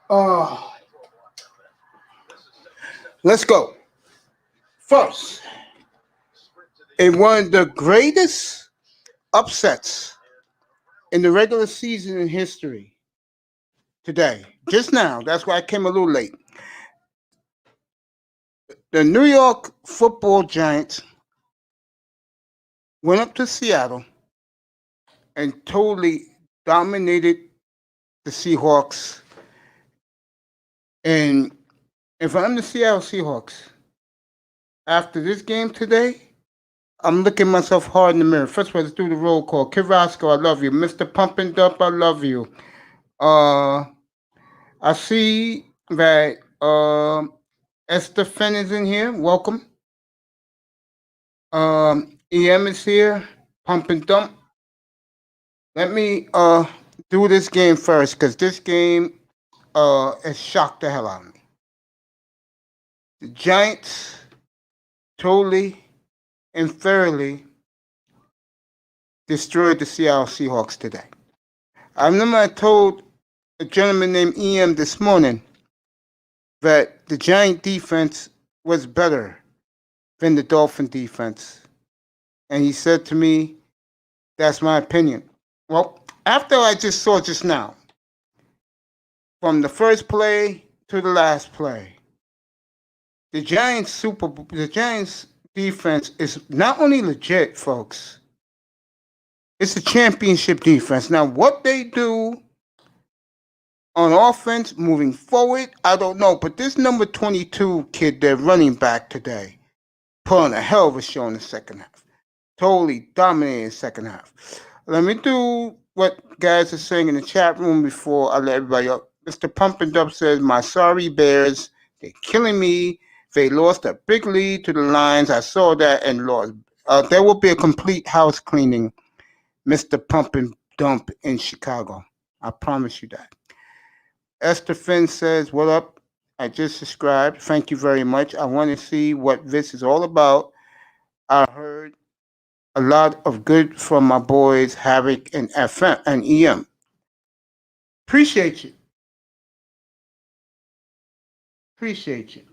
Uh, let's go. First, in one of the greatest upsets in the regular season in history today, just now, that's why I came a little late. The New York football Giants went up to Seattle and totally dominated the Seahawks. And if I'm the Seattle Seahawks, after this game today, I'm looking myself hard in the mirror. First of all, let's do the roll call. Kid Roscoe, I love you. Mr. Pump and Dump, I love you. Uh, I see that Esther Fenn is in here. Welcome. EM is here. Pump and Dump. Let me do this game first because this game has shocked the hell out of me. The Giants totally and thoroughly destroyed the Seattle Seahawks today. I remember I told a gentleman named EM this morning that the Giant defense was better than the Dolphin defense. And he said to me, that's my opinion. Well, after I just saw just now, from the first play to the last play, the Giants defense is not only legit, folks, it's a championship defense. Now, what they do on offense moving forward, I don't know. But this number 22 kid, their running back today, put on a hell of a show in the second half. Totally dominated second half. Let me do what guys are saying in the chat room before I let everybody up. Mr. Pump and Dump says, my sorry Bears, they're killing me. They lost a big lead to the Lions. I saw that and lost. There will be a complete house cleaning, Mr. Pump and Dump in Chicago. I promise you that. Esther Finn says, what up? I just subscribed. Thank you very much. I want to see what this is all about. I heard a lot of good from my boys, Havoc and FM and EM. Appreciate you. Appreciate you.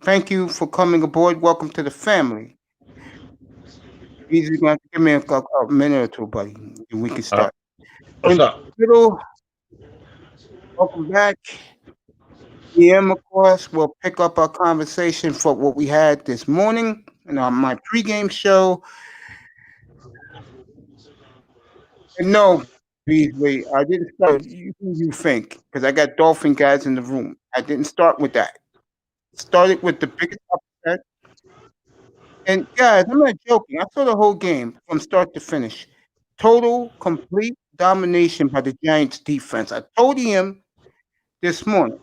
Thank you for coming aboard. Welcome to the family. Easy going to give me a minute or two, buddy, and we can start. What's up? Welcome back. EM, of course, will pick up our conversation for what we had this morning and on my pregame show. And no, Beasley, I didn't start. You think, because I got Dolphin guys in the room. I didn't start with that. Started with the biggest upset. And guys, I'm not joking. I saw the whole game from start to finish. Total, complete domination by the Giants defense. I told him this morning.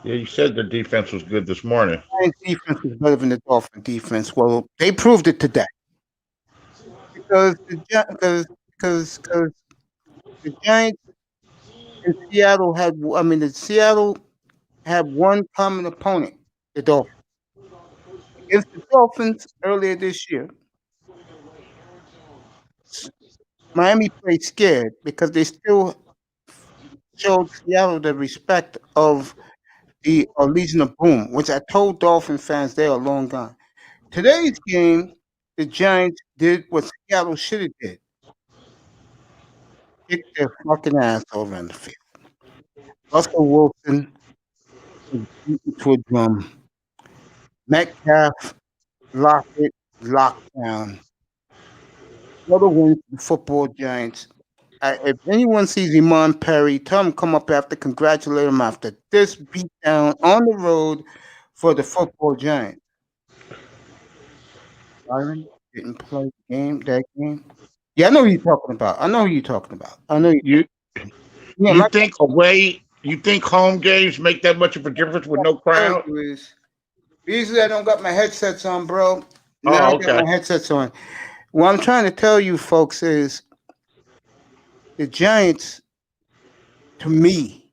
Yeah, you said the defense was good this morning. The Giants defense is better than the Dolphin defense. Well, they proved it today. Because the Giants in Seattle Seattle had one common opponent, the Dolphins. Against the Dolphins earlier this year, Miami played scared because they still showed Seattle the respect of the Legion of Boom, which I told Dolphin fans they are long gone. Today's game, the Giants did what Seattle should have did. Kick their fucking ass over in the field. Russell Wilson was beaten to a drum. Metcalf, Lockett, lockdown. What a win for the football Giants. If anyone sees Iman Perry, tell him come up after, congratulate him after this beatdown on the road for the football Giants. Byron didn't play that game. Yeah, I know who you're talking about. I know who you're talking about. I know You Yeah, you think away? You think home games make that much of a difference with no crowd? Usually I don't got my headsets on, bro. Now Oh, I got okay. my headsets on. What I'm trying to tell you folks is the Giants, to me,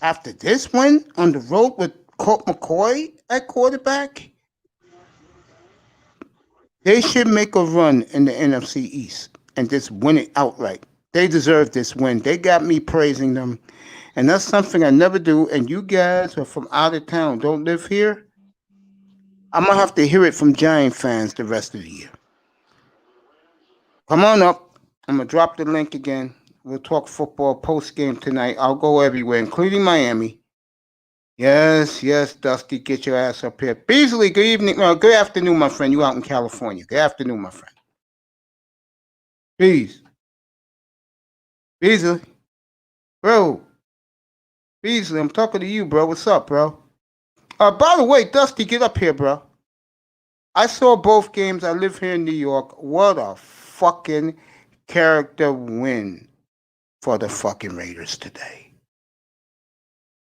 after this win on the road with Colt McCoy at quarterback, They should make a run in the NFC East and just win it outright. They deserve this win. They got me praising them. And that's something I never do. And you guys are from out of town, don't live here. I'm going to have to hear it from Giant fans the rest of the year. Come on up. I'm going to drop the link again. We'll talk football post game tonight. I'll go everywhere, including Miami. Yes, Dusty, get your ass up here. Beasley, good evening. Good afternoon, my friend. You out in California. Good afternoon, my friend. Beasley. Bro. Beasley, I'm talking to you, bro. What's up, bro? By the way, Dusty, get up here, bro. I saw both games. I live here in New York. What a fucking character win for the fucking Raiders today.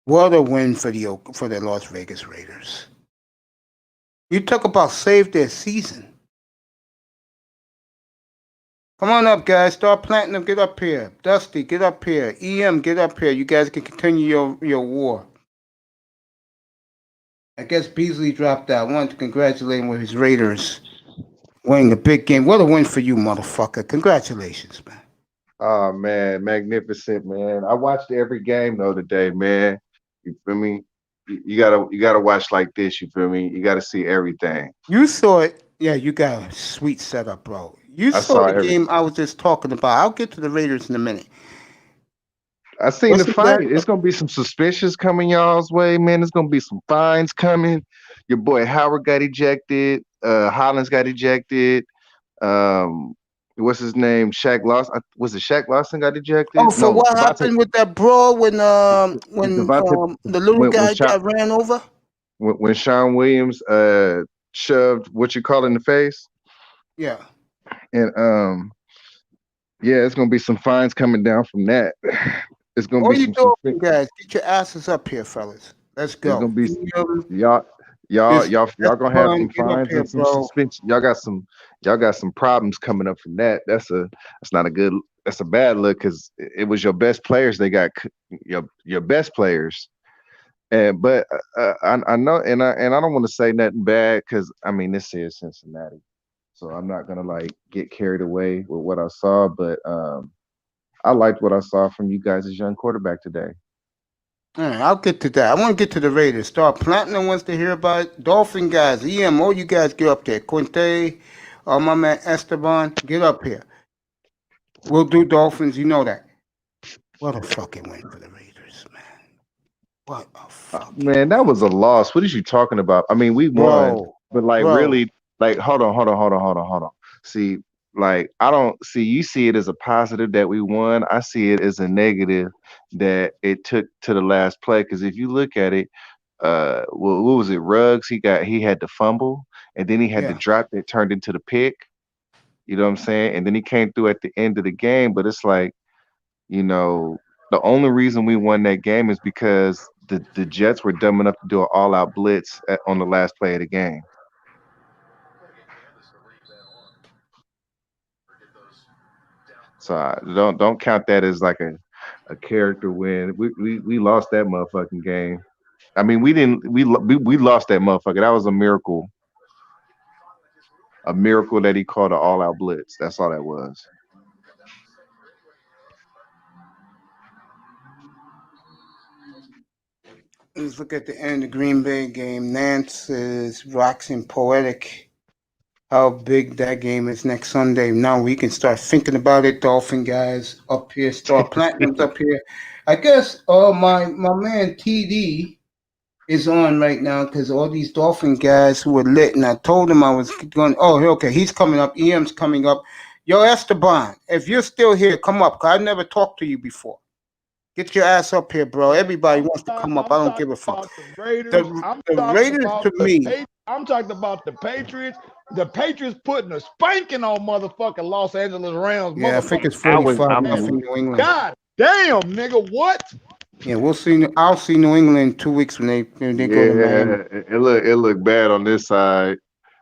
What a win for the Las Vegas Raiders. You talk about save their season. Come on up, guys. Star Platinum, get up here. Dusty, get up here. EM, get up here. You guys can continue your war. I guess Beasley dropped out. I wanted to congratulate him with his Raiders winning a big game. What a win for you, motherfucker. Congratulations, man. Oh man, magnificent, man. I watched every game though today, man. You feel me? You gotta watch like this, you feel me? You gotta see everything. You saw it. Yeah, you got a sweet setup, bro. You saw the game I was just talking about. I'll get to the Raiders in a minute. I seen the fight. It's gonna be some suspicious coming y'all's way, man. There's gonna be some fines coming. Your boy Howard got ejected. Hollins got ejected. What's his name? Shaq Lawson. Was it Shaq Lawson got ejected? Oh, so what happened with that brawl when the little guy got ran over? When Sean Williams shoved what you call in the face? Yeah. And yeah, it's gonna be some fines coming down from that. It's gonna be some guys. Get your asses up here, fellas. Let's go. It's gonna be y'all gonna have some fines and some suspension. Y'all got some problems coming up from that. That's a bad look because it was your best players. They got your best players. But I know, and I don't want to say nothing bad because I mean this is Cincinnati, so I'm not gonna like get carried away with what I saw. But I liked what I saw from you guys as young quarterback today. All right, I'll get to that. I want to get to the Raiders. Star Platinum wants to hear about it. Dolphin guys, EM, all you guys get up there. Quinte, my man Esteban, get up here. We'll do Dolphins, you know that. What a fucking win for the Raiders, man. What a fucking man, that was a loss. What are you talking about? I mean, we won, but like really, like hold on. See, like I don't see you see it as a positive that we won. I see it as a negative that it took to the last play. Because if you look at it, what was it? Ruggs, he had to fumble, and then he had to drop that turned into the pick. You know what I'm saying? And then he came through at the end of the game. But it's like, you know, the only reason we won that game is because the Jets were dumb enough to do an all-out blitz on the last play of the game. So don't count that as like a character win. We lost that motherfucking game. I mean, we lost that motherfucker. That was a miracle. A miracle that he called an all-out blitz. That's all that was. Let's look at the end of the Green Bay game. Nance is waxing poetic how big that game is next Sunday. Now we can start thinking about it. Dolphin guys up here, Star Platinum's up here. I guess my man TD is on right now because all these Dolphin guys who were lit, and I told him I was going. Oh, okay, he's coming up. EM's coming up. Yo, Esteban, if you're still here, come up. Cause I never talked to you before. Get your ass up here, bro. Everybody wants to come up. I don't give a fuck. The Raiders to me. I'm talking about the Patriots. The Patriots putting a spanking on motherfucking Los Angeles Rams. Yeah, I think it's 45 nothing New England. God damn, nigga, what? Yeah, we'll see. I'll see New England in 2 weeks when they go to Miami. It looked bad on this side.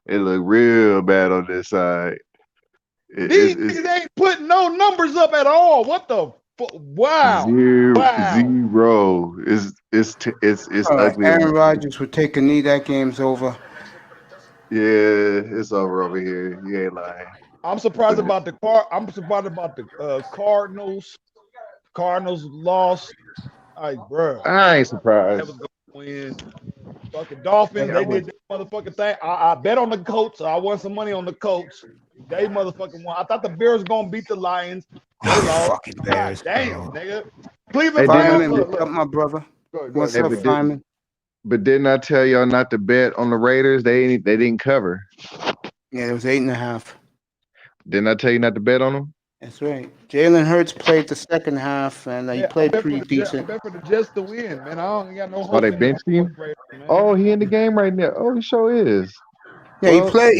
It looked real bad on this side. These niggas ain't putting no numbers up at all. What the? Wow. Zero. It's ugly. Aaron Rodgers would take a knee. That game's over. Yeah, it's over here. You ain't lying. I'm surprised about the Cardinals. Cardinals lost. Like, bro, I ain't surprised. that was gonna win. Fucking Dolphins, they did that motherfucking thing. I bet on the Colts. I won some money on the Colts. They motherfucking won. I thought the Bears gonna beat the Lions. They lost. Fucking Bears. God damn, nigga. Cleveland Fireman, Browns. what's up, my brother? What's Hey, up, Fireman? but didn't I tell y'all not to bet on the Raiders? They didn't cover. Yeah, it was 8.5. Didn't I tell you not to bet on them? That's right. Jalen Hurts played the second half, and he played pretty decent. I bet for the Jets to win, man. I don't got no hope. Oh, they benched him? Oh, he in the game right now. Oh, he sure is. Yeah, well,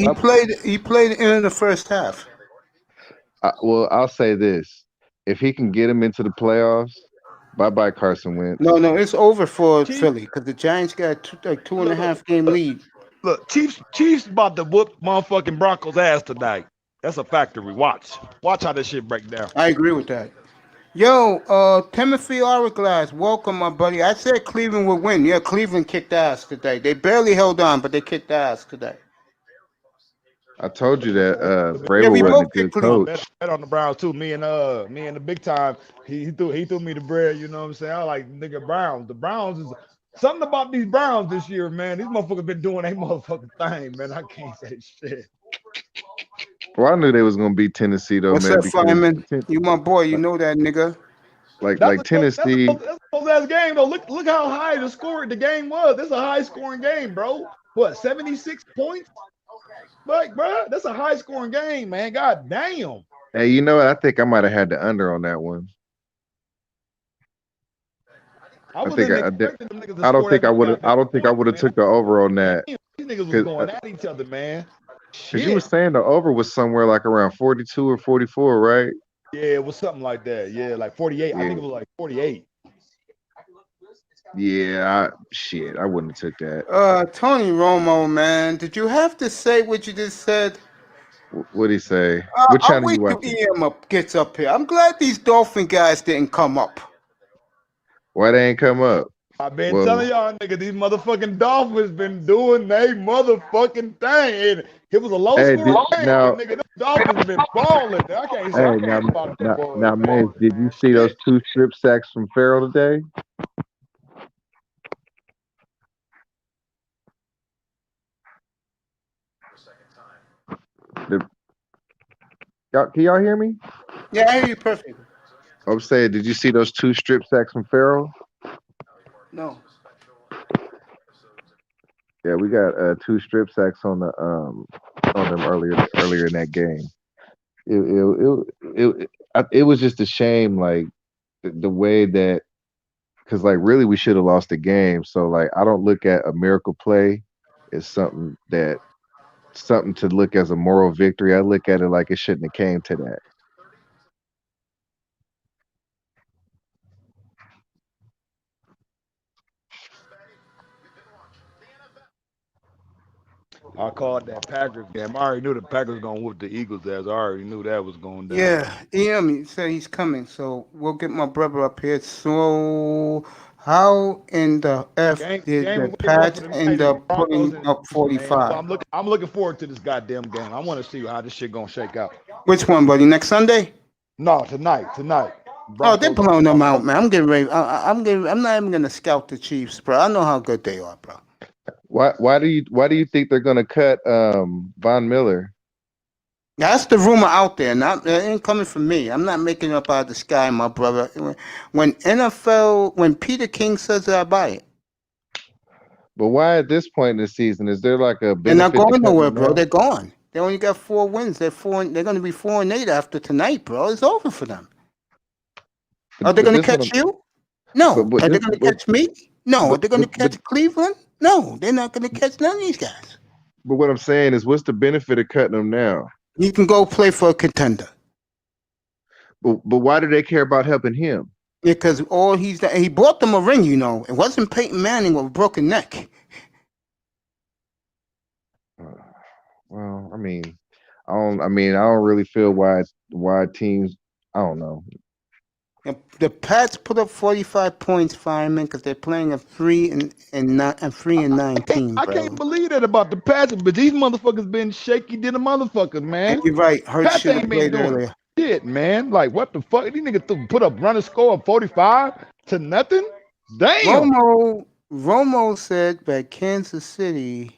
he played in the first half. Well, I'll say this: if he can get him into the playoffs, bye Carson Wentz. No, it's over for Philly because the Giants got a 2.5 game lead. Look, Chiefs about to whoop motherfucking Broncos ass tonight. That's a factory. Watch how this shit break down. I agree with that. Yo, Timothy Hourglass, welcome, my buddy. I said Cleveland would win. Yeah, Cleveland kicked ass today. They barely held on, but they kicked ass today. I told you that Vrabel wasn't a good coach. Bet on the Browns too. Me and the big time. He threw me the bread. You know what I'm saying? I like nigga Browns. The Browns is something about these Browns this year, man. These motherfuckers been doing a motherfucking thing, man. I can't say shit. Well, I knew they was gonna beat Tennessee though, What's man. What's up, Fireman? You my boy. You know that, nigga. Like Tennessee. That's a close-ass game though. Look how high the game was. This is a high-scoring game, bro. What, 76 points? Like, bro, that's a high-scoring game, man. God damn. Hey, you know what? I think I might have had the under on that one. I don't think I would have took the over on that. These niggas was going at each other, man. Because you were saying the over was somewhere like around 42 or 44, right? Yeah, it was something like that. Yeah, like 48. Yeah. I think it was like 48. Yeah, I wouldn't have took that. Tony Romo, man, did you have to say what you just said? What'd he say? What channel you watching? EM gets up here. I'm glad these Dolphin guys didn't come up. Why they ain't come up? I've been telling y'all, nigga, these motherfucking Dolphins been doing their motherfucking thing. And it was a low score game. Nigga, the Dolphins been balling. I can't say about that boy. Now, man, did you see those 2 strip sacks from Farrell today? Can y'all hear me? Yeah, I hear you perfectly. I'm saying, did you see those 2 strip sacks from Farrell? No. Yeah, we got 2 strip sacks on them earlier in that game. It was just a shame, like the way that, because like really we should have lost the game. So like I don't look at a miracle play as something to look as a moral victory. I look at it like it shouldn't have came to that. I called that Packers game. I already knew the Packers gonna whoop the Eagles ass. I already knew that was going down. Yeah, he said he's coming, so we'll get my brother up here. So, how in the F did the Pats end up putting up 45? So I'm looking forward to this goddamn game. I want to see how this shit gonna shake out. Which one, buddy? Next Sunday? No, tonight. Oh, they're blowing them out, man. I'm getting ready. I'm not even gonna scout the Chiefs, bro. I know how good they are, bro. Why do you think they're gonna cut Von Miller? That's the rumor out there. It ain't coming from me. I'm not making it up out of the sky, my brother. When Peter King says it, I buy it. But why at this point in the season? Is there like a benefit? They're not going nowhere, bro. They're gone. They only got 4 wins. They're going to be 4-8 after tonight, bro. It's over for them. Are they going to catch you? No. Are they going to catch me? No. Are they going to catch Cleveland? No. They're not going to catch none of these guys. But what I'm saying is, what's the benefit of cutting them now? You can go play for a contender. But why do they care about helping him? Because he brought them a ring, you know. It wasn't Peyton Manning with a broken neck. Well, I don't really feel why teams. I don't know. The Pats put up 45 points, Fireman, because they're playing a 3-9 team. I can't believe that about the Pats, but these motherfuckers been shaky than the motherfuckers, man. And you're right. Hurts Pats should have ain't been played doing earlier. shit, man. Like, what the fuck? These niggas put up running score of 45 to nothing? Damn. Romo said that Kansas City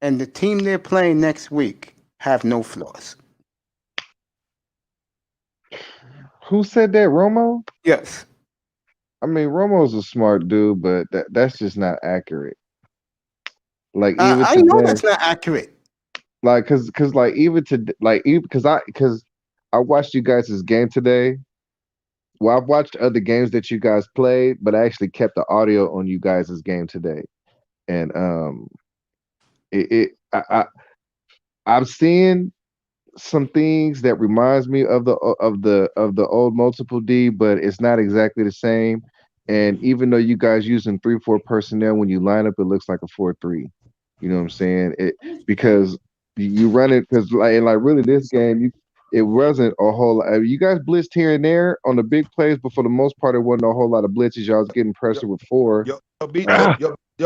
and the team they're playing next week have no flaws. Who said that? Romo? Yes. I mean, Romo's a smart dude, but that's just not accurate. Like even I know that's not accurate. Like, cause like even to like even because I watched you guys' game today. Well, I've watched other games that you guys played, but I actually kept the audio on you guys' game today, and I'm seeing some things that reminds me of the old multiple D, but it's not exactly the same. And even though you guys using 3-4 personnel, when you line up, it looks like a 4-3. You know what I'm saying? Because you run it because like really this game it wasn't a whole lot. You guys blitzed here and there on the big plays, but for the most part, it wasn't a whole lot of blitzes. Y'all was getting pressure with 4. Yo,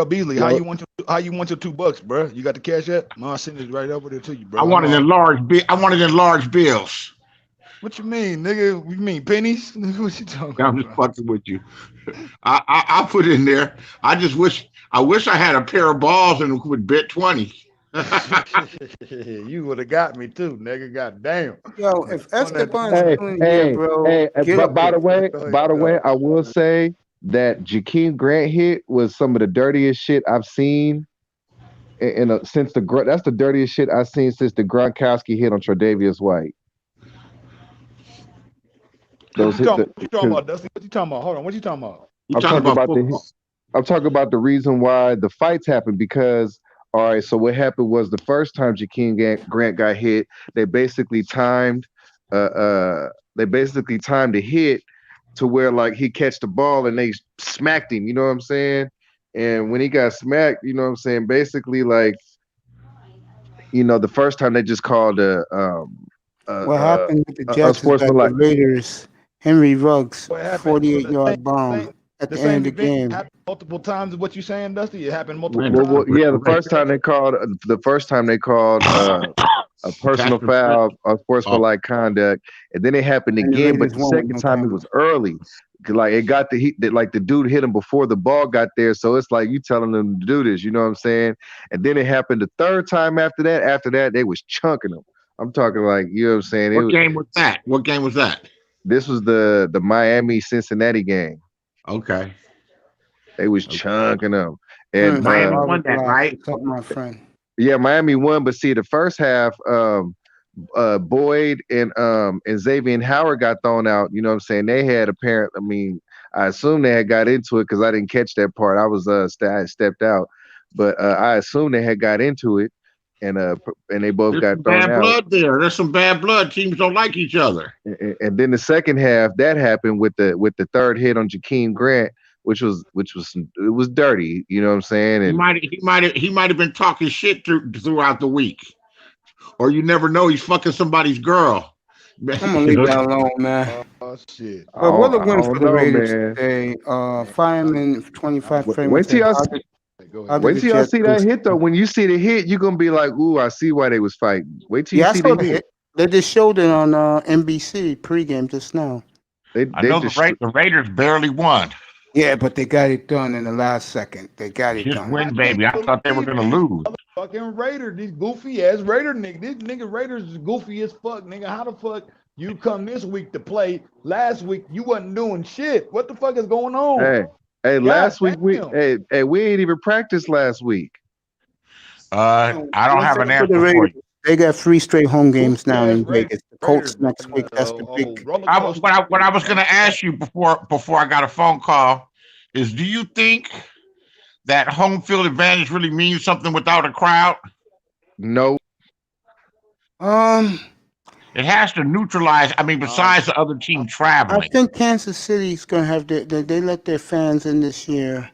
Beasley, how you want your $2, bro? You got the cash yet? I'll send it right over there to you, bro. I wanted in large bills. What you mean, nigga? You mean pennies? What you talking about? I'm just fucking with you. I put in there. I wish I had a pair of balls and would bet 20. You would have got me too, nigga. Goddamn. Yo, if Esteban's doing here, bro. By the way, I will say that Jakeem Grant hit was some of the dirtiest shit I've seen since that's the dirtiest shit I've seen since the Gronkowski hit on Tre'Davious White. What you talking about, Dusty? What you talking about? Hold on. What you talking about? I'm talking about the reason why the fights happened because. All right, so what happened was the first time Jakeem Grant got hit, they basically timed the hit to where like he catch the ball and they smacked him, you know what I'm saying? And when he got smacked, you know what I'm saying, basically like the first time they just called what happened with the Jets is that the Raiders, Henry Ruggs, 48-yard bomb at the end of the game. Multiple times is what you saying, Dusty? It happened multiple times. Yeah, the first time they called a personal foul, unsportsmanlike conduct, and then it happened again. But the second time it was early, like it got the dude hit him before the ball got there. So it's like you telling them to do this, you know what I'm saying? And then it happened the third time after that. After that, they was chunking them. I'm talking like you know what I'm saying. What game was that? This was the Miami-Cincinnati game. Okay. They was chunking them. And Miami won that, right? My friend. Yeah, Miami won, but see the first half, Boyd and Xavier Howard got thrown out. You know what I'm saying? They had I assume they had got into it because I didn't catch that part. I was I stepped out, but I assume they had got into it, and they both got thrown out. Bad blood there. There's some bad blood. Teams don't like each other. And then the second half that happened with the third hit on Jakeem Grant. Which was dirty, you know what I'm saying? And he might have been talking shit throughout the week, or you never know. He's fucking somebody's girl. I'm gonna leave that alone, man. Oh shit! But what a win for the Raiders today. Fireman 25. Wait till y'all see that hit though. When you see the hit, you're gonna be like, "Ooh, I see why they was fighting." Wait till you see the hit. They just showed it on NBC pregame just now. The Raiders barely won. Yeah, but they got it done in the last second. They got it done. Just win, baby. I thought they were going to lose. Fucking Raiders, these goofy ass Raider niggas. These nigga Raiders is goofy as fuck, nigga. How the fuck you come this week to play? Last week you wasn't doing shit. What the fuck is going on? Hey, last week we ain't even practiced last week. I don't have an answer for you. They got 3 straight home games now in Vegas. The Colts next week. That's the big. What I was going to ask you before I got a phone call is, do you think that home field advantage really means something without a crowd? No. It has to neutralize. I mean, besides the other team traveling. I think Kansas City's going to have they let their fans in this year.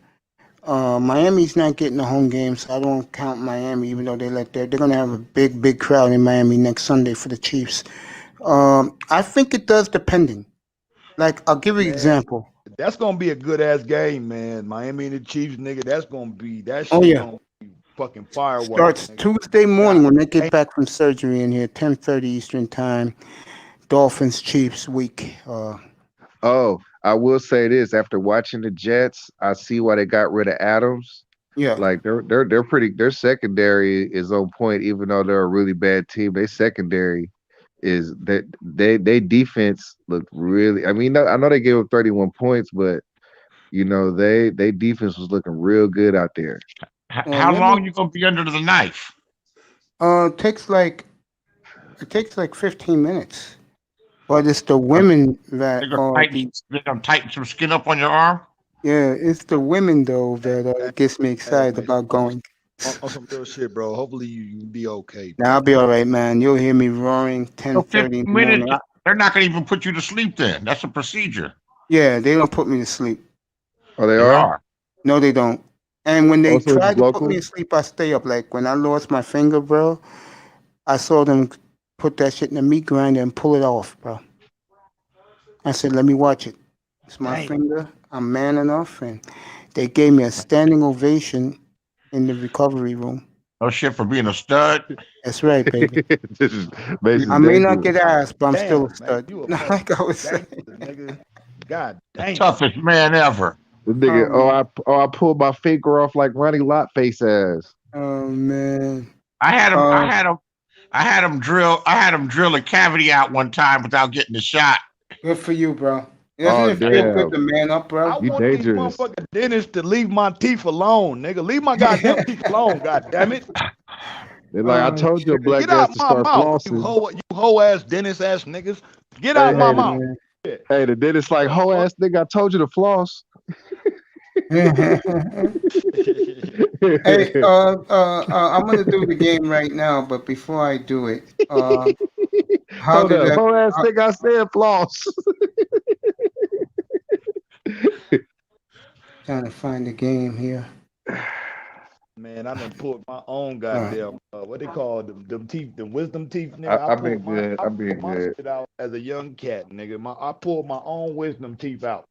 Miami's not getting a home game, so I don't count Miami, even though they're going to have a big crowd in Miami next Sunday for the Chiefs. I think it does, depending. Like, I'll give you an Man, example. that's gonna be a good ass game, man. Miami and the Chiefs, nigga. That's gonna be that Oh, shit yeah. gonna be fucking fireworks. Starts Nigga. Tuesday morning God when they get damn. back from surgery in here, 10:30 Eastern time. Dolphins Chiefs week. Oh, I will say this: after watching the Jets, I see why they got rid of Adams. Yeah. Like they're pretty. Their secondary is on point, even though they're a really bad team. Their secondary is that they defense looked really. I mean, I know they gave up 31 points, but you know they defense was looking real good out there. How long you gonna be under the knife? It takes like 15 minutes. But it's the women that They're gonna tighten some skin up on your arm. Yeah, it's the women though that gets me excited about going. On some real shit, bro. Hopefully you be okay. Now I'll be all right, man. You'll hear me roaring 10:30 in the morning. They're not gonna even put you to sleep. Then that's a procedure. Yeah, they don't put me to sleep. Oh, they are? No, they don't. And when they Also, try to local? put me to sleep, I stay up. Like when I lost my finger, bro, I saw them put that shit in the meat grinder and pull it off, bro. I said, let me watch it. It's my finger. I'm man enough. And they gave me a standing ovation in the recovery room. No shit for being a stud. That's right, baby. This is I may not get asked, but I'm Damn, still a man, stud. you a Like I was saying. nigga. God damn. Toughest man ever. The nigga, I pulled my finger off like Ronnie Lott face ass. Oh man. I had him drill a cavity out one time without getting the shot. Good for you, bro. Doesn't it feel good to man up, bro? I want these motherfucking dentists to leave my teeth alone, nigga. Leave my goddamn teeth alone, goddamn it. They're like, I told you, black Get ass out to my start mouth, flossing. you hoe ass dentist ass niggas. Get out my mouth. Hey, the dentist like, hoe ass nigga, I told you to floss. Hey, I'm gonna do the game right now, but before I do it, how Hold did up, hoe ass nigga, I said floss. Trying to find the game here. Man, I done pulled my own goddamn what they call them teeth, them wisdom teeth, nigga. I've been good. I've been good. Shit out as a young cat, nigga. I pulled my own wisdom teeth out.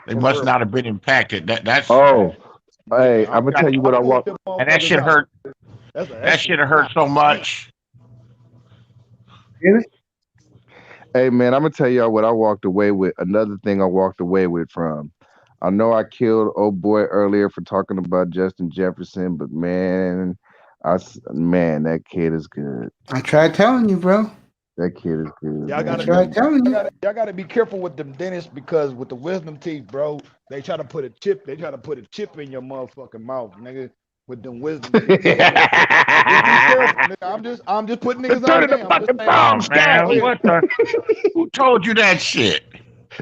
They must not have been impacted. That's hey, I'm gonna tell you what I want. And that shit hurt. That shit hurt so much. Really? Hey man, I'm gonna tell y'all what I walked away with. Another thing I walked away with from. I know I killed old boy earlier for talking about Justin Jefferson, but man, that kid is good. I tried telling you, bro. That kid is good. Y'all gotta be careful with them dentists because with the wisdom teeth, bro, they try to put a chip. They try to put a chip in your motherfucking mouth, nigga. With them wisdom teeth. Just be careful, nigga. I'm just putting niggas out there. Man, what the? Who told you that shit?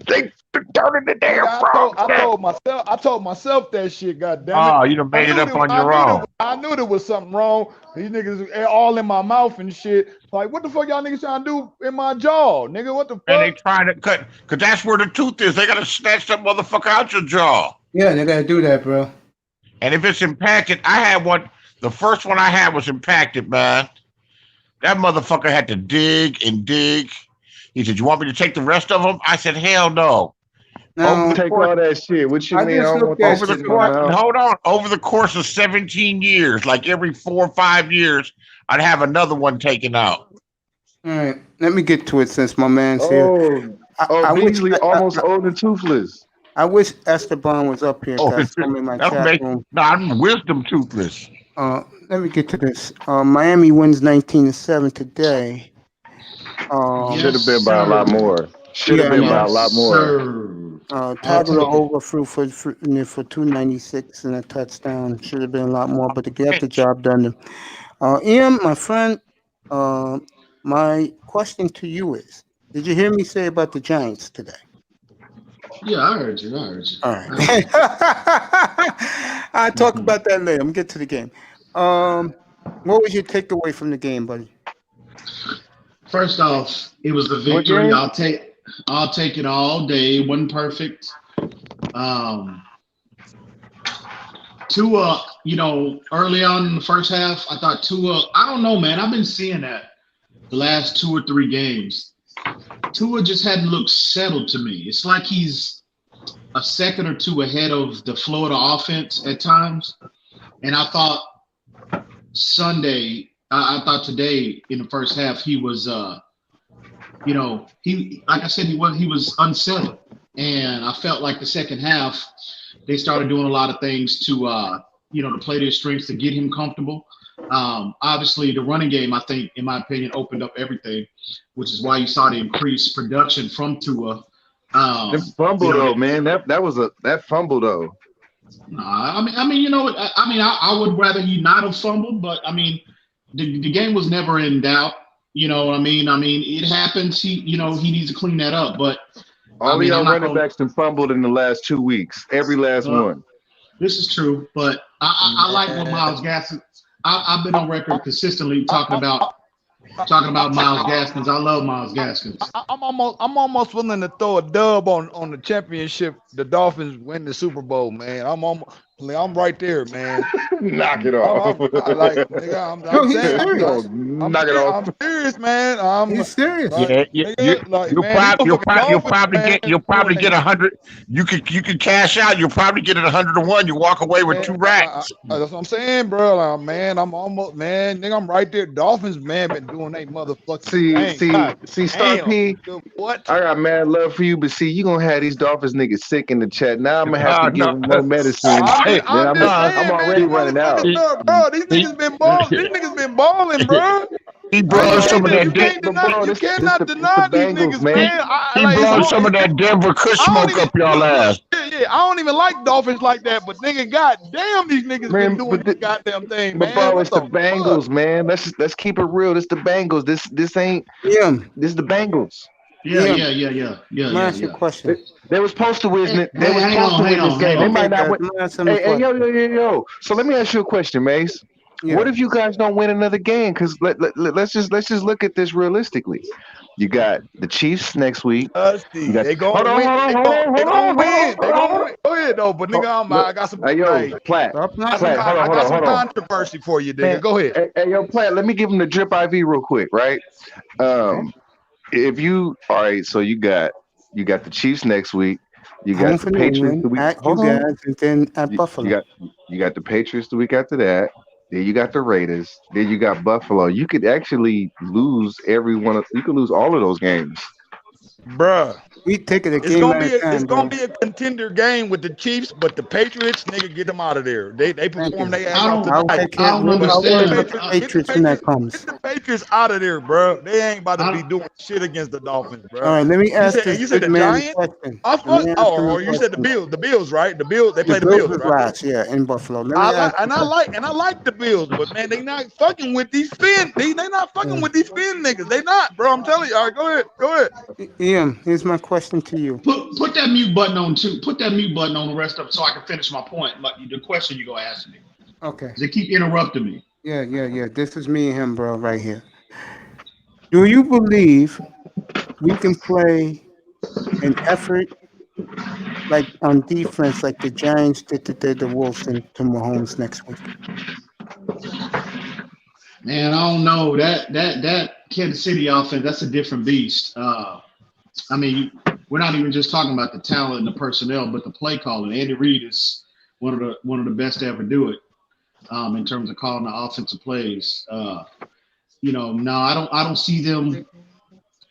They turning the damn I told myself that shit, goddammit. Oh, you done made it up on your own. I knew there was something wrong. These niggas all in my mouth and shit. Like, what the fuck y'all niggas trying to do in my jaw? Nigga, what the fuck? And they trying to cut, because that's where the tooth is. They got to snatch that motherfucker out your jaw. Yeah, they got to do that, bro. And if it's impacted, I had one. The first one I had was impacted, man. That motherfucker had to dig and dig. He said, "You want me to take the rest of them?" I said, "Hell no." No, take all that shit. What you mean? Hold on. Over the course of 17 years, like every 4 or 5 years, I'd have another one taken out. All right, let me get to it since my man's here. Beasley almost old and toothless. I wish Esteban was up here. In my chat room. No, I'm wisdom toothless. Let me get to this. Miami wins 19-7 today. Should have been by a lot more. Should have been by a lot more. Tabula over for 296 and a touchdown. Should have been a lot more, but to get the job done. Ian, my friend, my question to you is: did you hear me say about the Giants today? Yeah, I heard you. All right. I'll talk about that later. I'm get to the game. What was your takeaway from the game, buddy? First off, it was the victory. I'll take it all day. It wasn't perfect. Tua, early on in the first half, I thought Tua, I don't know, man. I've been seeing that the last 2 or 3 games. Tua just hadn't looked settled to me. It's like he's a second or two ahead of the Florida offense at times. And I thought I thought today in the first half he was, he like I said, he was unsettled. And I felt like the second half they started doing a lot of things to to play their strengths to get him comfortable. Obviously, the running game, I think, in my opinion, opened up everything, which is why you saw the increased production from Tua. That fumble though, man. That fumble though. I mean, I would rather he not have fumbled, but I mean, the game was never in doubt. You know what I mean? I mean, it happens. He needs to clean that up. But all the running backs have fumbled in the last 2 weeks. Every last one. This is true, but I like what Myles Gaskin. I've been on record consistently talking about Myles Gaskins. I love Myles Gaskins. I'm almost willing to throw a dub on the championship. The Dolphins win the Super Bowl, man. I'm right there, man. Knock it off. I'm serious. Knock it off. I'm serious, man. He's serious. You'll probably get 100. You could cash out. You'll probably get it 100-1. You walk away with 2 racks. That's what I'm saying, bro. I'm almost, man. Nigga, I'm right there. Dolphins, man, been doing they motherfucking See, Star P. What? I got mad love for you, but see, you gonna have these Dolphins niggas sick in the chat. Now I'm gonna have to give them more medicine. I'm already running out. Bro, these niggas been balling. These niggas been balling, bro. He brought some of that. You cannot deny these niggas, man. He brought some of that Denver Kush smoke up y'all ass. Yeah, I don't even like Dolphins like that, but nigga, goddamn, these niggas been doing this goddamn thing, man. But bro, it's the Bengals, man. Let's keep it real. It's the Bengals. This ain't. Yeah. This is the Bengals. Yeah. Ask you a question. They were supposed to win it. They were supposed to win this game. They might not win. Hey, yo. So let me ask you a question, Mace. Yeah. What if you guys don't win another game? Because let's just look at this realistically. You got the Chiefs next week. They gonna win. They gonna win. Go ahead though, but nigga, I got some. Hey yo, Platt. I got some controversy for you, nigga. Go ahead. Hey yo, Platt. Let me give him the drip IV real quick, right? If you all right, so you got the Chiefs next week. You got the Patriots the week. And then at Buffalo. You got the Patriots the week after that. Then you got the Raiders. Then you got Buffalo. You could actually lose you could lose all of those games. Bruh. We take it a It's game gonna at a time, it's gonna be a contender game with the Chiefs, but the Patriots, nigga, get them out of there. They perform their ass off I tonight. don't understand. Patriots when that comes. Get the Patriots out of there, bro. They ain't about to be doing shit against the Dolphins, bro. All right, let me ask You said the Giants? Or you said the Bills. The Bills, right? The Bills. They play the Bills, right? Last, in Buffalo. I like the Bills, but man, they not fucking with these spin. They not fucking with these spin niggas. They not, bro. I'm telling you. All right, go ahead. Ian, here's my question to you. Put that mute button on too. Put that mute button on the rest of it so I can finish my point. Like the question you gonna ask me. Okay. They keep interrupting me. Yeah. This is me and him, bro, right here. Do you believe we can play an effort like on defense like the Giants did to the Wolves and to Mahomes next week? Man, I don't know. That Kansas City offense, that's a different beast. I mean, we're not even just talking about the talent and the personnel, but the play calling. Andy Reid is one of the best to ever do it in terms of calling the offensive plays. No, I don't see them,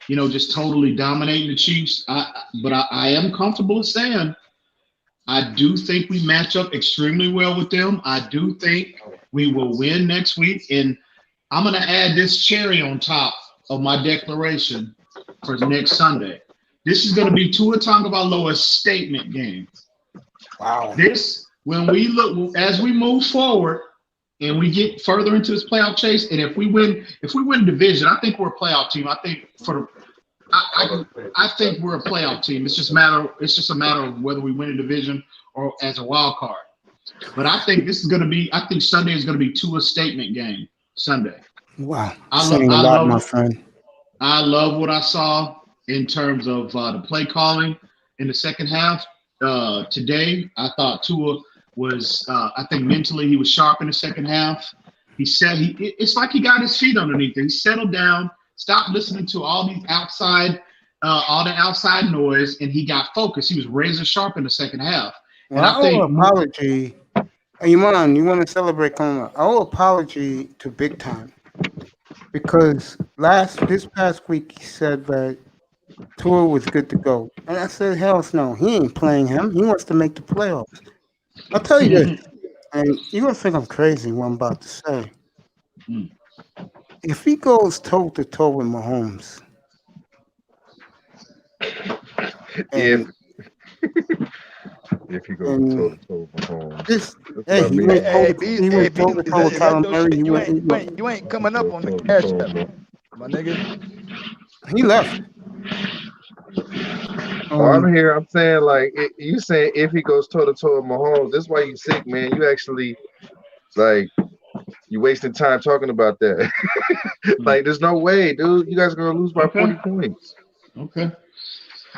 just totally dominating the Chiefs. But I am comfortable with saying I do think we match up extremely well with them. I do think we will win next week, and I'm going to add this cherry on top of my declaration for next Sunday. This is going to be Tua Tagovailoa's statement game. Wow. When we look, as we move forward and we get further into this playoff chase, and if we win division, I think we're a playoff team. I think I think we're a playoff team. It's just a matter of whether we win a division or as a wild card. But I think Sunday is going to be Tua's statement game Sunday. Wow. My friend. I love what I saw in terms of the play calling in the second half. Today, I thought Tua was, I think mentally he was sharp in the second half. It's like he got his feet underneath him. He settled down, stopped listening to all these outside all the outside noise, and he got focused. He was razor sharp in the second half. And Well, I think apology. Hey, you want to celebrate coming up? I owe apology to Big Time because this past week he said that Tua was good to go, and I said, hell no, he ain't playing him. He wants to make the playoffs. I'll tell you this, and you're gonna think I'm crazy what I'm about to say. Mm. If he goes toe to toe with Mahomes, and If you go toe to toe with Mahomes, this, That's he what I went mean. toe to toe with Kyler Murray. You ain't coming up on the cash app, my nigga. He left. I'm here. I'm saying like you saying if he goes toe to toe with Mahomes, that's why you sick, man. You actually like you wasting time talking about that. Like there's no way, dude. You guys are gonna lose by 40 points. Okay.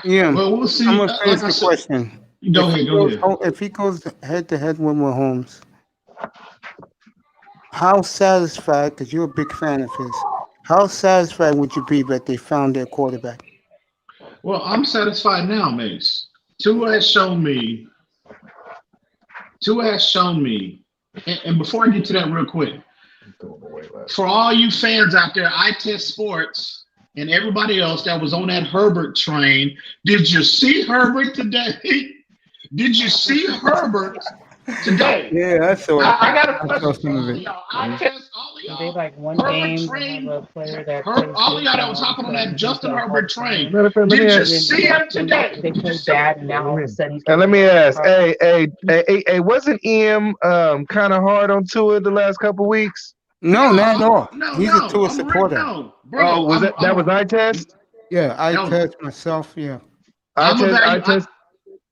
Yeah. Well, we'll see. I'm gonna finish the question. Go ahead. If he goes head to head with Mahomes, how satisfied? Because you're a big fan of his. How satisfied would you be that they found their quarterback? Well, I'm satisfied now, Mace. Tua has shown me, and before I get to that real quick, for all you fans out there, I Test Sports and everybody else that was on that Herbert train, did you see Herbert today? Did you see Herbert today? Yeah, I saw it. I got a I saw question some for of all it. y'all. I test all of y'all. They like one Herbert game train, to have a player that all of y'all that was hopping on that Justin Herbert train, did you They see him today? They played bad, and now all of a sudden he's And let me ask, hey, wasn't EM kind of hard on Tua the last couple weeks? No, not at all. No, He's a Tua supporter. No, bro. Oh, was that was eye test? Yeah, I No. test myself. Yeah, I test.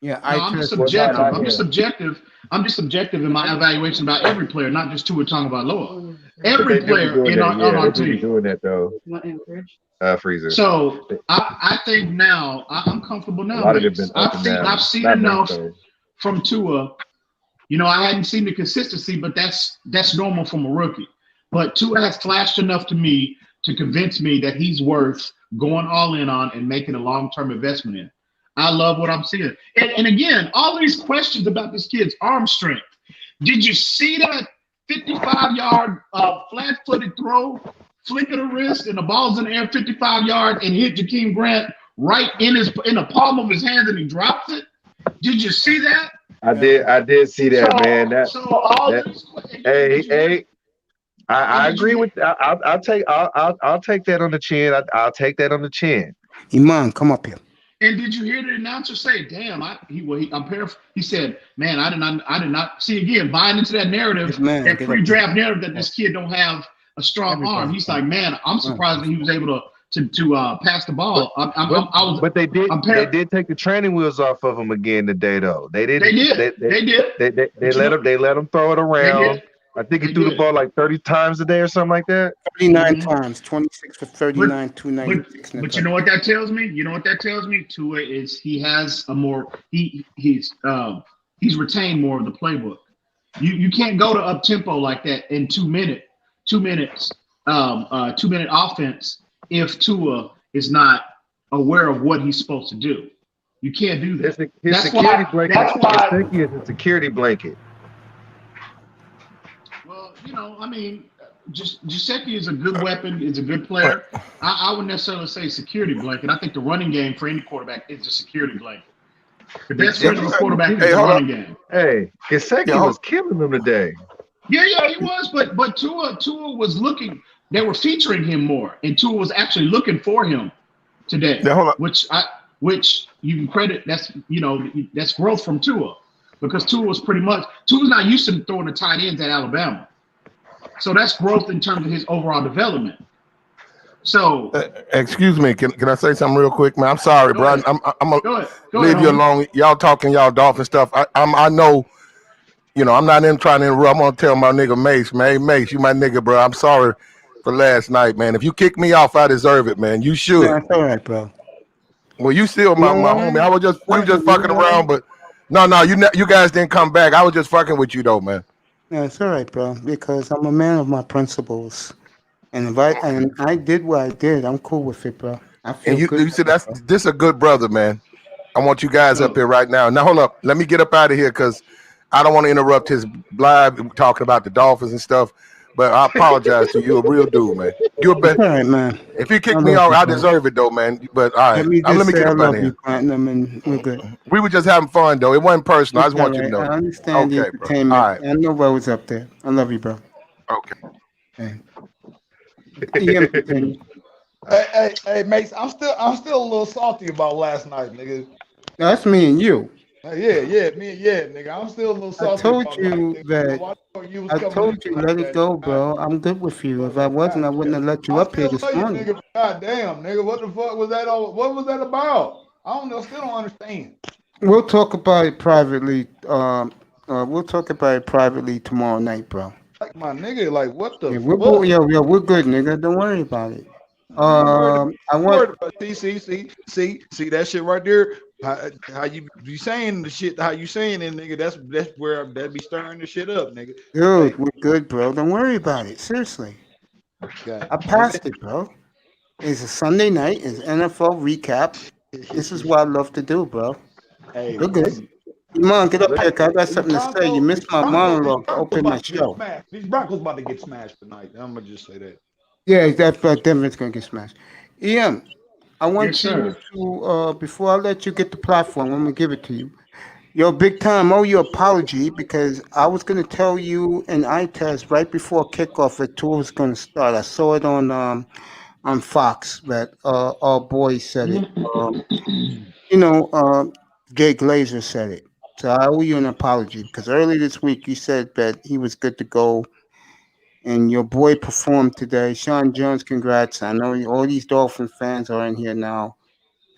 yeah, No, I'm just subjective. I'm just subjective in my evaluation about every player, not just Tua Tagovailoa. Every player on our team doing that though. Freezer. So I think now I'm comfortable now. A lot of it been up and down. I've seen Not enough necessarily. from Tua. You know, I hadn't seen the consistency, but that's normal from a rookie. But Tua has flashed enough to me to convince me that he's worth going all in on and making a long-term investment in. I love what I'm seeing. And again, all these questions about this kid's arm strength. Did you see that 55-yard flat-footed throw, flick of the wrist, and the ball's in the air 55 yards and hit Jakeem Grant right in the palm of his hands and he drops it? Did you see that? I did see that, man. I agree with. I'll take that on the chin. I'll take that on the chin. Iman, come up here. And did you hear the announcer say, "Damn"? He said, "Man, I did not see again buying into that narrative, that pre-draft narrative that this kid don't have a strong arm." He's like, "Man, I'm surprised that he was able to pass the ball." But they did take the training wheels off of him again today, though. They did. They let him throw it around. I think he threw the ball like 30 times a day or something like that. 39 times, 26 for 39, 296. But you know what that tells me? Tua is he's retained more of the playbook. You can't go to up tempo like that in 2 minutes, 2 minute offense if Tua is not aware of what he's supposed to do. You can't do that. His security blanket is a security blanket. Well, you know, I mean, Giuseppe is a good weapon, is a good player. I wouldn't necessarily say security blanket. I think the running game for any quarterback is a security blanket. The best friend of a quarterback is the running game. Hey, Giuseppe was killing them today. Yeah, he was, but Tua was looking. They were featuring him more, and Tua was actually looking for him today. Now, Which you can credit. That's growth from Tua. Because Tua's not used to throwing the tight ends at Alabama. So that's growth in terms of his overall development. So excuse me, can I say something real quick, man? I'm sorry, bro. I'm gonna leave you alone. Y'all talking y'all Dolphin stuff. I know, I'm not in trying to interrupt. I'm gonna tell my nigga Mace, man. Hey, Mace, you my nigga, bro. I'm sorry for last night, man. If you kick me off, I deserve it, man. You should. Yeah, that's all right, bro. Well, you still my homie. We were just fucking around, but no, you guys didn't come back. I was just fucking with you though, man. Yeah, it's all right, bro. Because I'm a man of my principles, and I did what I did. I'm cool with it, bro. I feel And you good. said this a good brother, man. I want you guys up here right now. Now hold up. Let me get up out of here because I don't want to interrupt his live talking about the Dolphins and stuff. But I apologize to you. You're a real dude, man. You're a All right, man. If you kick I me love out, you, I bro. deserve it though, man. But all right, Let me let just me say get I up out love of you, here. Platinum, and we're good. We were just having fun though. It wasn't personal. I It's just all want you to right. know. I understand the Okay, bro. entertainment. All right. I know what was up there. I love you, bro. Okay. Hey. EM, continue. Hey, Mace, I'm still a little salty about last night, nigga. That's me and you. Yeah, nigga. I'm still a little salty. I told about you life, nigga. that. Why the fuck you was I coming told in you, like let it that, go, nigga? bro. I'm good with you. If I wasn't, I wouldn't have let you I up here still this love you, morning. nigga. Goddamn, nigga. What the fuck was that? What was that about? I don't know. Still don't understand. We'll talk about it privately. We'll talk about it privately tomorrow night, bro. Like my nigga, like what the Yeah, fuck? we're good, nigga. Don't worry about it. I'm I worried want. about see that shit right there. How you be saying the shit? How you saying it, nigga? That's where that be stirring the shit up, nigga. Dude, Hey, we're good, bro. Don't worry about it. Seriously. God. I passed it, bro. It's a Sunday night. It's NFL recap. This is what I love to do, bro. Hey, We're good. Come on, get up here, 'cause I got these something to say. You Broncos, missed my monologue to open my about to get show. smashed. These Broncos about to get smashed tonight. I'm gonna just say that. Yeah, that's what Denver's gonna get smashed. EM, I Yes, want sir. you to before I let you get the platform, I'm gonna give it to you. Yo, big time, owe you apology because I was gonna tell you an eye test right before kickoff that tour was gonna start. I saw it on Fox that our boy said it. You know, Jay Glazer said it. So I owe you an apology because early this week you said that he was good to go, and your boy performed today. Sean Jones, congrats! I know all these Dolphin fans are in here now.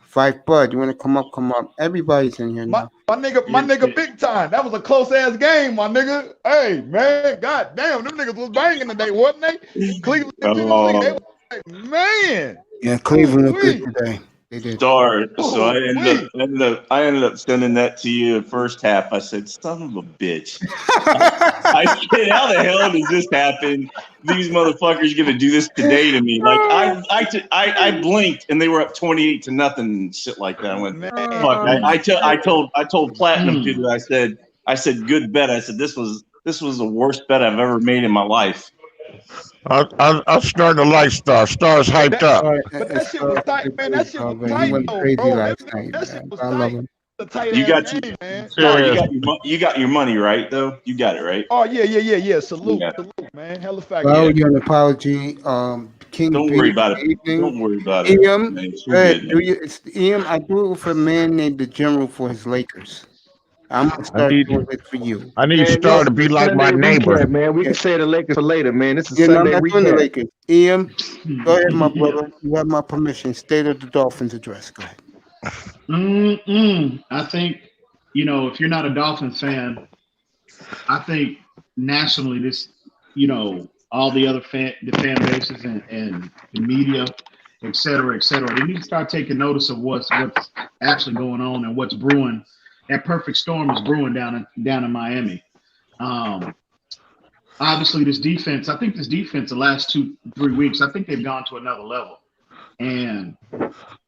Fife Bud, you want to come up? Come up. Everybody's in here now. My nigga, big time. That was a close ass game, my nigga. Hey man, god damn, them niggas was banging today, wasn't they? Cleveland and Tennessee, they was like, man. Yeah, Cleveland looked good Ooh-wee. today. They did. Star. So I Ooh-wee. ended up sending that to you the first half. I said, "Son of a bitch." I said, "How the hell does this happen? These motherfuckers gonna do this today to me?" Like I blinked and they were up 28-0 and shit like that. I went, Man. "Fuck!" I told Platinum too. I said, "Good bet." I said, "This was the worst bet I've ever made in my life." I'm starting to like Star. Star's hyped up. All right, But that shit was tight, man. That shit was he tight went though, crazy bro. last night. That shit Man. was I love tight. him. A tight You ass got game, man. Star, Yeah. you got your money right though. You got it right. Oh yeah. Salute, Yeah. man. Hella fact. Well, I owe Yeah. you an apology. King Don't B, worry about it. good evening. Don't worry about it. EM, Man, it's good, man. it's EM. I do it for a man named the General for his Lakers. I'm gonna I start need doing it for you. I need Man, Star this to is be a like my Sunday neighbor. recap, man. We Yeah. can say the Lakers for later, man. This is Yeah, no, I'm Sunday not doing the recap. Lakers. EM, go ahead, my brother. You have my permission. State of the Dolphins address. Go ahead. I think, if you're not a Dolphin fan, I think nationally, all the other the fan bases and the media, et cetera, they need to start taking notice of what's actually going on and what's brewing. That perfect storm is brewing down in Miami. Obviously, this defense, the last 2-3 weeks, I think they've gone to another level. And,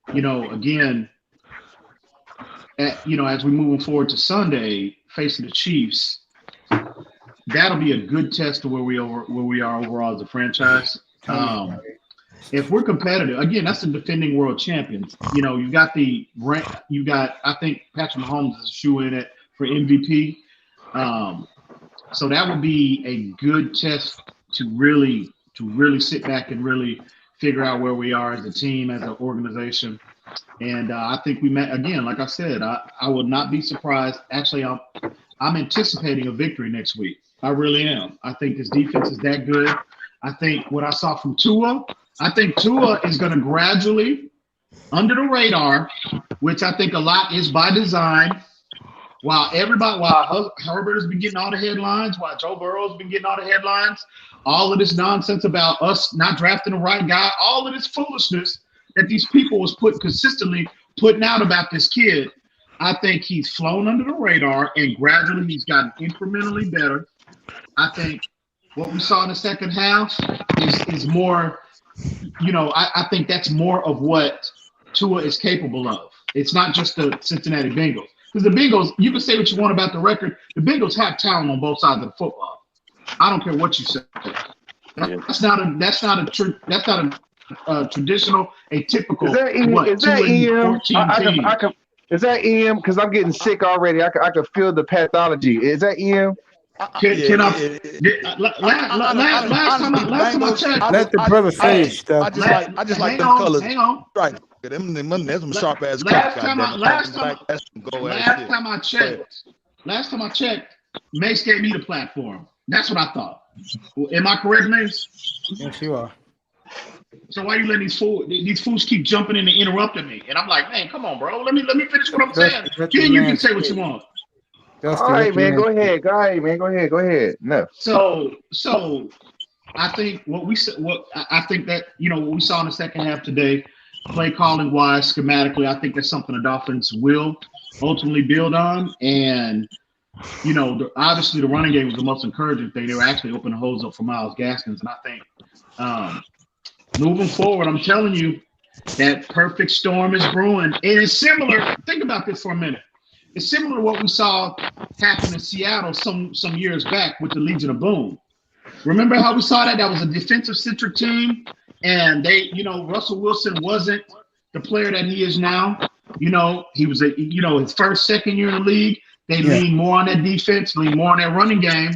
again, as we move forward to Sunday, facing the Chiefs, that'll be a good test of where we are overall as a franchise. If we're competitive, again, that's the defending world champions. You've got I think Patrick Mahomes is a shoe in it for MVP. So that would be a good test to really sit back and really figure out where we are as a team, as an organization. And I think we met again. Like I said, I would not be surprised. Actually, I'm anticipating a victory next week. I really am. I think this defense is that good. I think what I saw from Tua, I think Tua is going to gradually, under the radar, which I think a lot is by design. While Herbert has been getting all the headlines, while Joe Burrow's been getting all the headlines, all of this nonsense about us not drafting the right guy, all of this foolishness that these people was consistently putting out about this kid, I think he's flown under the radar and gradually he's gotten incrementally better. I think what we saw in the second half is more, I think that's more of what Tua is capable of. It's not just the Cincinnati Bengals. Because the Bengals, you can say what you want about the record. The Bengals have talent on both sides of the football. I don't care what you say. That's not a traditional, atypical. Is that EM? Is that EM? Because I'm getting sick already. I can feel the pathology. Is that EM? Last time I checked, Let the brother finish. I just like them colors. Hang on. Right. There's some sharp ass. Last time I checked, Mace gave me the platform. That's what I thought. Am I correct, Mace? Yes, you are. So why you letting these fools keep jumping in and interrupting me? And I'm like, man, come on, bro. Let me finish what I'm saying. Then you can say what you want. All right, man. Go ahead. Go ahead. No. So I think what we saw in the second half today, play calling wise, schematically, I think that's something the Dolphins will ultimately build on. And obviously the running game was the most encouraging thing. They were actually opening holes up for Myles Gaskins, and I think moving forward, I'm telling you, that perfect storm is brewing. And it's similar. Think about this for a minute. It's similar to what we saw happen in Seattle some years back with the Legion of Boom. Remember how we saw that? That was a defensive-centric team, and Russell Wilson wasn't the player that he is now. He was his first, second year in the league. They lean more on that defense, lean more on that running game,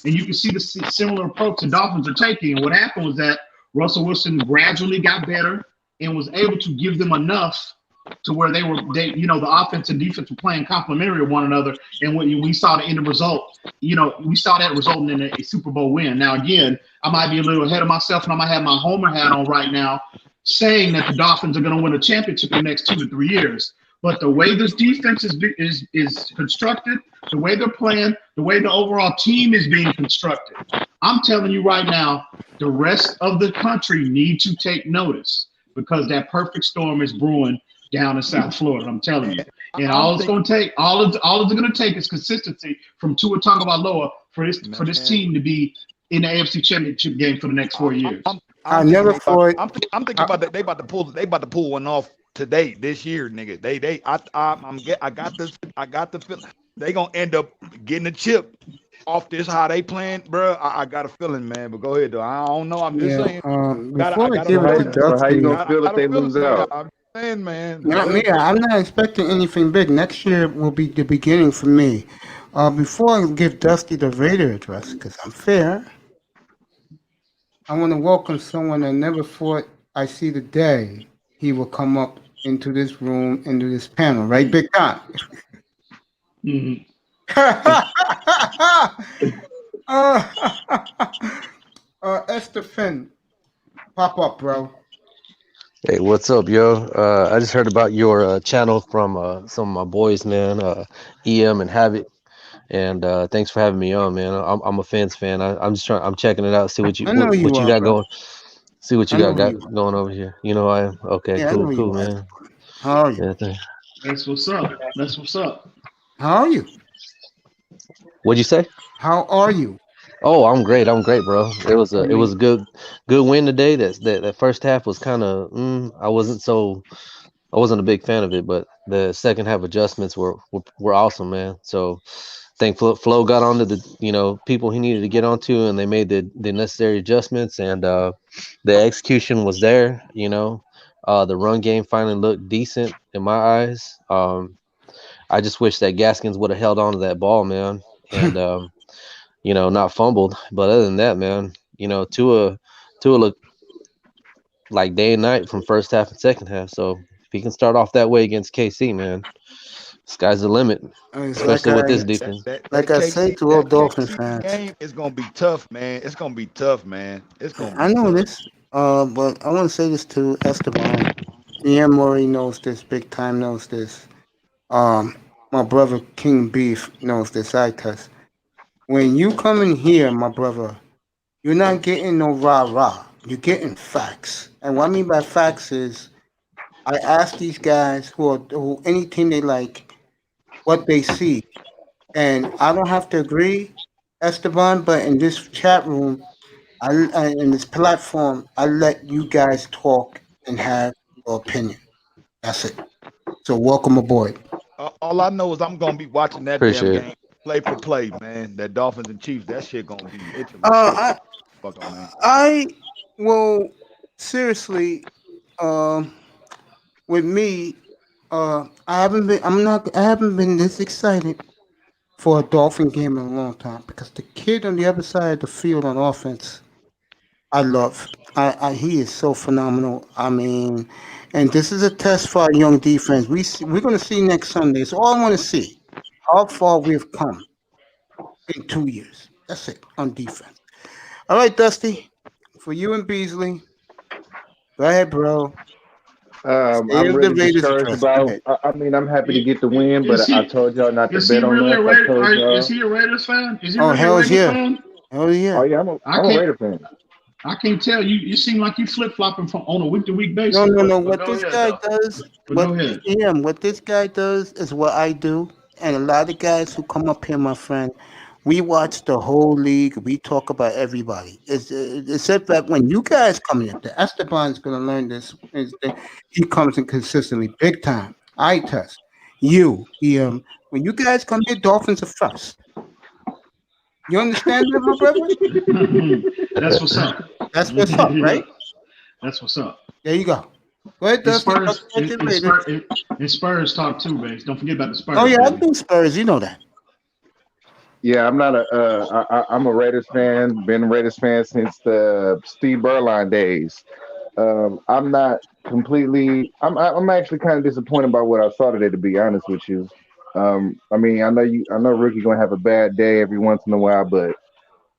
and you can see the similar approach the Dolphins are taking. And what happened was that Russell Wilson gradually got better and was able to give them enough to where the offense and defense were playing complementary of one another. And when we saw the end result, we saw that resulting in a Super Bowl win. Now, again, I might be a little ahead of myself, and I might have my homer hat on right now, saying that the Dolphins are going to win a championship in the next 2 to 3 years. But the way this defense is constructed, the way they're playing, the way the overall team is being constructed, I'm telling you right now, the rest of the country need to take notice, because that perfect storm is brewing down in South Florida. I'm telling you. And all it's going to take is consistency from Tua Tagovailoa for this team to be in the AFC Championship game for the next 4 years. I'm thinking about that. They about to pull one off today, this year, nigga. I got the feeling they gonna end up getting a chip off this, how they playing, bro. I got a feeling, man. But go ahead, though. I don't know. I'm just saying. Before I give it to Dusty, how you gonna feel if they lose out? I'm saying, man. Not me. I'm not expecting anything big. Next year will be the beginning for me. Before I give Dusty the Raider address, because I'm fair, I want to welcome someone I never thought I see the day he will come up into this room, into this panel, right, Big Time? Mm-hmm. Esther Finn, pop up, bro. Hey, what's up, yo? I just heard about your channel from some of my boys, man, EM and Havoc, and thanks for having me on, man. I'm a fans fan. I'm checking it out, see what you got going. See what you got going over here. You know I am. Okay, cool, man. How are you? Yeah, That's what's up. How are you? What'd you say? How are you? Oh, I'm great, bro. It was a good win today. That first half was kind of I wasn't a big fan of it, but the second half adjustments were awesome, man. So I think Flo got onto the people he needed to get onto, and they made the necessary adjustments, and the execution was there. The run game finally looked decent in my eyes. I just wish that Gaskins would have held on to that ball, man, and not fumbled. But other than that, man, Tua looked like day and night from first half and second half. So if he can start off that way against KC, man, sky's the limit, especially with this defense. Like I say to all Dolphin fans, game is gonna be tough, man. It's gonna be tough, man. I know this, but I want to say this to Esteban. EM already knows this. Big Time knows this. My brother King Beef knows this. I test. When you come in here, my brother, you're not getting no rah-rah. You're getting facts. And what I mean by facts is, I ask these guys who any team they like, what they see. And I don't have to agree, Esteban, but in this chat room, in this platform, I let you guys talk and have your opinion. That's it. So welcome aboard. All I know is I'm gonna be watching that Appreciate damn it. game, play for play, man. That Dolphins and Chiefs, that shit gonna be interesting. I Fucker, man. I will seriously. Um, with me, I haven't been. I'm not. I haven't been this excited for a Dolphin game in a long time because the kid on the other side of the field on offense, I love. He is so phenomenal. I mean, and this is a test for our young defense. We're going to see next Sunday. It's all I want to see how far we've come in 2 years. That's it on defense. All right, Dusty, for you and Beasley, go ahead, bro. Stay I'm of the really Raiders discouraged first. Go about. ahead. I mean, I'm happy to get the win, Is but I he told y'all not to is he bet on really us. a I Raider? told Is y'all. he a Raiders fan? Is he Oh, really a hell's Raiders yeah. fan? Hell yeah. Oh yeah, I'm I a can't Raider fan. I can't tell you. You seem like you flip flopping on a week to week No, basis. no, no. But What go this ahead guy though. does, But go ahead. what this guy does is what I do. And a lot of guys who come up here, my friend, we watch the whole league. We talk about everybody. Except that when you guys come in, the Esteban's going to learn this. Is that he comes in consistently, big time. I test you, when you guys come here, Dolphins are first. You understand that, my brother? That's what's up. That's what's up, right? That's what's up. There you go. Go ahead, And Dusty. Talk Spurs about your Raiders. and Spurs talk too, baby. Don't forget about the Oh Spurs, yeah, I baby. do Spurs. You know that. Yeah, I'm not a. I'm a Raiders fan. Been a Raiders fan since the Steve Berline days. I'm not completely. I'm actually kind of disappointed by what I saw today, to be honest with you. I mean, I know you. I know Rookie gonna have a bad day every once in a while, but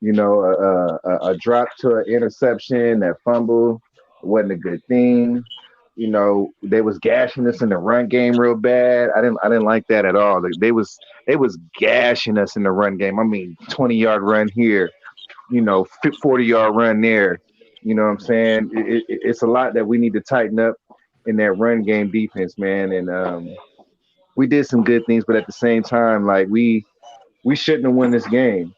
a drop to an interception, that fumble wasn't a good thing. They was gashing us in the run game real bad. I didn't like that at all. Like, they was gashing us in the run game. I mean, 20-yard run here, 40-yard run there. You know what I'm saying? It's a lot that we need to tighten up in that run game defense, man. And we did some good things, but at the same time, like we shouldn't have won this game.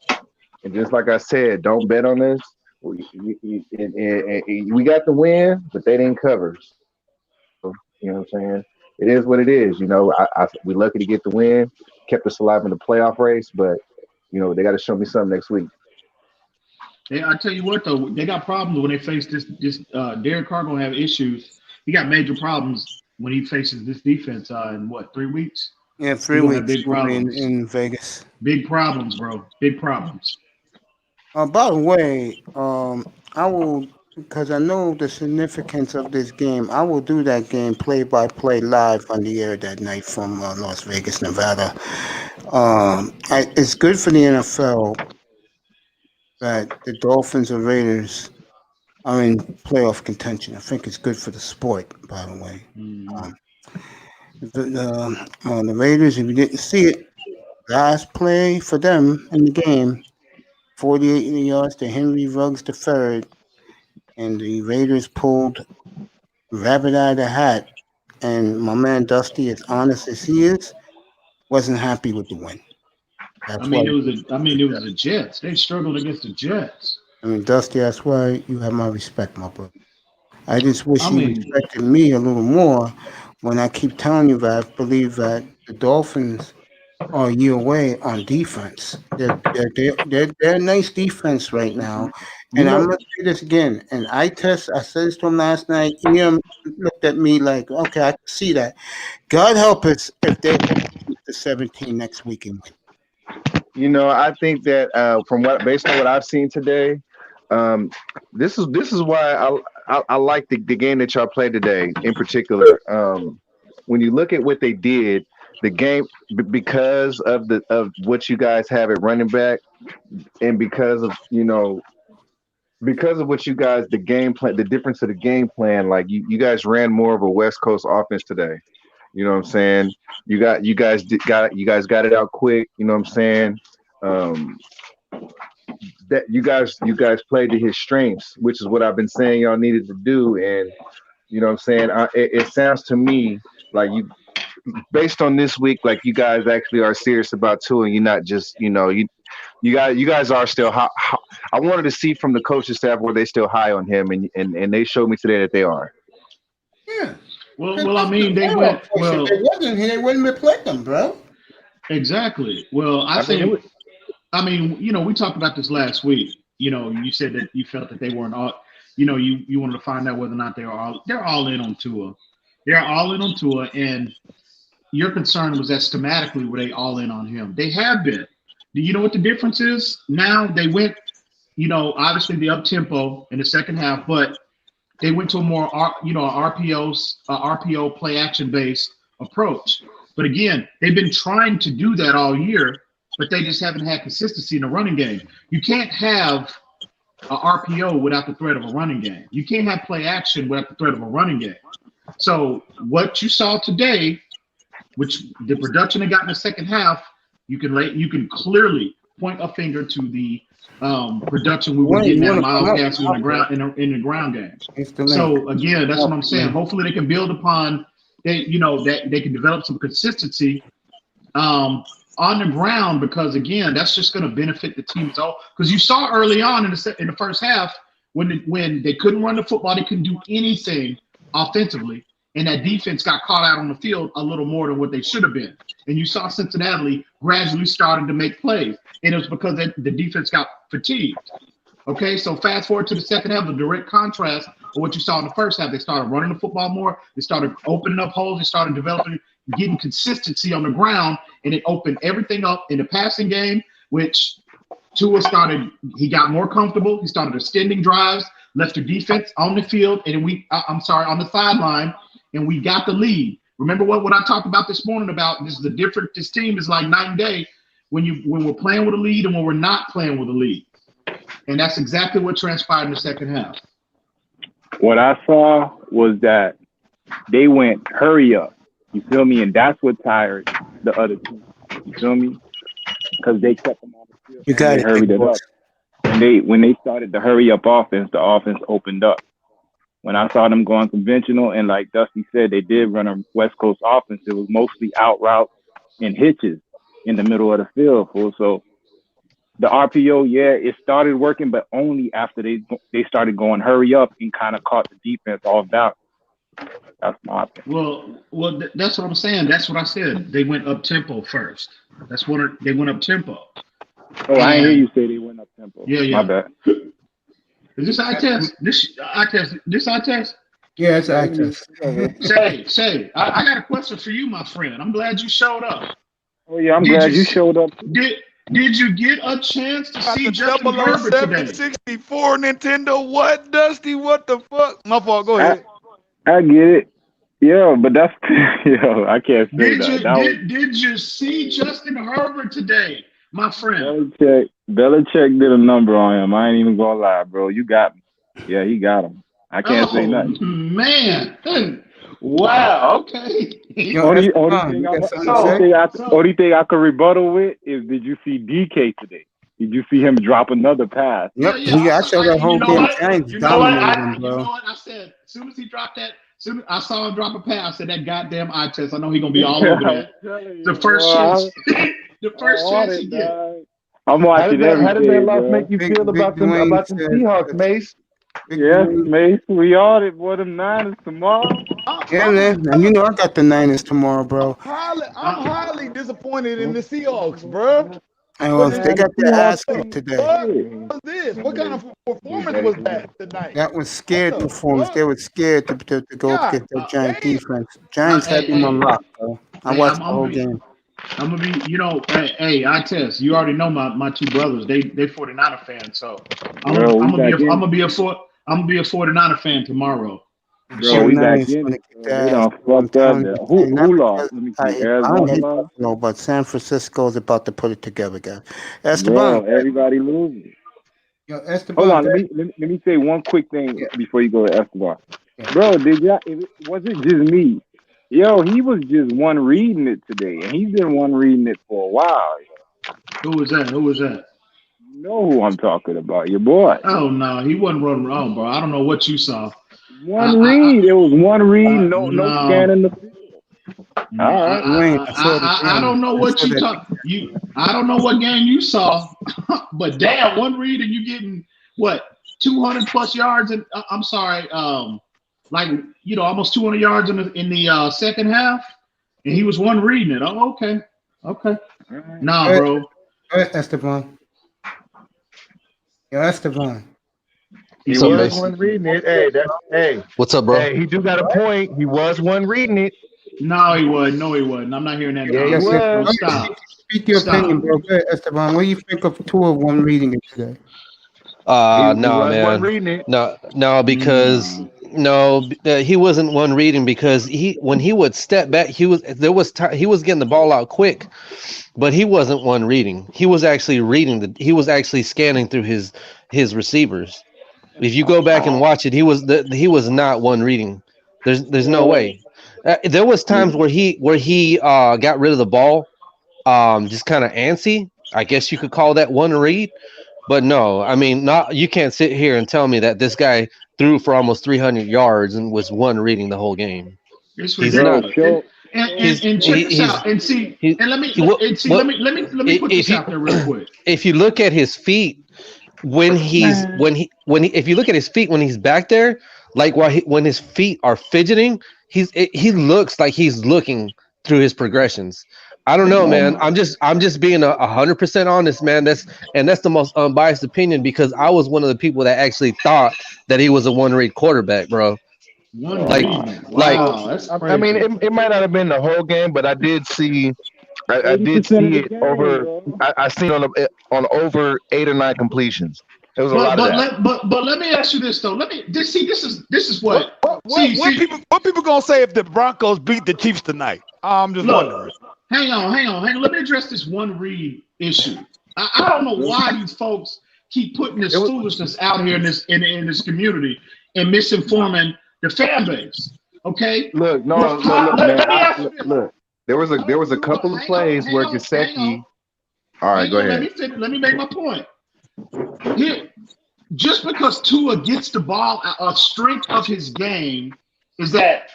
And just like I said, don't bet on this. We got the win, but they didn't cover. So, you know what I'm saying? It is what it is. We lucky to get the win, kept us alive in the playoff race, but they got to show me something next week. Hey, I tell you what though, they got problems when they face this. Derek Carr gonna have issues. He got major problems when he faces this defense in what 3 weeks? Yeah, He's 3 gonna have weeks big will be problems. in Vegas. Big problems, bro. Big problems. By the way, I will because I know the significance of this game. I will do that game play by play live on the air that night from Las Vegas, Nevada. It's good for the NFL that the Dolphins and Raiders are in playoff contention. I think it's good for the sport. By the way, um, the Raiders, if you didn't see it, last play for them in the game, 48 yards to Henry Ruggs the third, and the Raiders pulled rabbit out of the hat. And my man Dusty, as honest as he is, wasn't happy with the win. I That's why. mean, it was the Jets. They struggled against the Jets. I mean, Dusty, that's why you have my respect, my brother. I just wish I you mean, respected me a little more when I keep telling you that I believe that the Dolphins are a year away on defense. They're a nice defense right now. You And I'm know, gonna say this again. And I said this to him last night. Ian looked at me like, okay, I can see that. God help us if they beat the 17 next week and win. I think that based on what I've seen today, um, this is why I like the game that y'all played today in particular. When you look at what they did, the game because of what you guys have at running back, and because of what you guys the game plan, the difference of the game plan, like you guys ran more of a West Coast offense today. You know what I'm saying? You guys got it out quick. You know what I'm saying? Um, that you guys played to his strengths, which is what I've been saying y'all needed to do. And you know what I'm saying? It sounds to me like based on this week, like you guys actually are serious about Tua, and you're not just you guys are still high. I wanted to see from the coaching staff where they still high on him, and they showed me today that they are. Yeah. Well, I mean, they went. Well, if they wasn't here, they wouldn't have played them, bro. Exactly. Well, I think. I mean, we talked about this last week. You said that you felt that they weren't all. You wanted to find out whether or not they're all in on Tua. They're all in on Tua, and your concern was that schematically were they all in on him? They have been. Do you know what the difference is? Now they went, obviously the up tempo in the second half, but they went to a more, RPO play action based approach. But again, they've been trying to do that all year, but they just haven't had consistency in the running game. You can't have a RPO without the threat of a running game. You can't have play action without the threat of a running game. So what you saw today, which the production they got in the second half, you can clearly point a finger to the production we were getting at Miles Gaskin in the ground game. So again, that's what I'm saying. Hopefully they can build upon that they can develop some consistency on the ground, because again, that's just going to benefit the team. So because you saw early on in the first half when they couldn't run the football, they couldn't do anything offensively, and that defense got caught out on the field a little more than what they should have been. And you saw Cincinnati gradually starting to make plays, and it was because the defense got fatigued. Okay, so fast forward to the second half, the direct contrast of what you saw in the first half. They started running the football more. They started opening up holes. They started developing, getting consistency on the ground, and it opened everything up in the passing game, which Tua he got more comfortable. He started extending drives, left the defense on the field, and on the sideline, and we got the lead. Remember what I talked about this morning about this team is like night and day when we're playing with a lead and when we're not playing with a lead. And that's exactly what transpired in the second half. What I saw was that they went hurry up. You feel me? And that's what tired the other team. You feel me? Because they kept them on the field. You got it. Hurried it up. When they started the hurry up offense, the offense opened up. When I saw them going conventional, and like Dusty said, they did run a West Coast offense. It was mostly out routes and hitches in the middle of the field. So the RPO, it started working, but only after they started going hurry up and kind of caught the defense off balance. That's my opinion. Well, that's what I'm saying. That's what I said. They went up tempo first. They went up tempo. Oh, I didn't hear you say they went up tempo. Yeah. My bad. Is this eye test? This eye test? Yeah, it's eye test. Say, I got a question for you, my friend. I'm glad you showed up. Oh yeah, I'm glad you showed up. Did you get a chance to see Justin Herbert today? 64 Nintendo, what, Dusty? What the fuck? My fault, go ahead. I get it. Yeah, but that's I can't say that. Did you see Justin Herbert today, my friend? Belichick did a number on him. I ain't even gonna lie, bro. You got me. Yeah, he got him. I can't say nothing. Man. Wow, okay. Only thing I could rebuttal with is, did you see DK today? Did you see him drop another pass? Yep, I saw that whole game. Giants dominated him, bro. You know what I said? As soon as he dropped that, I saw him drop a pass. I said, that goddamn eye test. I know he's gonna be all over that. The first chance he gets. I'm watching everything. How does that loss make you feel about the Seahawks, Mace? Yes, Mace. We are it. Boy, them Niners tomorrow. Yeah, man. And I got the Niners tomorrow, bro. I'm highly disappointed in the Seahawks, bro. And they got their ass kicked today. What was this? What kind of performance was that tonight? That was scared performance. They were scared to go get that Giant defense. Giants had them on lock, bro. I watched the whole game. I'm gonna be, hey, I test. You already know my two brothers. They 49er fans, so I'm gonna be a 49er fan tomorrow. Bro, we back in. Who lost? Let me see. Arizona. No, but San Francisco is about to put it together, guys. Esteban, everybody losing. Yo, Esteban. Hold on, let me say one quick thing before you go to Esteban. Yeah. Bro, was it just me? Yo, he was just one reading it today, and he's been one reading it for a while. Who was that? You know who I'm talking about, your boy. Oh, no, he wasn't running wrong, bro. I don't know what you saw. One read. It was one read, no scanning the field. I don't know what you talk. I don't know what game you saw, but damn, one read and you getting what 200 plus yards and I'm sorry, like almost 200 yards in the second half, and he was one reading it. Oh, okay. Nah, bro. Esteban. Yo, Esteban. He What's up, was Mace? one reading it. Hey, What's up, bro? hey, he do got a point. He was one reading it. No, he wasn't. I'm not hearing that. Yeah, he nonsense, bro. was. Stop. Speak your Stop. opinion, bro. Go ahead, Esteban. What do you think of Tua one reading it today? He No, was man. one reading it. No, because he wasn't one reading because when he would step back, he was getting the ball out quick, but he wasn't one reading. He was actually he was actually scanning through his receivers. If you go back and watch it, he was not one reading. There's no way. There was times where he got rid of the ball, just kind of antsy. I guess you could call that one read. But no, I mean, you can't sit here and tell me that this guy threw for almost 300 yards and was one reading the whole game. It's He's ridiculous. not. And check this out. And see, let me put this out there real quick. If you look at his feet if you look at his feet when he's back there, like when his feet are fidgeting, he looks like he's looking through his progressions. I don't know, man. I'm just being 100% honest, man. That's the most unbiased opinion because I was one of the people that actually thought that he was a one-read quarterback, bro. I mean, it might not have been the whole game, but I did see. I did see it over. I seen on over 8 or 9 completions. There was a lot of that. But let me ask you this though. This is what people gonna say if the Broncos beat the Chiefs tonight? I'm just wondering. Hang on. Let me address this one read issue. I don't know why these folks keep putting this foolishness out here in this community and misinforming the fan base. Okay. Look, man. There was a couple of plays where Gesicki. All right, go ahead. Let me make my point. Here, just because Tua gets the ball, a strength of his game is that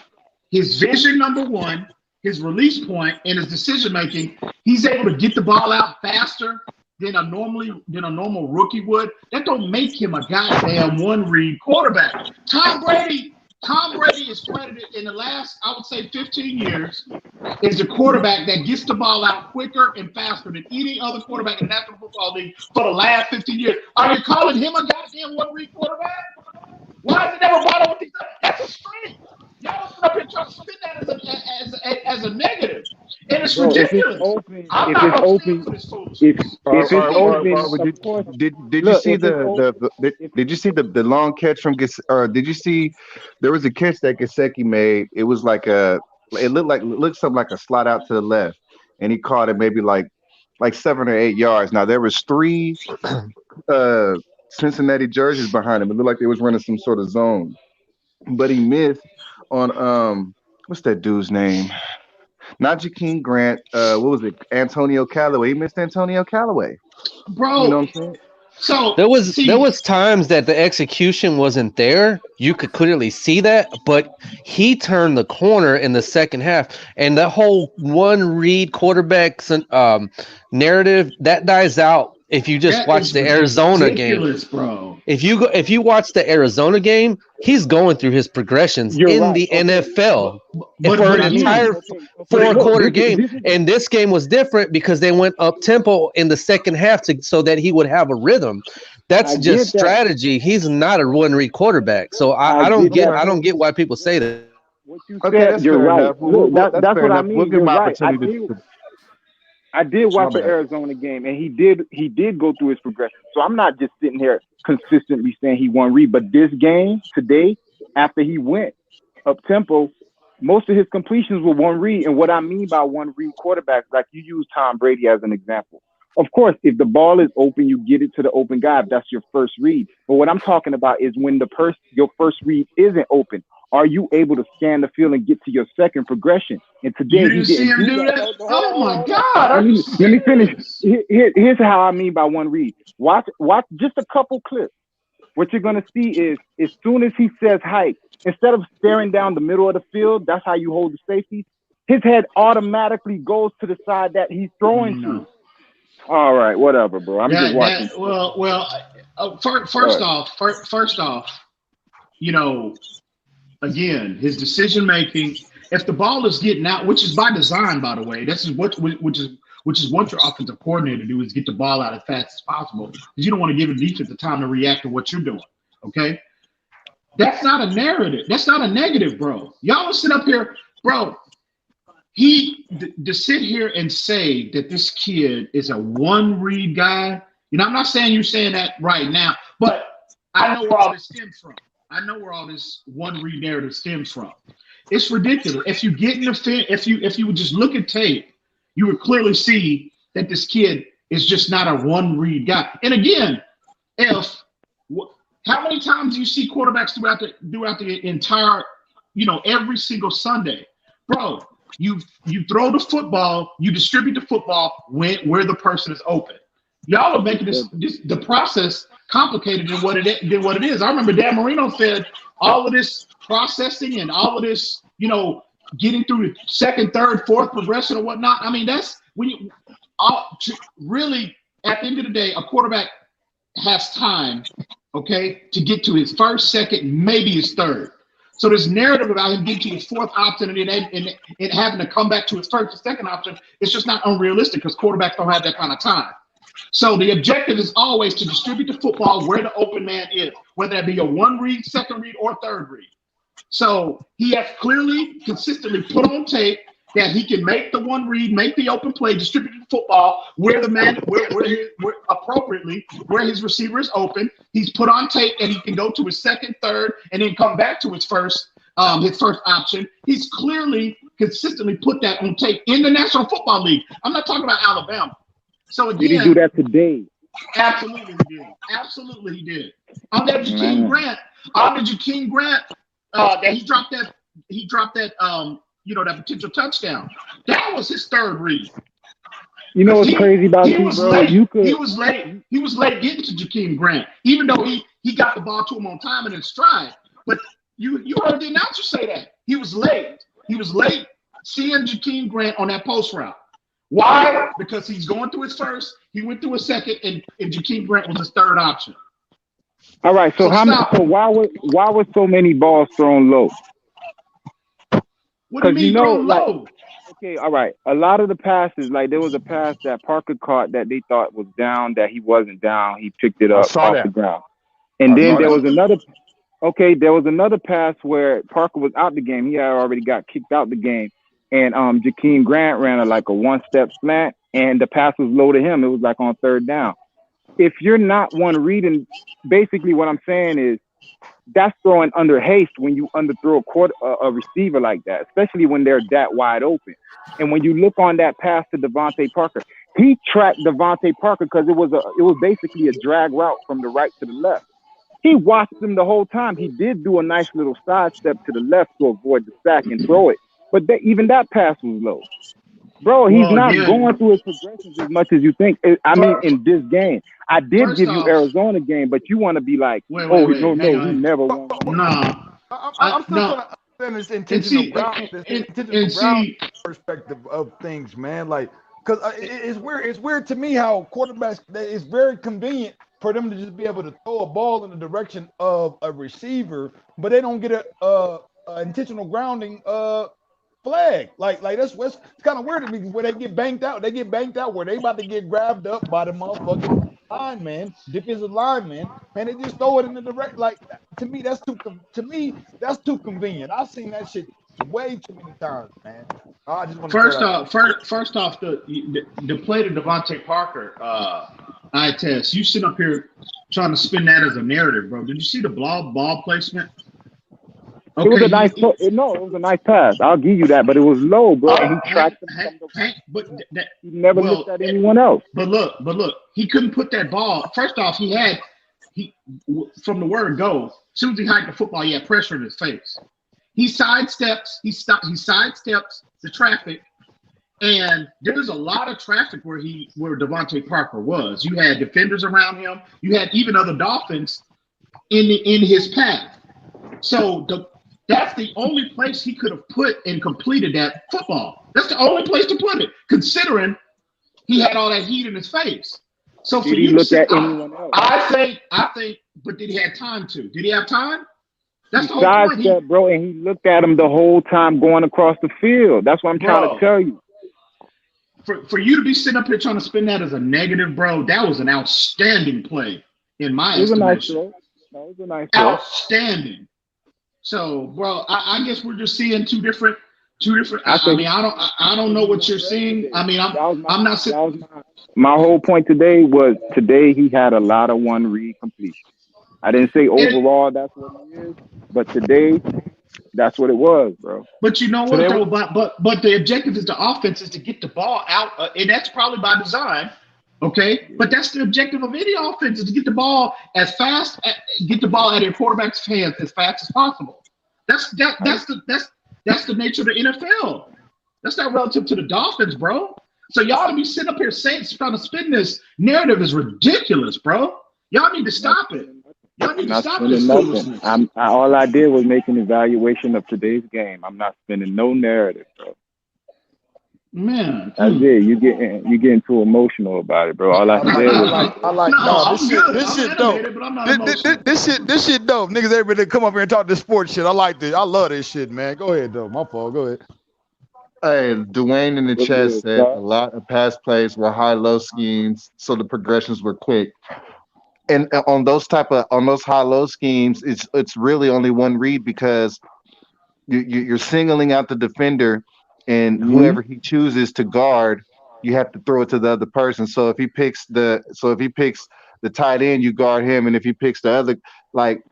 his vision, number one, his release point, and his decision making. He's able to get the ball out faster than a normal rookie would. That don't make him a goddamn one read quarterback. Tom Brady is credited in the last, I would say, 15 years is a quarterback that gets the ball out quicker and faster than any other quarterback in the National Football League for the last 15 years. Are you calling him a goddamn one-read quarterback? Why is it never brought up with these? That's a strength. Y'all up here trying to spin that as a negative, and it's ridiculous. Did you see the long catch from did you see there was a catch that Gesicki made? It was like it looked something like a slot out to the left, and he caught it maybe like 7 or 8 yards. Now there was 3 Cincinnati jerseys behind him. It looked like they was running some sort of zone, but he missed on what's that dude's name? Not Jakeem Grant. What was it? Antonio Callaway. He missed Antonio Callaway. Bro, you know what I'm saying? So there was times that the execution wasn't there. You could clearly see that, but he turned the corner in the second half, and that whole one read quarterback narrative that dies out if you just watch the Arizona game. Bro. If you watch the Arizona game, he's going through his progressions the NFL for an entire 4-quarter game. And this game was different because they went up tempo in the second half so that he would have a rhythm. That's just strategy. He's not a one-read quarterback. So I don't get why people say that. What you said, you're right. Look, that's what I mean. We'll give him opportunity. I did watch the Arizona game, and he did go through his progression. So I'm not just sitting here consistently saying he won read, but this game today, after he went up tempo, most of his completions were one read. And what I mean by one read quarterbacks, like you use Tom Brady as an example. Of course, if the ball is open, you get it to the open guy. That's your first read. But what I'm talking about is when your first read isn't open. Are you able to scan the field and get to your second progression? And today you didn't see him do that. Oh my God! Let me finish. Here's how I mean by one read. Watch just a couple clips. What you're gonna see is as soon as he says hike, instead of staring down the middle of the field, that's how you hold the safety. His head automatically goes to the side that he's throwing to. All right, whatever, bro. I'm just watching. First off, you know, again, his decision making. If the ball is getting out, which is by design, by the way, this is which is what your offensive coordinator do is get the ball out as fast as possible because you don't want to give a defense the time to react to what you're doing. Okay, that's not a narrative. That's not a negative, bro. Y'all will sit up here, bro. To sit here and say that this kid is a one read guy. You know, I'm not saying you're saying that right now, but I know where all this stems from. I know where all this one read narrative stems from. It's ridiculous. If you get in the if you would just look at tape, you would clearly see that this kid is just not a one read guy. And again, how many times do you see quarterbacks throughout the entire, every single Sunday, bro? You throw the football, you distribute the football where the person is open. Y'all are making the process complicated than what it is. I remember Dan Marino said all of this processing and all of this, getting through the second, third, fourth progression or whatnot. I mean, that's when you really, at the end of the day, a quarterback has time, okay, to get to his first, second, maybe his third. So this narrative about him getting to his fourth option and having to come back to his first or second option, it's just not unrealistic because quarterbacks don't have that kind of time. So the objective is always to distribute the football where the open man is, whether that be a one read, second read, or third read. So he has clearly, consistently put on tape that he can make the one read, make the open play, distribute the football where the man, where appropriately, where his receiver is open. He's put on tape that he can go to his second, third, and then come back to his first option. He's clearly, consistently put that on tape in the National Football League. I'm not talking about Alabama. So again, did he do that today? Absolutely he did. Absolutely he did. On that Jakeem Grant, that he dropped that that potential touchdown. That was his third read. You know what's crazy about you, bro? He was late getting to Jakeem Grant, even though he got the ball to him on time and in stride. But you heard the announcer say that. He was late. He was late seeing Jakeem Grant on that post route. Why? Because he's going through his first, he went through his second, and Jakeem Grant was his third option. All right, so why were so many balls thrown low? What do you mean thrown low? Okay, all right. A lot of the passes, like there was a pass that Parker caught that they thought was down, that he wasn't down. He picked it up off the ground. And then there was another pass where Parker was out the game. He had already got kicked out the game. And Jakeem Grant ran a one-step slant, and the pass was low to him. It was like on third down. If you're not one reading, basically what I'm saying is that's throwing under haste when you underthrow a receiver like that, especially when they're that wide open. And when you look on that pass to Devontae Parker, he tracked Devontae Parker because it was basically a drag route from the right to the left. He watched him the whole time. He did do a nice little sidestep to the left to avoid the sack and throw it. But even that pass was low. Bro, he's not going through his progressions as much as you think. I mean, in this game. I did give you Arizona game, but you want to be like, he never won. Nah. I'm still trying to understand this intentional ground perspective of things, man. Like, because it's weird. It's weird to me how quarterbacks, it's very convenient for them to just be able to throw a ball in the direction of a receiver, but they don't get a intentional grounding flag. Like that's what's kind of weird to me. Where they get banked out, where they about to get grabbed up by the motherfucking lineman, defensive lineman, man. They just throw it in the direct. Like, to me, that's too convenient. I've seen that shit way too many times, man. I just want to first off, the play to Devontae Parker, eye test. You sit up here trying to spin that as a narrative, bro. Did you see the ball placement? Okay. It was a nice pass. I'll give you that, but it was low, bro. And he tracked him he never looked at anyone else. But look, he couldn't put that ball. First off, he from the word go, as soon as he hiked the football, he had pressure in his face. He sidesteps the traffic, and there's a lot of traffic where Devontae Parker was. You had defenders around him. You had even other Dolphins in his path. So that's the only place he could have put and completed that football. That's the only place to put it, considering he had all that heat in his face. So for did he look at anyone else? I think, but did he have time to? Did he have time? That's the whole point. Sidestep, bro, and he looked at him the whole time going across the field. That's what I'm trying to tell you. For you to be sitting up here trying to spin that as a negative, bro, that was an outstanding play in my estimation. That was a nice throw. Outstanding. So, bro, I guess we're just seeing two different. I don't know what you're seeing. I mean, I'm not saying. My whole point today was he had a lot of one read completion. I didn't say overall that's what it is, but today that's what it was, bro. But you know what though? But the objective is the offense is to get the ball out, and that's probably by design. Okay, but that's the objective of any offense is to get the ball out of your quarterback's hands as fast as possible. That's the nature of the NFL. That's not relative to the Dolphins, bro. So y'all to be sitting up here trying to spin this narrative is ridiculous, bro. Y'all need to stop it. Y'all need to stop this foolishness. All I did was make an evaluation of today's game. I'm not spinning no narrative, bro. Man, that's it. You getting too emotional about it, bro. All I said was this shit dope. This shit dope. Niggas everybody come up here and talk this sports shit. I like this. I love this shit, man. Go ahead, though. My fault. Go ahead. Hey, Dwayne in the chat said a lot of pass plays were high-low schemes, so the progressions were quick. And on those high-low schemes, it's really only one read because you're singling out the defender, and whoever he chooses to guard, you have to throw it to the other person. So if he picks the tight end, you guard him, and if he picks the other, like.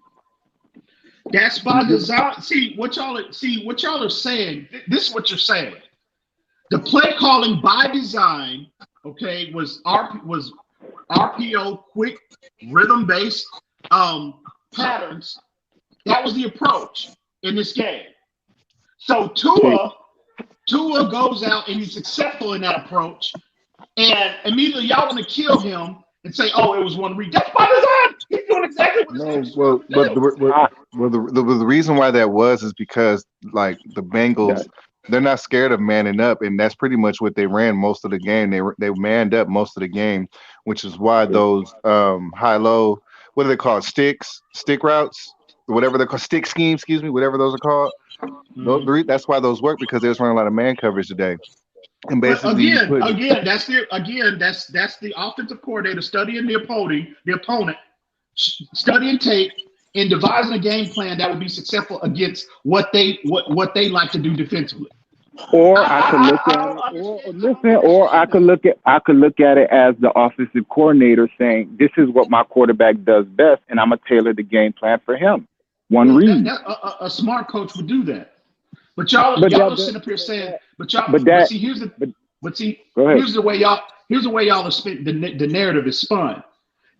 That's by design. See what y'all are saying. This is what you're saying. The play calling by design, okay, was RPO, quick rhythm based patterns. That was the approach in this game. So Tua goes out and he's successful in that approach, and immediately y'all want to kill him and say, "Oh, it was one read." That's by design. He's doing exactly what the reason why that was is because like the Bengals, they're not scared of manning up, and that's pretty much what they ran most of the game. They manned up most of the game, which is why those high-low, what do they call it? Stick routes, whatever they're called, stick schemes, excuse me, whatever those are called. That's why those work, because they was running a lot of man coverage today. And basically, that's the offensive coordinator studying the opponent, studying tape and devising a game plan that would be successful against what they like to do defensively. Or I could look at it as the offensive coordinator saying, "This is what my quarterback does best, and I'm gonna tailor the game plan for him." One read. A smart coach would do that. But y'all are sitting up here saying, here's the way y'all are spin. The narrative is spun.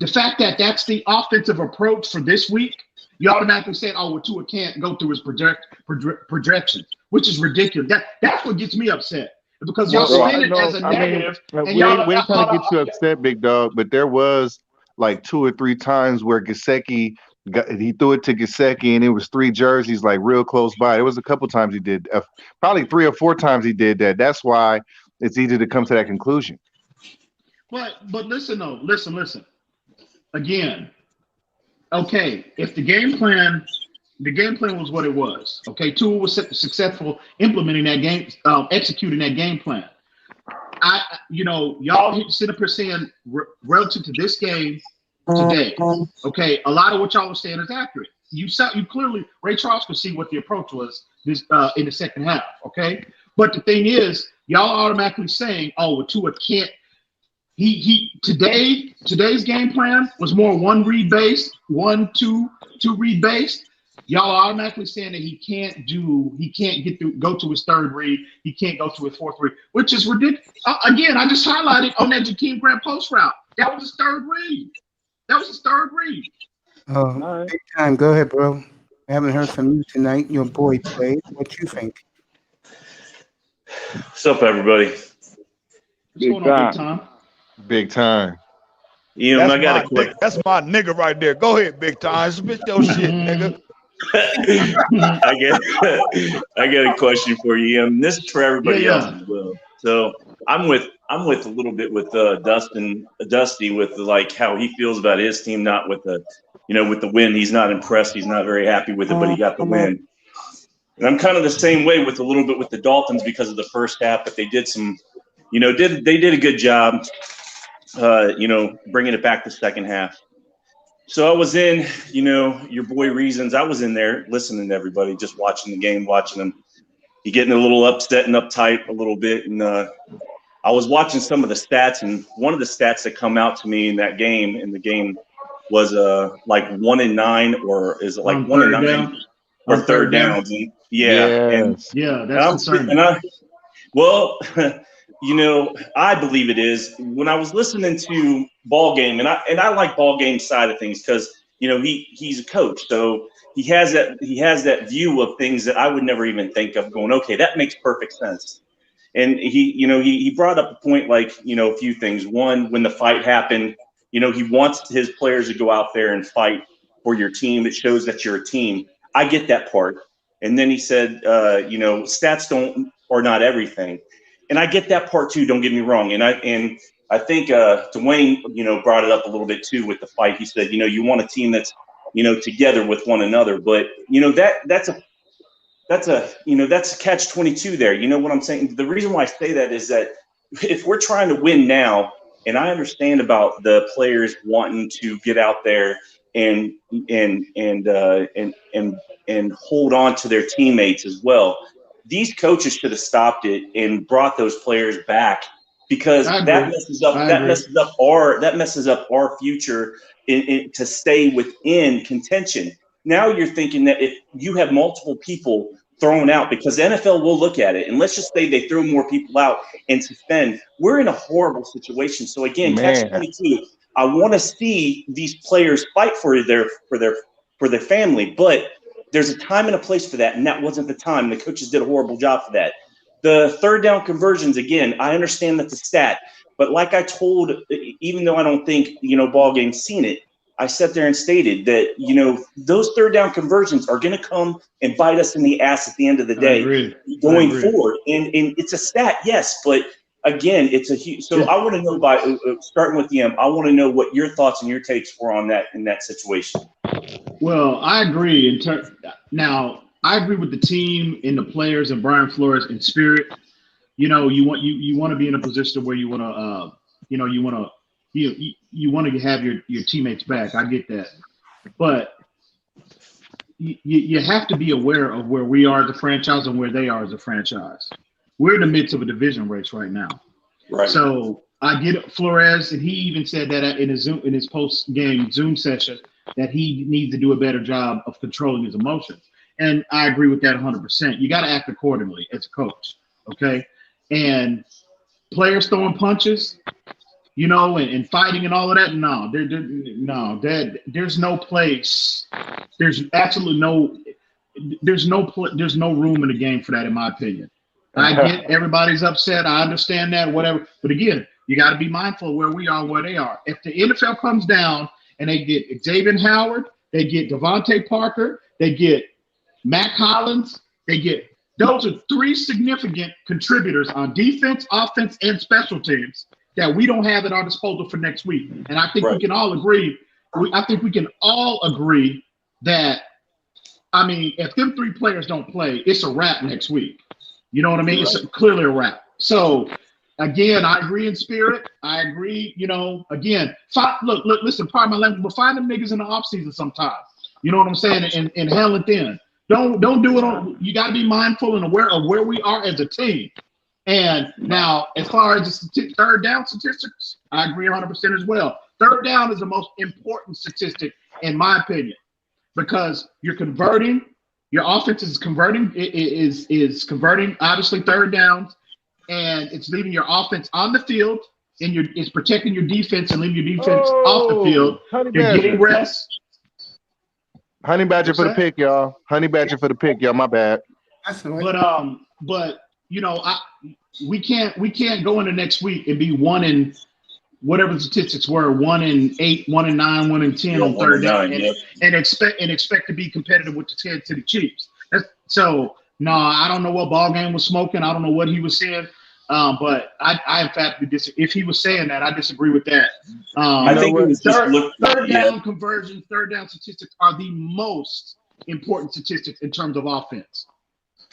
The fact that that's the offensive approach for this week, you automatically say, "Oh, well, Tua can't go through his projections," which is ridiculous. That's what gets me upset, because y'all spin it as a negative. We ain't trying to get you upset, big dog, but there was like 2 or 3 times where Gesicki he threw it to Gesicki, and it was 3 jerseys like real close by. It was a couple times he did, probably 3 or 4 times he did that. That's why it's easy to come to that conclusion. But listen though, listen. Again, okay, if the game plan was what it was. Okay, Tua was successful implementing that game, executing that game plan. Y'all sit up here saying relative to this game today, okay, a lot of what y'all are saying is accurate. You clearly, Ray Charles could see what the approach was this in the second half, okay? But the thing is, y'all are automatically saying, "Oh, well, Tua can't." Today's game plan was more one read based, 1-2 read based. Y'all are automatically saying that he can't go to his third read. He can't go to his fourth read, which is ridiculous. Again, I just highlighted on that Jakeem Grant post route. That was his third read. Big time. Go ahead, bro. I haven't heard from you tonight. Your boy played. What you think? What's up, everybody? What's going on, Big Time? Big time. I got a question. That's my nigga right there. Go ahead, Big Time. Spit your shit, nigga. I got a question for you, and this is for everybody else as well. So I'm with a little bit with Dusty with like how he feels about his team, not with the with the win. He's not impressed. He's not very happy with it, but he got the win. And I'm kind of the same way with a little bit with the Dolphins because of the first half, but they did some, they did a good job, bringing it back the second half. So I was in, your boy Reasons. I was in there listening to everybody, just watching the game, watching them. He getting a little upset and uptight a little bit. And I was watching some of the stats, and one of the stats that come out to me in the game was like 1 in 9, or is it like 1 in 9 or third downs? And, that's concerning. I believe it is. When I was listening to Ball Game, and I like Ball Game side of things because he's a coach, so he has that view of things that I would never even think of. Going, okay, that makes perfect sense. And he brought up a point like a few things. One, when the fight happened, he wants his players to go out there and fight for your team. It shows that you're a team. I get that part. And then he said, stats are not everything. And I get that part too. Don't get me wrong. And I think Dwayne, brought it up a little bit too with the fight. He said, you want a team that's, together with one another. But that's a catch-22 there. You know what I'm saying? The reason why I say that is that if we're trying to win now, and I understand about the players wanting to get out there and hold on to their teammates as well. These coaches should have stopped it and brought those players back, because that messes up our future to stay within contention. Now you're thinking that if you have multiple people thrown out, because the NFL will look at it, and let's just say they throw more people out and suspend, we're in a horrible situation. So again, catch-22. I want to see these players fight for their family, but there's a time and a place for that, and that wasn't the time. The coaches did a horrible job for that. The third down conversions, again, I understand that's a stat, but like I told, even though I don't think Ball Game's seen it, I sat there and stated that those third down conversions are going to come and bite us in the ass at the end of the day going forward. And it's a stat, yes, but again, it's a huge. So I want to know, by starting with I want to know what your thoughts and your takes were on that in that situation. Well, I agree. Now, I agree with the team and the players and Brian Flores in spirit. You want to be in a position where you want to have your teammates back. I get that, but you have to be aware of where we are as a franchise and where they are as a franchise. We're in the midst of a division race right now. Right. So I get it, Flores, and he even said that in his post-game Zoom session that he needs to do a better job of controlling his emotions. And I agree with that 100%. You got to act accordingly as a coach, okay? And players throwing punches, and fighting and all of that. No, there's no place. There's absolutely there's no room in the game for that, in my opinion. I get everybody's upset. I understand that, whatever. But again, you got to be mindful of where we are, where they are. If the NFL comes down and they get Xavier Howard, they get Devontae Parker, they get Matt Collins, those are 3 significant contributors on defense, offense, and special teams that we don't have at our disposal for next week. And I think we can all agree. I think we can all agree that, if them 3 players don't play, it's a wrap next week. You know what I mean? Right. It's clearly a wrap. So, again, I agree in spirit. I agree, again, listen, pardon my language, but find them niggas in the offseason sometime. You know what I'm saying? And hell it then. Don't do it you got to be mindful and aware of where we are as a team. And now, as far as the third down statistics, I agree 100% as well. Third down is the most important statistic, in my opinion, because you're converting. Your offense is converting. Is converting, obviously, third downs, and it's leaving your offense on the field, and it's protecting your defense and leaving your defense off the field. You're getting rest. Honey Badger for the pick, y'all. Honey Badger for the pick, y'all. My bad. But we can't go into next week and be 1 in whatever the statistics were, 1 in 8, 1 in 9, 1 in 10 on third down, and expect to be competitive with the Kansas City Chiefs. So no, I don't know what Ball Game was smoking. I don't know what he was saying. But I emphatically disagree. If he was saying that, I disagree with that. I think it was just third down conversions, third down statistics are the most important statistics in terms of offense.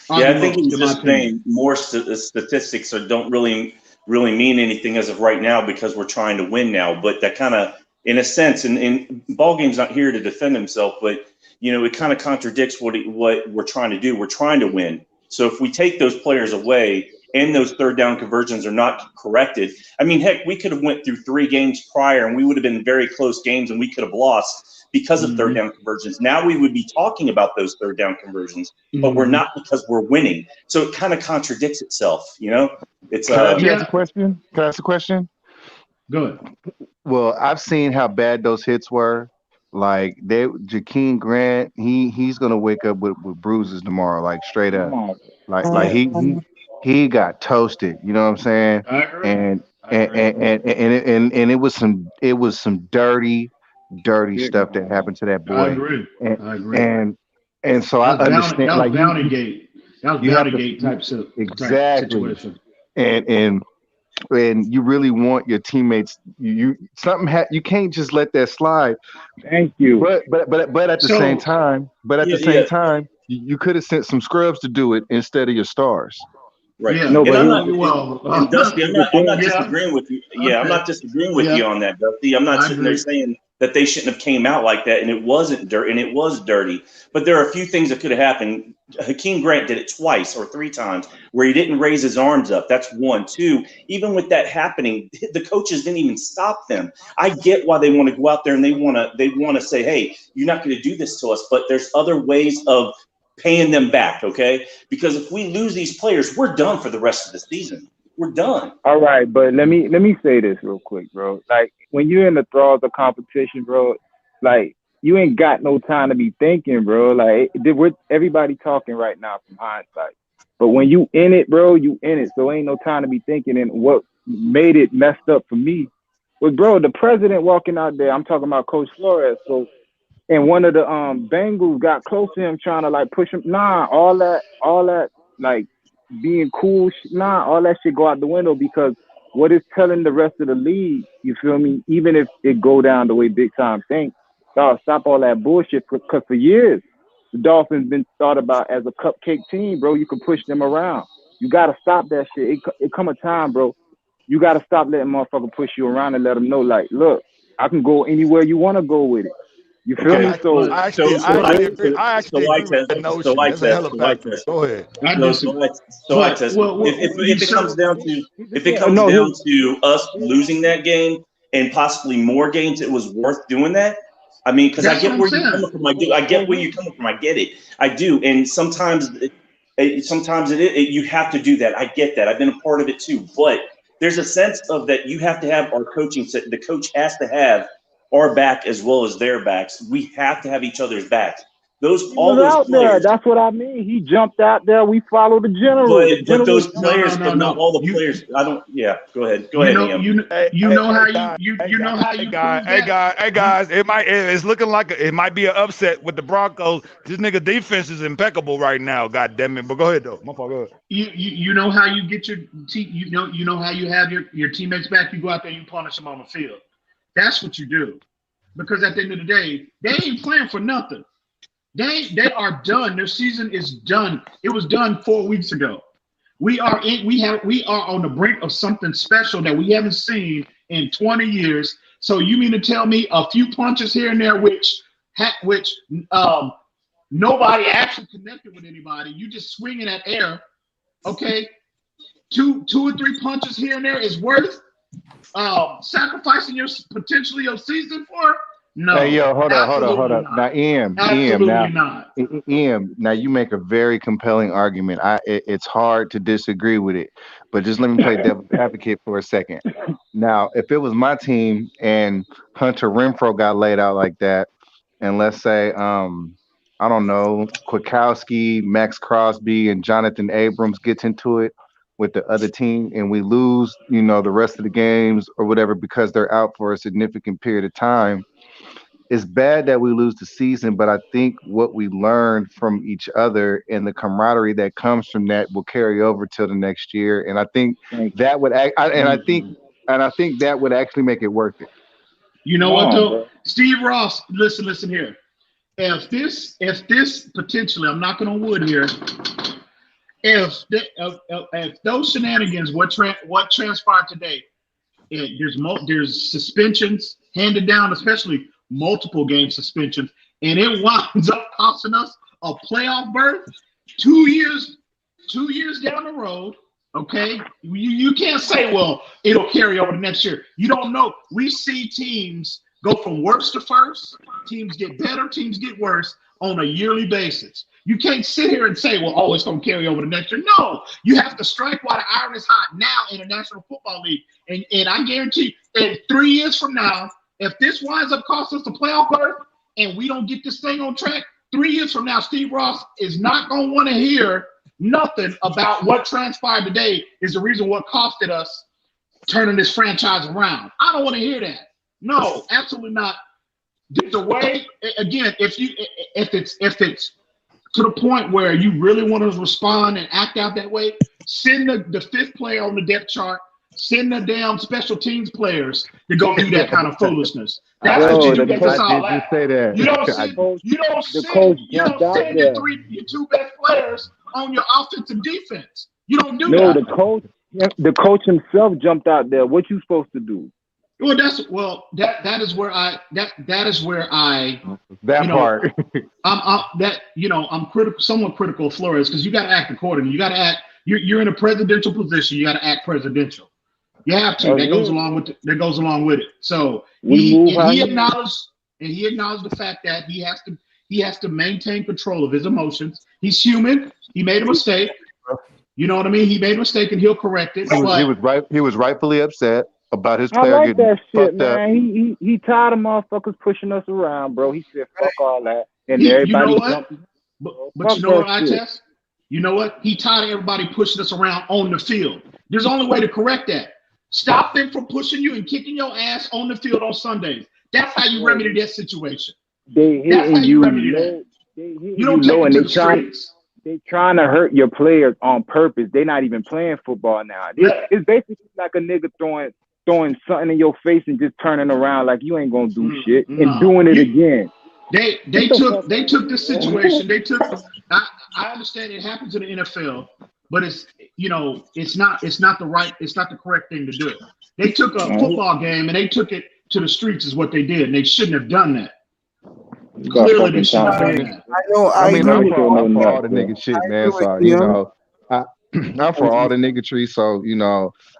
Yeah, I think he was just saying more statistics don't really mean anything as of right now because we're trying to win now. But that kind of, in a sense, and Ballgame's not here to defend himself, but it kind of contradicts what we're trying to do. We're trying to win. So if we take those players away and those third down conversions are not corrected, I mean, heck, we could have went through 3 games prior and we would have been very close games and we could have lost because of third down conversions. Now we would be talking about those third down conversions, but we're not because we're winning. So it kind of contradicts itself, It's Can I ask a question? Can I ask a question? Good. Well, I've seen how bad those hits were. Like Jakeem Grant, he's gonna wake up with bruises tomorrow, like straight up. Like he got toasted. You know what I'm saying? I agree. And it was some dirty stuff that happened to that boy. I agree. And so I understand. That was like Bounty Gate. That was Bounty Gate type situation. And you really want your teammates. You can't just let that slide. Thank you. But at the same time, you could have sent some scrubs to do it instead of your stars. Right. Yeah. No, but I'm not, Dusty, I'm not disagreeing with you. Yeah, I'm not disagreeing with you on that, Dusty. I'm not sitting there saying that they shouldn't have came out like that, and it wasn't dirt, and it was dirty. But there are a few things that could have happened. Hakeem Grant did it twice or 3 times where he didn't raise his arms up. That's 1. 2, even with that happening, the coaches didn't even stop them. I get why they want to go out there and they want to say, hey, you're not going to do this to us, but there's other ways of paying them back, okay? Because if we lose these players, we're done for the rest of the season. We're done. All right, but let me say this real quick, bro. Like when you're in the throes of competition, bro, like you ain't got no time to be thinking, bro. Like we're everybody talking right now from hindsight. But when you in it, bro, you in it. So ain't no time to be thinking. And what made it messed up for me was, bro, the president walking out there. I'm talking about Coach Flores. So, and one of the Bengals got close to him trying to like push him. Nah, all that like being cool. Nah, all that shit go out the window because what it's telling the rest of the league, you feel me? Even if it go down the way Big Time thinks, dog, stop all that bullshit. Because for years, the Dolphins been thought about as a cupcake team, bro. You can push them around. You got to stop that shit. It come a time, bro. You got to stop letting motherfucker push you around and let them know, like, look, I can go anywhere you want to go with it. You feel me? So I actually agree with that notion. That's a hell of a fact. Go ahead. If it comes down to us losing that game and possibly more games, it was worth doing that. I mean, because I get where you're coming from. I get where you're coming from. I get it. I do. And sometimes you have to do that. I get that. I've been a part of it too. But there's a sense of that you have to have our coaching set. The coach has to have our back as well as their backs. We have to have each other's backs. All those out players. There. That's what I mean. He jumped out there. We follow the general. But those players, but not all the players. I don't. Yeah, go ahead. Go ahead. Hey guys, it's looking like it might be an upset with the Broncos. This nigga defense is impeccable right now. God damn it! But go ahead though. My fault. Go ahead. You know how you get your you know how you have your teammates back. You go out there, you punish them on the field. That's what you do, because at the end of the day, they ain't playing for nothing. They are done. Their season is done. It was done 4 weeks ago. We are on the brink of something special that we haven't seen in 20 years. So you mean to tell me a few punches here and there, which nobody actually connected with anybody? You just swinging at air, okay? Two or three punches here and there is worth sacrificing potentially your season for? No. Hey, yo, hold on. Now, Em, now you make a very compelling argument. It's hard to disagree with it, but just let me play devil's advocate for a second. Now, if it was my team and Hunter Renfrow got laid out like that, and let's say, I don't know, Kwiatkowski, Max Crosby, and Jonathan Abrams gets into it with the other team, and we lose, the rest of the games or whatever because they're out for a significant period of time. it's bad that we lose the season, but I think what we learned from each other and the camaraderie that comes from that will carry over till the next year. And I think Thank that would act, you. and I think that would actually make it worth it. You know Come what on, though? bro. Steve Ross, listen here. If this potentially, I'm knocking on wood here. If those shenanigans, what transpired today, there's suspensions handed down, especially multiple game suspensions, and it winds up costing us a playoff berth 2 years down the road. Okay, you can't say, well, it'll carry over to next year. You don't know. We see teams go from worst to first. Teams get better, teams get worse on a yearly basis. You can't sit here and say, well, oh, it's going to carry over to next year. No, you have to strike while the iron is hot now in the National Football League. And I guarantee you, 3 years from now, if this winds up costing us the playoff berth and we don't get this thing on track, 3 years from now, Steve Ross is not going to want to hear nothing about what transpired today is the reason what costed us turning this franchise around. I don't want to hear that. No, absolutely not. The way, again, if it's to the point where you really want to respond and act out that way, send the fifth player on the depth chart, send the damn special teams players to go do that kind of foolishness. That's what you get us all at. You don't send your two best players on your offensive defense. You don't do that. No, the coach himself jumped out there. What you supposed to do? Well, that is where I I'm critical, somewhat critical of Flores, because you got to act accordingly. You got to act. You're in a presidential position. You got to act presidential. You have to. That goes along with it. So he acknowledged the fact that he has to maintain control of his emotions. He's human. He made a mistake. You know what I mean? He made a mistake and he'll correct it. He was rightfully upset about his I player like getting that shit, fucked up. man. He tired of motherfuckers pushing us around, bro. He said, fuck all that. And everybody jumping. But you know what, I test? You know what? He tired of everybody pushing us around on the field. There's only way to correct that. Stop them from pushing you and kicking your ass on the field on Sundays. That's how you remedy that situation. That's how you remedy that. You don't take it to the streets. They trying to hurt your players on purpose. They're not even playing football now. It's basically like a nigga throwing something in your face and just turning around like you ain't gonna do shit and doing it again. They took this situation. I understand it happens in the NFL, but it's not the correct thing to do. They took a football game and they took it to the streets is what they did, and they shouldn't have done that. Clearly, they should not have done that. I'm for all the nigga shit, man. So I'm for all the niggatry. So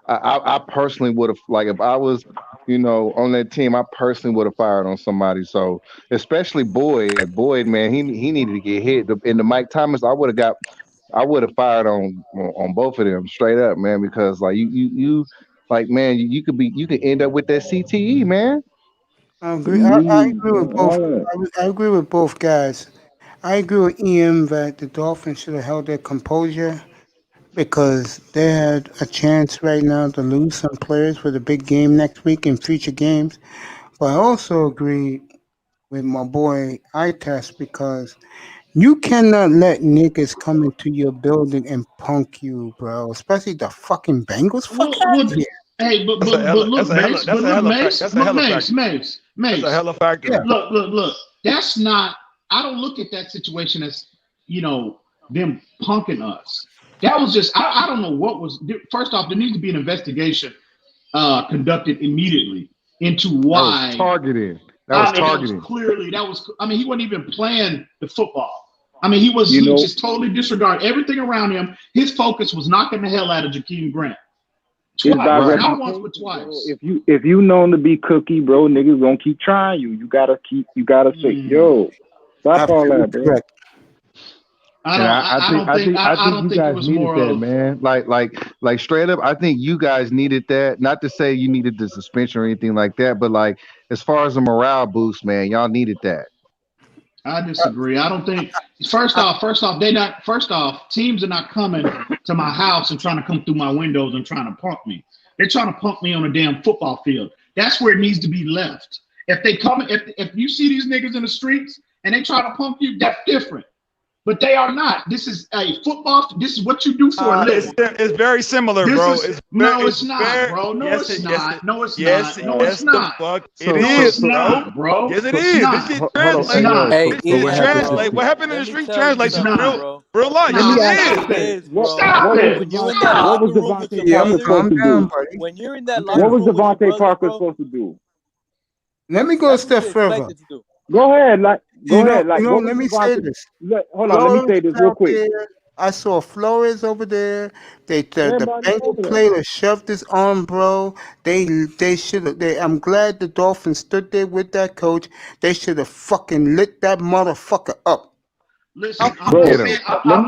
I personally would have, like, if I was, on that team, I personally would have fired on somebody. So especially Boyd, man, he needed to get hit. In the Mike Thomas, I would have fired on both of them straight up, man, because like you like, man, you could end up with that CTE, man. I agree. I agree with both. I agree with both guys. I agree with EM that the Dolphins should have held their composure because they had a chance right now to lose some players for the big game next week in future games. But I also agree with my boy iTest because you cannot let niggas come into your building and punk you, bro. Especially the fucking Bengals. Fuck out of here. Hey, but look, Mace. That's a hella factor. Yeah. Look. That's not. I don't look at that situation as them punking us. That was just. I don't know what was. First off, there needs to be an investigation conducted immediately into why. That was targeted. That was. I mean, he wasn't even playing the football. I mean, he just totally disregarded everything around him. His focus was knocking the hell out of Jakeem Grant. Twice, not once but twice. If you known to be cookie, bro, niggas gonna keep trying you. You gotta say, yo, stop all that, bro. I don't think it was more that, man. Like straight up, I think you guys needed that. Not to say you needed the suspension or anything like that, but like as far as a morale boost, man, y'all needed that. I disagree. I don't think. First off, teams are not coming to my house and trying to come through my windows and trying to punk me. They're trying to punk me on a damn football field. That's where it needs to be left. If they come, if you see these niggas in the streets and they try to pump you, that's different. But they are not. This is a football. This is what you do for a living. It's very similar, This bro. is, no, it's not, bro. No, it's not. No, it's not. No, it's not. It No, is, it's not, bro. Yes, it It's is. not. This shit It's translates. not. Hey, This shit translates. What happened in the street translates to real life. No, Yes, stop it it. is. Stop it. When you're in that locker room with your Yeah, brothers, calm down, buddy. when you're in that locker What room was with your Devontae brothers, Parker bro, supposed to do? Let me go a that's what step you're further. expected to do. Go ahead, what Let was me say Devontae? this. Hold on, let me say this real out quick. there. I saw Flores over there. The Everybody Bengal over there. player shoved his arm, bro. They should have. I'm glad the Dolphins stood there with that coach. They should have fucking lit that motherfucker up. Listen, I'm Bro, not saying. I'm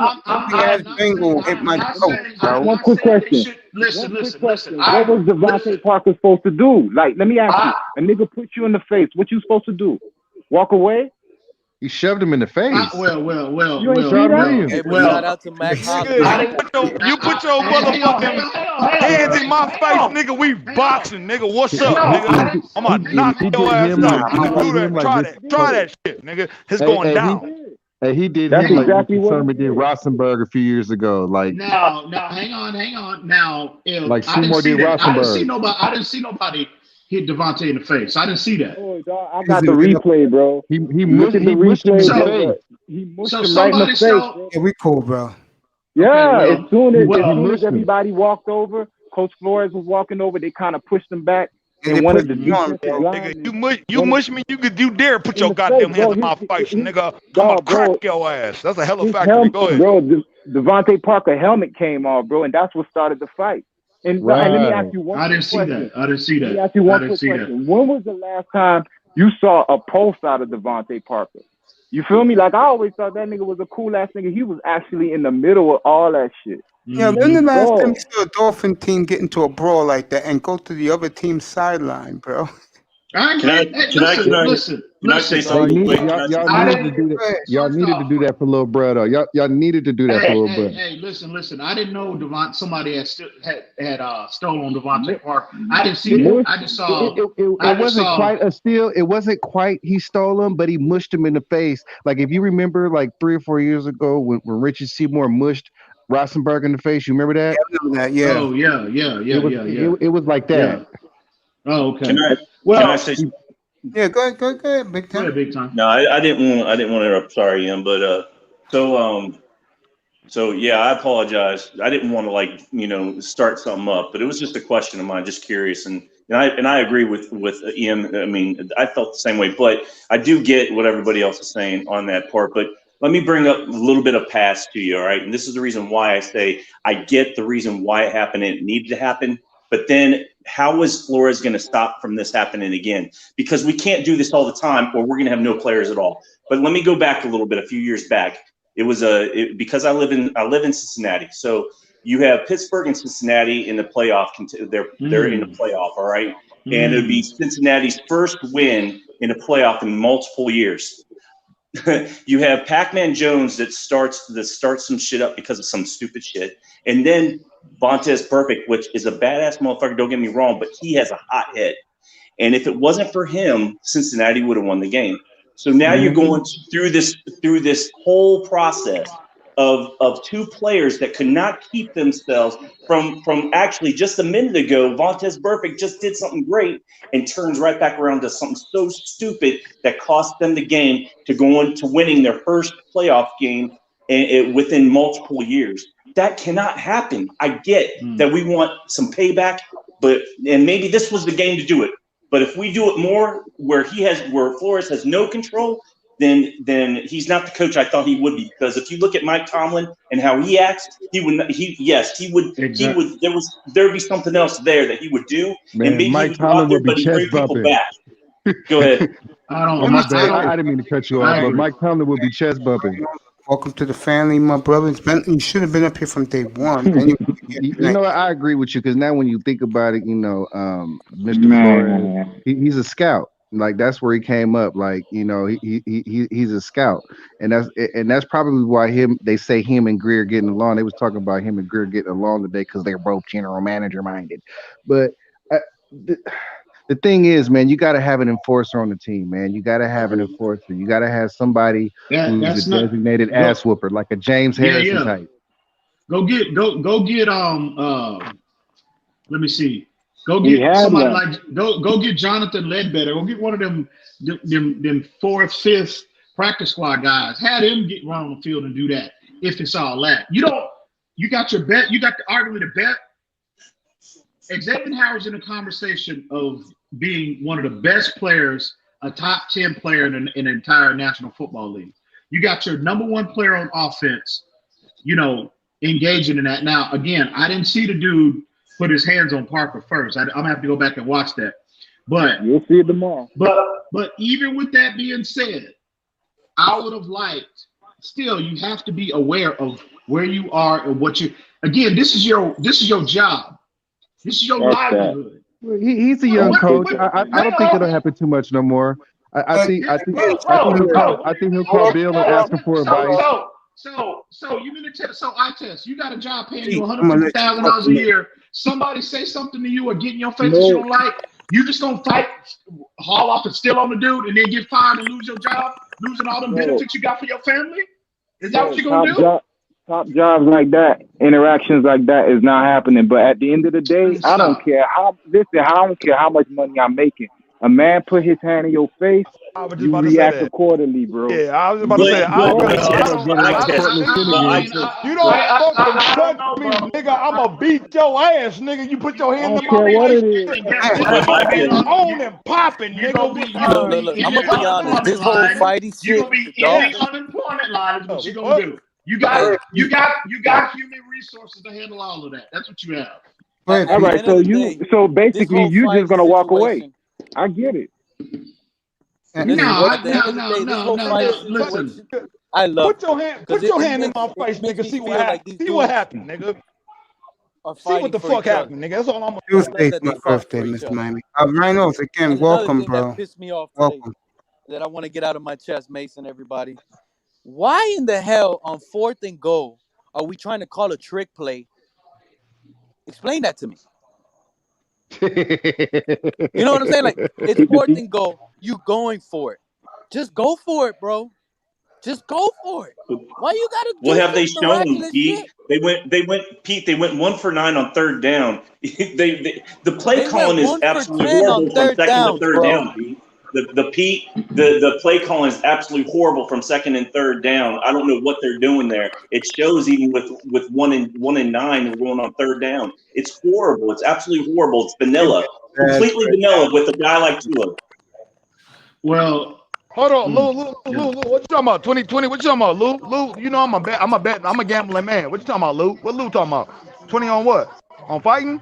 not Bengal saying. hit my I'm coach, not bro. saying. one quick question. Listen. What was Devontae Parker supposed to do? Like, let me ask you. A nigga put you in the face. What you supposed to do? Walk away? He shoved him in the face. Well. You ain't see that? Hey, but shout out to Mac Hollins. You put your motherfucking hands in my face, nigga. We boxing, nigga. What's up, nigga? I'm gonna knock your ass out. Nigga, do that. Try that shit, nigga. It's going down. He did That's him like exactly what Sermon did Rosenberg a few years ago. Like Now, hang on. Now, if Like I didn't Seymour see did that. I Rosenberg. didn't see nobody hit Devontae in the face. I didn't see that. Oh, dog, I got the replay, bro. he Look at the mushed him in the replay. face. He mushed So him right in the somebody face. saw. Yeah, we cool, bro. Yeah, Okay, as soon as mushed him. everybody walked over, Coach Flores was walking over, they kind of pushed him back. And And they one put of the him on, defensive bro. linemen, Nigga, you mush me, you dare put in your the goddamn face, hands bro. in my face, nigga. I'm gonna Dog, bro, crack your ass. That's a hell of his factory. helmet, Go ahead. bro, Devontae Parker helmet came off, bro, and that's what started the fight. And let me ask you one I didn't quick see question. that. I didn't see Let me that. ask you I one didn't quick see that. question. When was the last time you saw a pulse out of Devontae Parker? You feel me? Like, I always thought that nigga was a cool ass nigga. He was actually in the middle of all that shit. Yeah, when the last Bro. time you saw a Dolphin team get into a brawl like that and go to the other team's sideline, bro? I Can I agree. Hey, listen. say They something need, quick? Can I say y'all something? needed to do that. Y'all First needed off, to do that for Lil Bro though. Y'all needed to do that for Lil Bro. Hey, listen. I didn't know somebody had stolen Devontae Parker. I didn't see that. I just saw. It wasn't quite a steal. It wasn't quite he stole him, but he mushed him in the face. Like if you remember, like 3 or 4 years ago when Richard Seymour mushed Rosenberg in the face, you remember that? Yeah. Oh yeah. It was like that. Yeah. Oh, okay. Can I say? Yeah, go ahead, big Go time. ahead, big time. No, I didn't want to interrupt. Sorry, Ian, but so yeah, I apologize. I didn't want to start something up, but it was just a question of mine, just curious, and I agree with Ian. I mean, I felt the same way, but I do get what everybody else is saying on that part. But let me bring up a little bit of past to you, all right? And this is the reason why I say I get the reason why it happened and it needed to happen. But then how is Flores going to stop from this happening again? Because we can't do this all the time or we're going to have no players at all. But let me go back a little bit, a few years back. It was because I live in Cincinnati. So you have Pittsburgh and Cincinnati in the playoff. They're in the playoff, all right? And it would be Cincinnati's first win in a playoff in multiple years. You have Pac-Man Jones that starts some shit up because of some stupid shit. And then Vontaze Burfict, which is a badass motherfucker, don't get me wrong, but he has a hot head. And if it wasn't for him, Cincinnati would have won the game. So now you're going through this whole process of two players that could not keep themselves from actually just a minute ago. Vontaze Burfict just did something great and turns right back around to something so stupid that cost them the game to go into winning their first playoff game within multiple years. That cannot happen. I get that we want some payback, and maybe this was the game to do it. But if we do it more where Flores has no control, then he's not the coach I thought he would be. Because if you look at Mike Tomlin and how he acts, he would. Exactly. There'd be something else there that he would do, Man, and maybe Mike Tomlin would be chest bumping. Go ahead. I didn't mean to cut you off, but Mike Tomlin would be chest bumping. Welcome to the family, my brother. You should have been up here from day one. You know what? I agree with you because now when you think about it, Mr. Flores, he's a scout. Like that's where he came up. Like he's a scout, and that's probably why they say him and Greer getting along. They was talking about him and Greer getting along today because they're both general manager minded. But the thing is, man, you got to have an enforcer on the team, man. You got to have an enforcer. You got to have somebody who's That's a not designated ass whooper, like a James Harrison type. Go get let me see. Go get somebody like go get Jonathan Ledbetter. Go get one of them fourth, fifth practice squad guys. Have him get run on the field and do that. If it's all that. You got your bet. You got arguably the bet. Xavier Howard's in a conversation of being one of the best players, a top 10 player in the entire National Football League. You got your number one player on offense, engaging in that. Now, again, I didn't see the dude put his hands on Parker first. I'm gonna have to go back and watch that. But you'll see it tomorrow. But even with that being said, I would have liked. Still, you have to be aware of where you are and what you. Again, this is your job. This is your livelihood. He's a young coach. I don't think it'll happen too much no more. I think he'll call Bill and ask him for advice. So you mean to tell? So I test. You got a job paying you $150,000 a year. Somebody say something to you or get in your face that you don't like. You just gonna fight, haul off and steal on the dude, and then get fired and lose your job, losing all the benefits you got for your family? Is that what you're gonna do? Top jobs like that, interactions like that is not happening. But at the end of the day, I don't care how much money I'm making. A man put his hand in your face, you react accordingly, bro. Yeah, I was about to say, you don't fucking touch me, nigga. I'ma beat your ass, nigga. You put your hand in my face, on and popping, nigga. Look, I'm gonna be honest. This whole fighting shit, You gonna be in the unemployment line is what you gonna do. You got human resources to handle all of that. That's what you have. All right, so basically you just gonna walk away. I get it. No. Listen. I love. Put your hand in my face, nigga. See what happens. See what happened, nigga. See what the fuck happened, nigga. That's all I'm gonna say. Tuesday's my birthday, Miss Miami. Rhinos, again, welcome, bro. That pissed me off today, Welcome. that I want to get out of my chest, Mason, everybody. Why in the hell on 4th and goal are we trying to call a trick play? Explain that to me. You know what I'm saying? Like, it's 4th and goal. You going for it. Just go for it, bro. Just go for it. Why you gotta do What have they some shown, miraculous Pete? shit? They went 1 for 9 on 3rd down. The play They calling went is 1 for absolutely 10 on horrible from 3rd 2nd down, to 3rd bro. down, Pete. The play calling is absolutely horrible from 2nd and 3rd down. I don't know what they're doing there. It shows even with 1 and 9 and going on 3rd down. It's horrible. It's absolutely horrible. It's vanilla, completely vanilla with a guy like Tua. Well, hold on, Lou, what you talking about? 2020, what you talking about, Lou? Lou, you know I'm a gambling man. What you talking about, Lou? What Lou talking about? 20 on what? On fighting?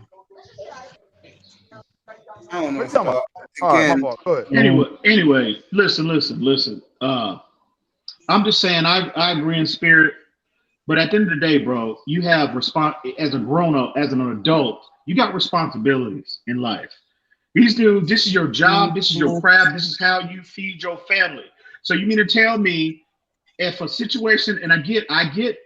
I don't know. What you talking about? All right, my fault. Go ahead. Anyway, listen. I'm just saying I agree in spirit, but at the end of the day, bro, you have as a grown up, as an adult, you got responsibilities in life. These dudes, this is your job, this is your craft, this is how you feed your family. So you mean to tell me if a situation, and I get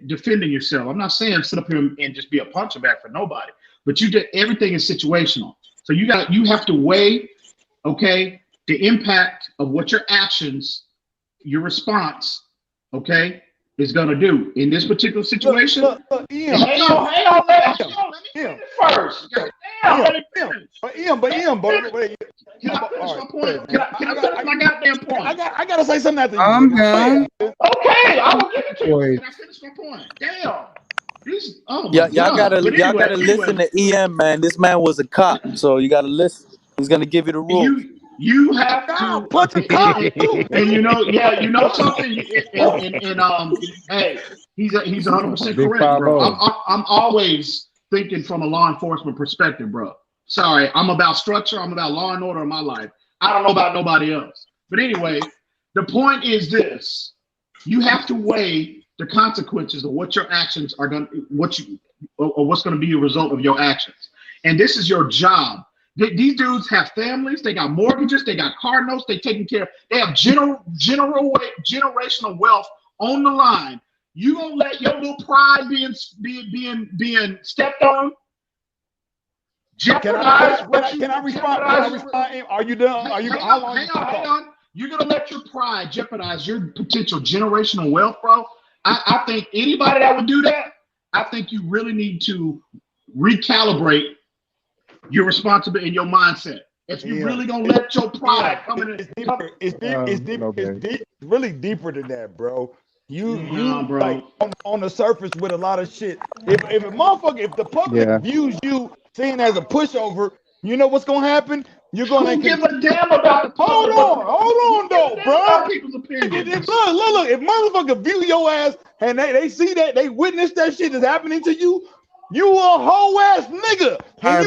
defending yourself. I'm not saying sit up here and just be a punching bag for nobody, but everything is situational. So you have to weigh, okay, the impact of what your actions, your response, okay, is gonna do in this particular situation. Hang on, let me finish first. Can I finish my point? Can I finish my goddamn point? I gotta say something after you. I'm down. Okay, I will give it to you. Can I finish my point? Damn. Y'all gotta listen to EM, man. This man was a cop, so you gotta listen. He's gonna give you the rules. You have to put the cop, and you know something. Hey, he's 100% correct, bro. I'm always thinking from a law enforcement perspective, bro. Sorry, I'm about structure. I'm about law and order in my life. I don't know about nobody else. But anyway, the point is this: you have to weigh the consequences of what your actions are going, what's going to be a result of your actions, and this is your job. These dudes have families. They got mortgages. They got car notes. They taking care. They have generational wealth on the line. You gonna let your little pride being stepped on? jeopardize what you Can I respond? Can I respond? Are you done? Are you? How long? Hang on. You're gonna let your pride jeopardize your potential generational wealth, bro. I think anybody that would do that, I think you really need to recalibrate your responsibility and your mindset. If you really gonna let your pride come in, it's really deeper than that, bro. You bro. Like on the surface with a lot of shit. If the public views you seen as a pushover, you know what's gonna happen? You're gonna give a damn about the hold on though, bro. People's opinions. Look, if motherfucker view your ass and they see that, they witness that shit that's happening to you, you a whole ass nigga. And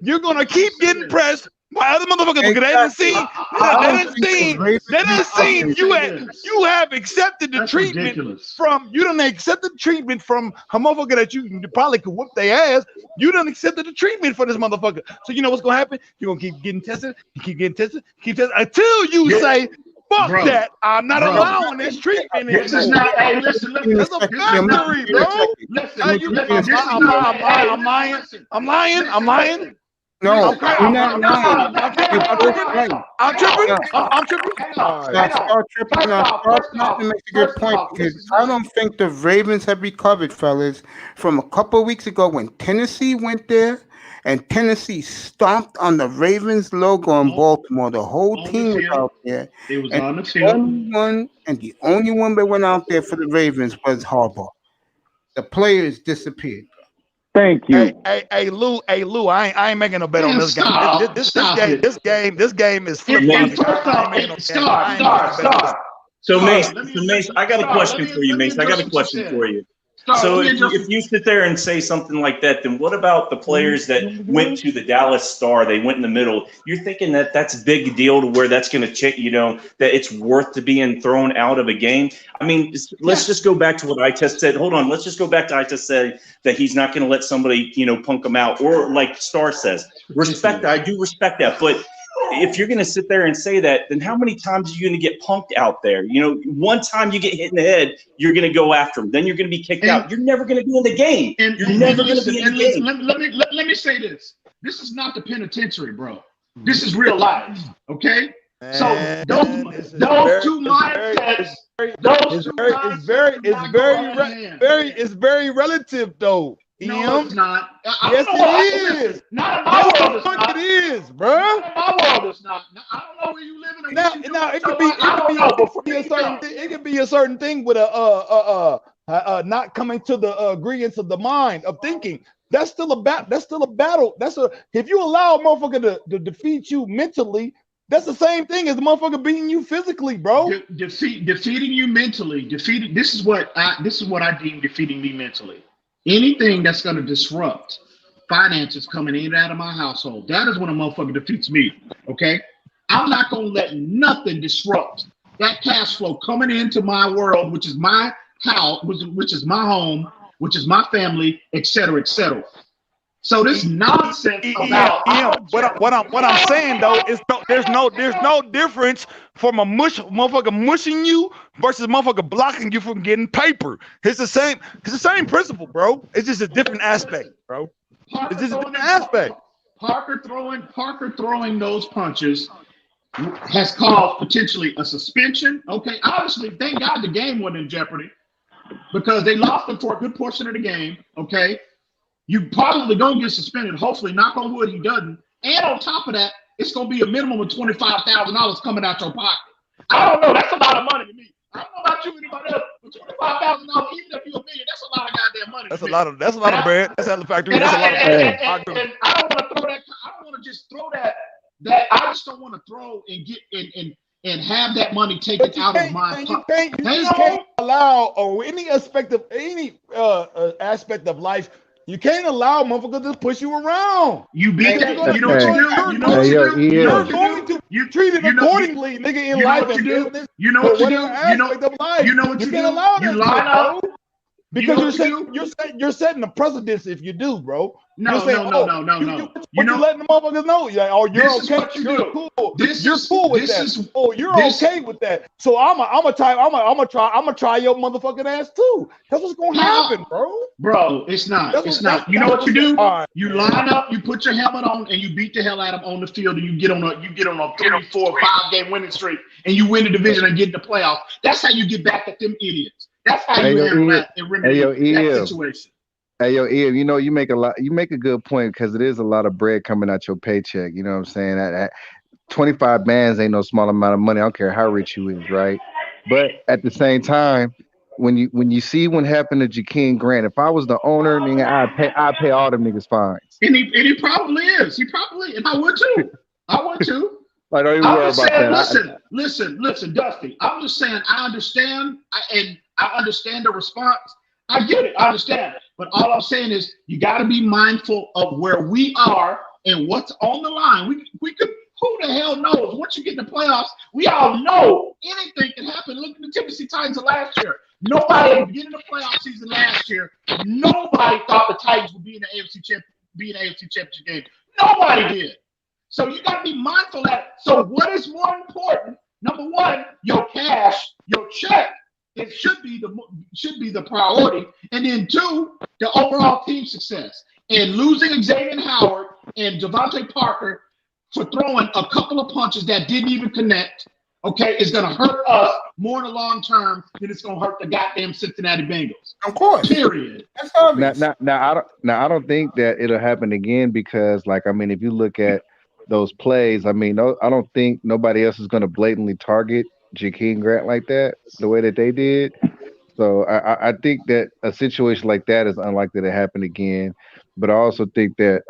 you gonna keep getting pressed by other motherfuckers because they done seen you have accepted the treatment from a motherfucker that you probably could whoop their ass. You done accepted the treatment for this motherfucker. So you know what's gonna happen? You're gonna keep getting tested, until you say, fuck that. I'm not allowing this treatment. This is not, hey, listen, that's a factory, bro. I'm lying. No, you're not lying. I'm tripping. Start tripping. Nothing makes a good point because I don't think the Ravens have recovered, fellas, from a couple of weeks ago when Tennessee went there and Tennessee stomped on the Ravens logo in Baltimore. The whole team was out there. It was on the field. The only one that went out there for the Ravens was Harbaugh. The players disappeared. Thank you. Hey, Lou. I ain't making no bet on this game. This game is flip. So Mace, I got a question for you, Mace. I got a question for you. So if you sit there and say something like that, then what about the players that went to the Dallas Star? They went in the middle. You're thinking that that's a big deal to where that's going to check, that it's worth to being thrown out of a game. I mean, let's just go back to what I just said. Hold on. Let's just go back to I just said that he's not going to let somebody, punk him out, or like Star says, respect. I do respect that. But if you're going to sit there and say that, then how many times are you going to get punked out there? One time you get hit in the head, you're going to go after him. Then you're going to be kicked out. You're never going to be in the game. You're never going to be in the game. Let me say this. This is not the penitentiary, bro. This is real life, okay? So those two mindsets. It's very relative, though. No, it's not. Yes, it is. Not in my world, it's not. It is, bro. Not in my world, it's not. I don't know where you live in. Now it could be a certain thing with not coming to the agreements of the mind of thinking. That's still a battle. If you allow a motherfucker to defeat you mentally, that's the same thing as the motherfucker beating you physically, bro. Defeating you mentally. This is what I deem defeating me mentally. Anything that's going to disrupt finances coming in and out of my household, that is when a motherfucker defeats me, okay? I'm not going to let nothing disrupt that cash flow coming into my world, which is my house, which is my home, which is my family, et cetera, et cetera. So this nonsense about what I'm saying though is there's no difference from a motherfucker mushing you versus a motherfucker blocking you from getting paper. It's the same principle, bro. It's just a different aspect, bro. It's just a different aspect. Parker throwing those punches has caused potentially a suspension. Okay, obviously, thank God the game wasn't in jeopardy because they lost him for a good portion of the game. Okay. You probably gonna get suspended. Hopefully, knock on wood, he doesn't. And on top of that, it's gonna be a minimum of $25,000 coming out your pocket. I don't know. That's a lot of money to me. I don't know about you, anybody else, but $25,000, even if you're a million, that's a lot of goddamn money. That's a lot of bread. That's out of the factory. And I don't want to throw that. I don't want to just throw that. I just don't want to throw and get and have that money taken out of my pocket. You can't allow any aspect of life. You can't allow motherfuckers to push you around. You know what you do. You're going to be treated accordingly, nigga, in life and business. You know what you do. You know what you do. You can't allow that. Because you're setting the precedence if you do, bro. No. You're letting the motherfuckers know. You're like, oh, you're This is okay. what you You're do. cool. This You're is- cool with this that. is- Oh, you're this- okay with that. So I'm gonna try your motherfucking ass too. That's what's gonna happen, bro. Bro, it's not. That's It's what- not. that's- You know that's what you do? All right. You line up, you put your helmet on, and you beat the hell out of them on the field, and you get on a 3, 4, 5 game winning streak, and you win the division and get in the playoffs. That's how you get back at them idiots. That's how you handle that and remedy that situation. Hey, yo, Eve, you know, you make a good point because it is a lot of bread coming out your paycheck. You know what I'm saying? That 25 bands ain't no small amount of money. I don't care how rich you is, right? But at the same time, when you see what happened to Jakeem Grant, if I was the owner, nigga, I'd pay all them niggas fines. And he probably is. He probably, and I would too. I would too. Like, don't even I'm worry just about saying, that. listen, Dusty. I'm just saying, I understand, and I understand the response. I get it. I understand. But all I'm saying is, you got to be mindful of where we are and what's on the line. We could. Who the hell knows? Once you get in the playoffs, we all know anything can happen. Look at the Tennessee Titans of last year. Nobody at the beginning of the playoff season last year, nobody thought the Titans would be in the AFC championship game. Nobody did. So you got to be mindful of that. So what is more important? Number one, your cash, your check. It should be the priority, and then two, the overall team success. And losing Xavier Howard and Devontae Parker for throwing a couple of punches that didn't even connect, okay, is going to hurt us more in the long term than it's going to hurt the goddamn Cincinnati Bengals. Of course. Period. That's obvious. Now, I don't think that it'll happen again because, like, I mean, if you look at those plays, I mean, I don't think nobody else is going to blatantly target Jakeem Grant like that, the way that they did. So I think that a situation like that is unlikely to happen again. But I also think that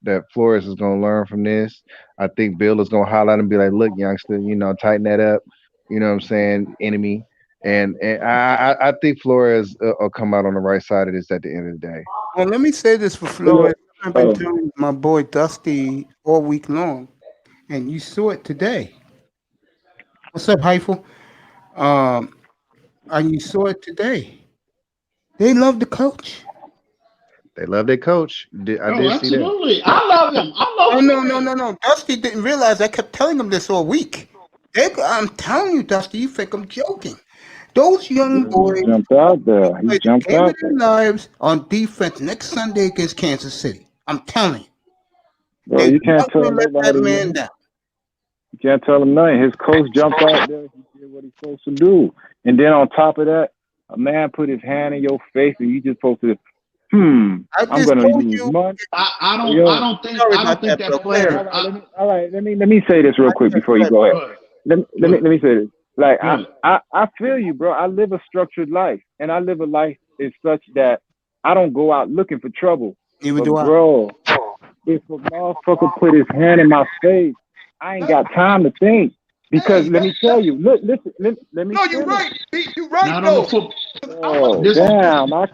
that Flores is going to learn from this. I think Bill is going to highlight and be like, "Look, youngster, you know, tighten that up." You know what I'm saying, enemy. And I think Flores will come out on the right side of this at the end of the day. Well, let me say this for Flores. I've been telling my boy Dusty all week long, and you saw it today. What's up, Heifel? And you saw it today. They love the coach. They love their coach. I did see that. Absolutely. I love him. Oh, no. Dusty didn't realize I kept telling him this all week. I'm telling you, Dusty, you think I'm joking. Those young boys jumped out there. He play the jumped game out of their there. lives on defense next Sunday against Kansas City. I'm telling you. Bro, They're you can't not tell gonna let that nobody. man down. You can't tell him nothing. His coach jumped out there. He did what he's supposed to do. And then on top of that, a man put his hand in your face and you just supposed to, I'm gonna use money. I don't think that player. All right, let me say this real quick before you go ahead. Let me say this. Like I feel you, bro. I live a structured life, and I live a life is such that I don't go out looking for trouble. Even do I. Bro, if a motherfucker put his hand in my face, I ain't got time to think. Because let me tell you, listen, let me. No, you're right. You're right, though. Oh, damn! I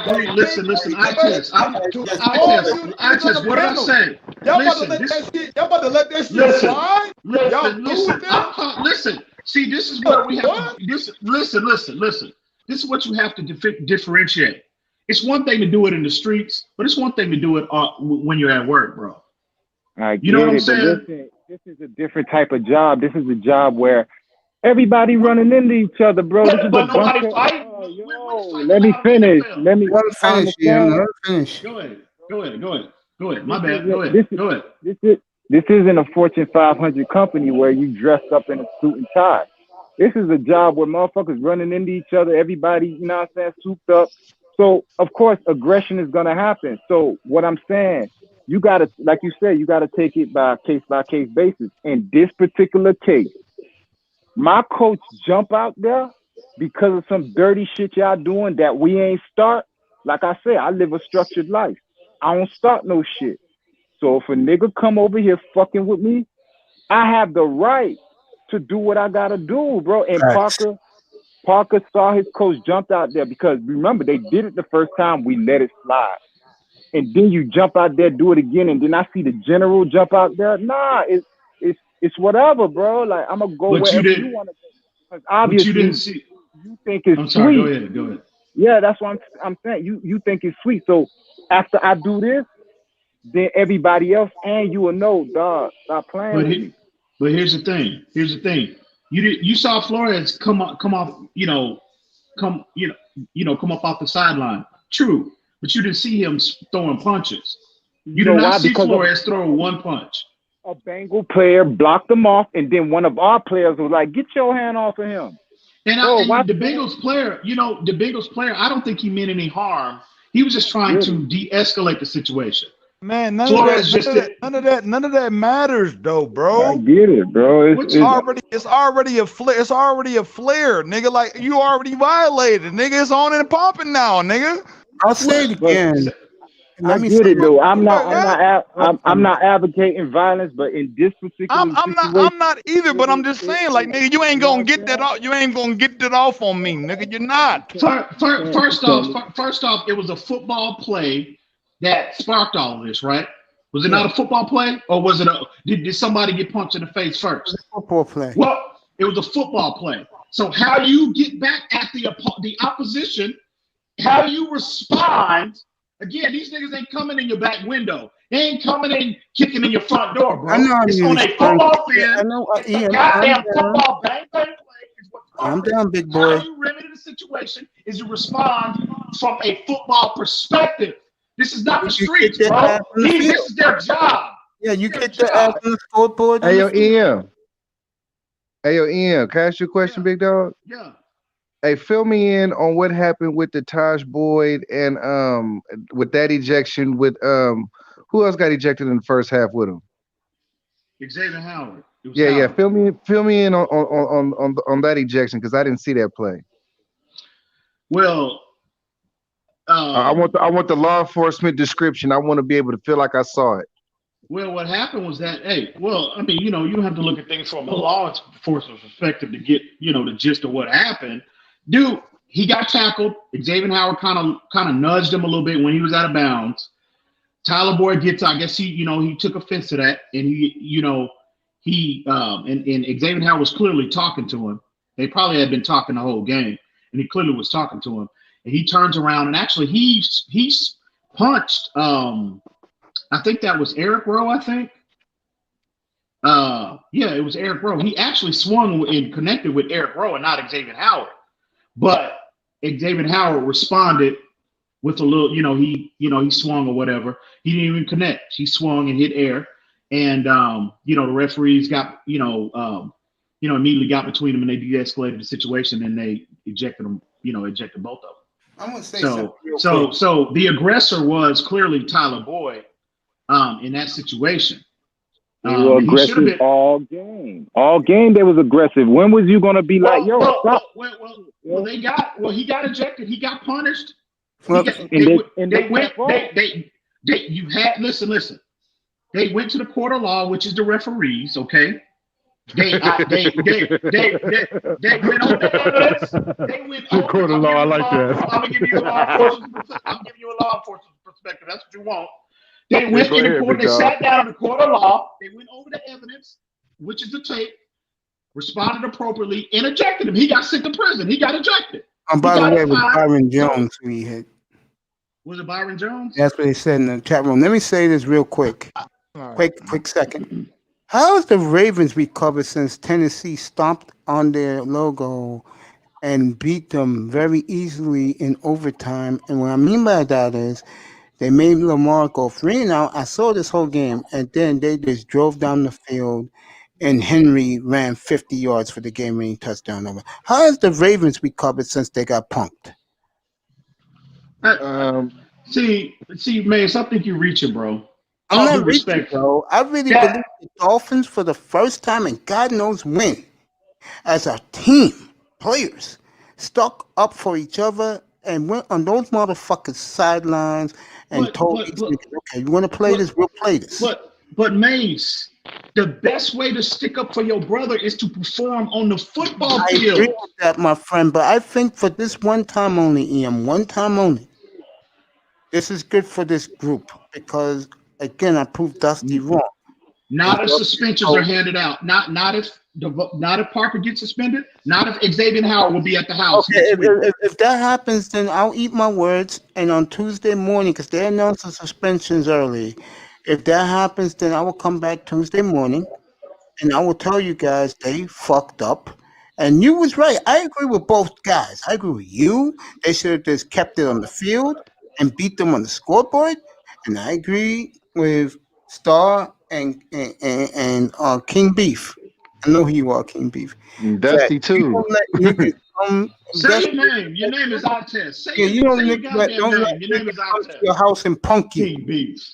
agree. Listen. I test. What did I say? Y'all about to let that shit slide? Listen. See, this is what we have to. Listen. This is what you have to differentiate. It's one thing to do it in the streets, but it's one thing to do it when you're at work, bro. You know what I'm saying? This is a different type of job. This is a job where everybody running into each other, bro. This is a bunch of, let me finish. Let me finish. Go ahead. My bad. Go ahead. This isn't a Fortune 500 company where you dressed up in a suit and tie. This is a job where motherfuckers running into each other. Everybody, you know what I'm saying, souped up. So, of course, aggression is going to happen. So what I'm saying, you got to, like you said, you got to take it by case basis. In this particular case, my coach jump out there because of some dirty shit y'all doing that we ain't start. Like I said, I live a structured life. I don't start no shit. So if a nigga come over here fucking with me, I have the right to do what I got to do, bro. And Parker saw his coach jumped out there because remember, they did it the first time, we let it slide. And then you jump out there, do it again, and then I see the general jump out there. Nah, it's whatever, bro. Like I'm gonna go wherever you want to go. Obviously, you didn't see. You think it's I'm sorry. sweet. Go ahead. Yeah, that's what I'm saying. You think it's sweet. So after I do this, then everybody else and you will know, dog, stop playing with me. But here's the thing. You saw Flores come off, come up off the sideline. True, but you didn't see him throwing punches. You did not see Flores throw one punch. A Bengal player blocked him off, and then one of our players was like, "Get your hand off of him." And the Bengals player, I don't think he meant any harm. He was just trying to de-escalate the situation. Man, none of that matters though, bro. I get it, bro. It's already a flare, nigga. Like you already violated, nigga. It's on and popping now, nigga. I'll say it again. I get it though. I'm not advocating violence, but in this particular situation, I'm not either. But I'm just saying, like, nigga, you ain't gonna get that off. You ain't gonna get that off on me, nigga. You're not. First off, it was a football play that sparked all of this, right? Was it not a football play, or was it did somebody get punched in the face first? It was a football play. Well, it was a football play. So how you get back at the opposition? How you respond? Again, these niggas ain't coming in your back window. They ain't coming in kicking in your front door, bro. It's on a football field. Goddamn football bang play is what. I'm down, big boy. How you remedy the situation is you respond from a football perspective. This is not the streets, bro. This is their job. Yeah, you get the ass on the scoreboard. Hey, yo, Ian. Can I ask you a question, big dog? Yeah. Hey, fill me in on what happened with the Taj Boyd and with that ejection with who else got ejected in the first half with him? Xavier Howard. Yeah. Fill me in on that ejection because I didn't see that play. Well, I want the law enforcement description. I want to be able to feel like I saw it. Well, what happened was that, you don't have to look at things from a law enforcement perspective to get, the gist of what happened. Dude, he got tackled. Xavier Howard kind of nudged him a little bit when he was out of bounds. Tyler Boyd gets, I guess he took offense to that, and and Xavier Howard was clearly talking to him. They probably had been talking the whole game, and he clearly was talking to him. And he turns around and actually he's punched. I think that was Eric Wrao. I think. Yeah, it was Eric Wrao. He actually swung and connected with Eric Wrao and not Xavier Howard. But Xavier Howard responded with a little, he swung or whatever. He didn't even connect. He swung and hit air. And the referees got, immediately got between them and they de-escalated the situation and they ejected them, ejected both of them. I'm gonna say so the aggressor was clearly Tyler Boyd in that situation. They were aggressive all game. All game they was aggressive. When was you gonna be like, yo, stop? He got ejected. He got punished. Listen. They went to the court of law, which is the referees, okay? They went over the evidence. They went over the court of law. I like that. I'm gonna give you a law enforcement perspective. That's what you want. They went in the court. They sat down in the court of law. They went over the evidence, which is the tape. Responded appropriately and ejected him. He got sent to prison. He got ejected. By the way, it was Byron Jones who he hit. Was it Byron Jones? That's what they said in the chat room. Let me say this real quick. Quick second. How has the Ravens recovered since Tennessee stomped on their logo and beat them very easily in overtime? And what I mean by that is they made Lamar go 3-and-out. I saw this whole game, and then they just drove down the field, and Henry ran 50 yards for the game-winning touchdown over. How has the Ravens recovered since they got punked? See, man, something you're reaching, bro. I'm not reaching, bro. I really believe the Dolphins, for the first time, and God knows when, as a team, players, stuck up for each other and went on those motherfuckers' sidelines and told each other, okay, you want to play this? We'll play this. But Mace, the best way to stick up for your brother is to perform on the football field. I agree with that, my friend, but I think for this one time only, Ian, one time only, this is good for this group because, again, I proved Dusty wrong. Not if suspensions are handed out. Not if Parker gets suspended. Not if Xavier Howard will be at the house Okay, next week. if that happens, then I'll eat my words. And on Tuesday morning, because they announced the suspensions early, if that happens, then I will come back Tuesday morning, and I will tell you guys they fucked up. And you was right. I agree with both guys. I agree with you. They should have just kept it on the field and beat them on the scoreboard. And I agree with Star and King Beef. I know who you are, King Beef. Dusty That you too. don't let niggas come. Say your name. Your name is Altez. Say Yeah, you don't say your let goddamn name. Your name is come to Altez. your house and punk you. King Beef.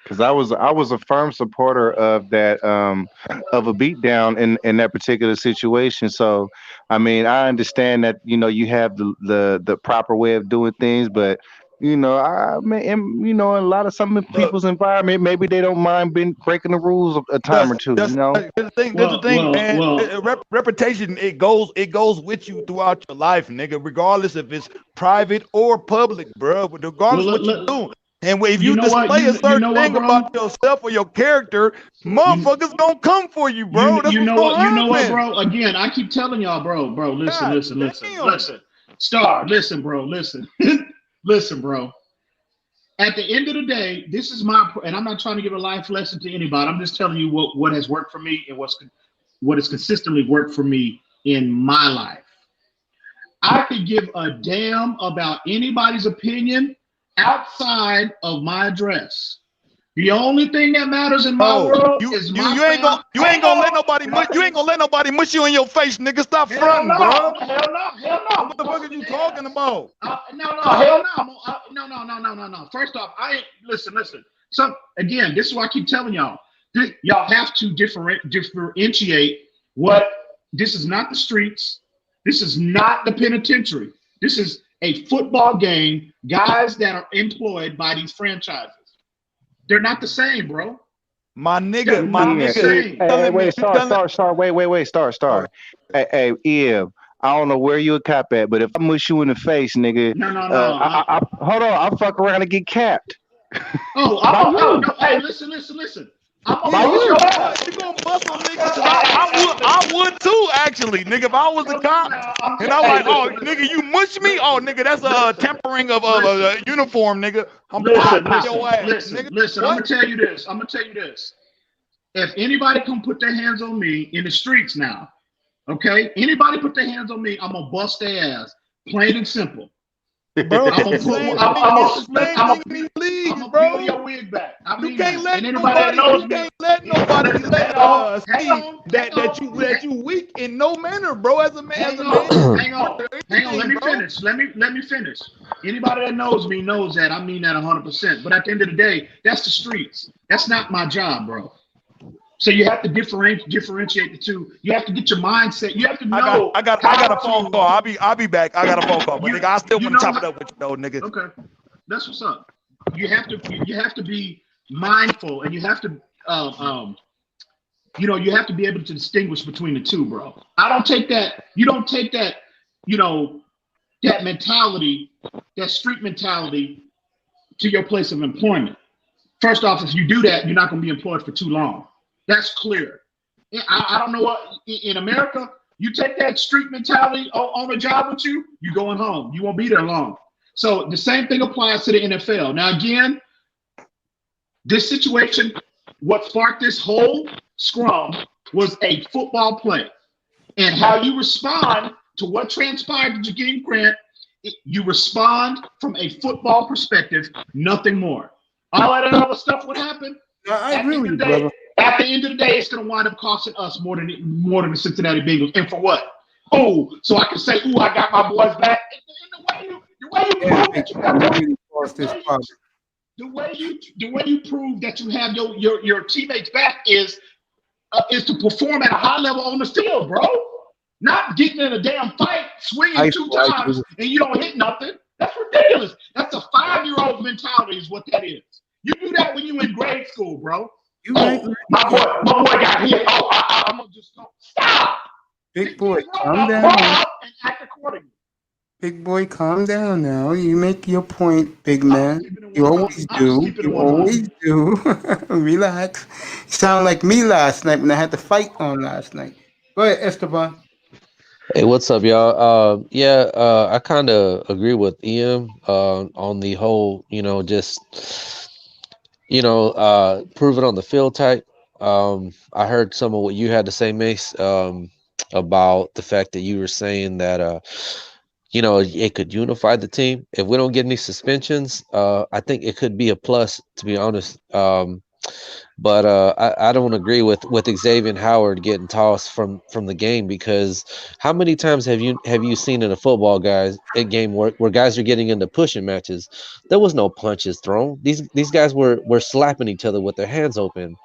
Because I was a firm supporter of that of a beatdown in that particular situation. So I mean, I understand that you have the proper way of doing things, but I mean, in a lot of some people's environment, maybe they don't mind breaking the rules a time or two. That's the thing, man. Reputation, it goes with you throughout your life, nigga, regardless if it's private or public, bro. But regardless what you do. And if you display a certain thing about yourself or your character, motherfuckers gonna come for you, bro. You know what, bro? Again, I keep telling y'all, bro. Listen. Star, listen, bro. Listen, listen, bro. At the end of the day, this is and I'm not trying to give a life lesson to anybody. I'm just telling you what has worked for me and what has consistently worked for me in my life. I could give a damn about anybody's opinion outside of my address. The only thing that matters in my world is my you ain't gonna let nobody mush you in your face, nigga. Stop fronting, bro. Hell no. What the fuck are you talking about? No. First off, listen. So again, this is why I keep telling y'all. Y'all have to differentiate what this is not the streets. This is not the penitentiary. This is a football game, guys that are employed by these franchises. They're not the same, bro. My nigga. Hey, wait, Star. Hey, Eve, I don't know where you a cop at, but if I mush you in the face, nigga, hold on, I'll fuck around and get capped. No. Hey, listen. You gonna bust on niggas? I would too, actually, nigga. If I was a cop and I was like, oh, nigga, you mush me? Oh, nigga, that's a tempering of a uniform, nigga. Listen. I'm gonna tell you this. If anybody come put their hands on me in the streets now, okay? Anybody put their hands on me, I'm gonna bust their ass, plain and simple. Bro, I'm gonna peel your wig back. You can't let nobody see that you weak in no manner, bro. As a man, hang on. Let me finish. Anybody that knows me knows that I mean that 100%. But at the end of the day, that's the streets. That's not my job, bro. So you have to differentiate the two. You have to get your mindset. You have to know. I got a phone call. I'll be back. I got a phone call, but nigga, I still want to chop it up with you, though, nigga. Okay, that's what's up. You have to be mindful, and you have to you have to be able to distinguish between the two, bro. I don't take that. You don't take that. That mentality, that street mentality, to your place of employment. First off, if you do that, you're not going to be employed for too long. That's clear. I don't know what in America, you take that street mentality on a job with you, you're going home. You won't be there long. So the same thing applies to the NFL. Now, again, this situation, what sparked this whole scrum was a football play. And how you respond to what transpired to Jakeem Grant, you respond from a football perspective, nothing more. All that other stuff would happen. I agree with you, brother. At the end of the day, it's going to wind up costing us more than the Cincinnati Bengals. And for what? Oh, so I can say, "Ooh, I got my boys back." The way you prove that you have the way you prove that you have your teammates back is to perform at a high level on the field, bro. Not getting in a damn fight, swinging two times, and you don't hit nothing. That's ridiculous. That's a 5-year-old mentality is what that is. You do that when you in grade school, bro. My boy got hit. I'm gonna just stop. Big boy, calm down. And act accordingly. Big boy, calm down now. You make your point, big man. You always do. You always do. Relax. You sound like me last night when I had the fight on last night. Go ahead, Esteban. Hey, what's up, y'all? Yeah, I kind of agree with Ian on the whole, just prove it on the field type. I heard some of what you had to say, Mace, about the fact that you were saying that it could unify the team. If we don't get any suspensions, I think it could be a plus, to be honest. But I don't agree with Xavier Howard getting tossed from the game, because how many times have you seen in a football game where guys are getting into pushing matches? There was no punches thrown. These guys were slapping each other with their hands open.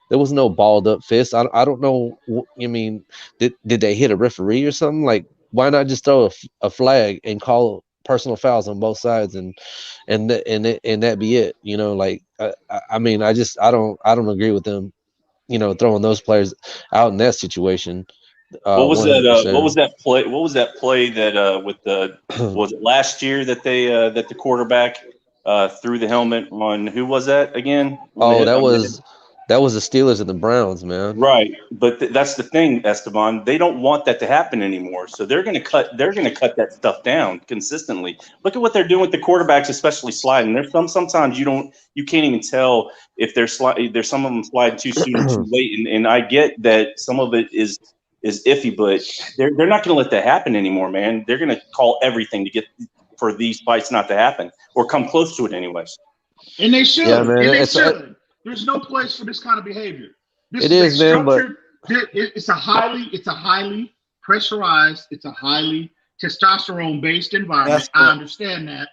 There was no balled up fist. I don't know. I mean, did they hit a referee or something? Like, why not just throw a flag and call personal fouls on both sides and that be it? Like, I mean, I don't agree with them. Throwing those players out in that situation. What was that? What 100%. was that play? What was that play that with the was it last year that they that the quarterback threw the helmet on? Who was that again? Oh, that was the Steelers and the Browns, man. Right, but that's the thing, Esteban. They don't want that to happen anymore, so they're going to cut. They're going to cut that stuff down consistently. Look at what they're doing with the quarterbacks, especially sliding. There's sometimes you can't even tell if they're sliding. There's some of them sliding too soon or too late, and I get that some of it is iffy, but they're not going to let that happen anymore, man. They're going to call everything to get for these fights not to happen or come close to it, anyways. And they should. Yeah, man. And they should. There's no place for this kind of behavior. It is, man, but it's a highly pressurized, it's a highly testosterone-based environment. I understand that.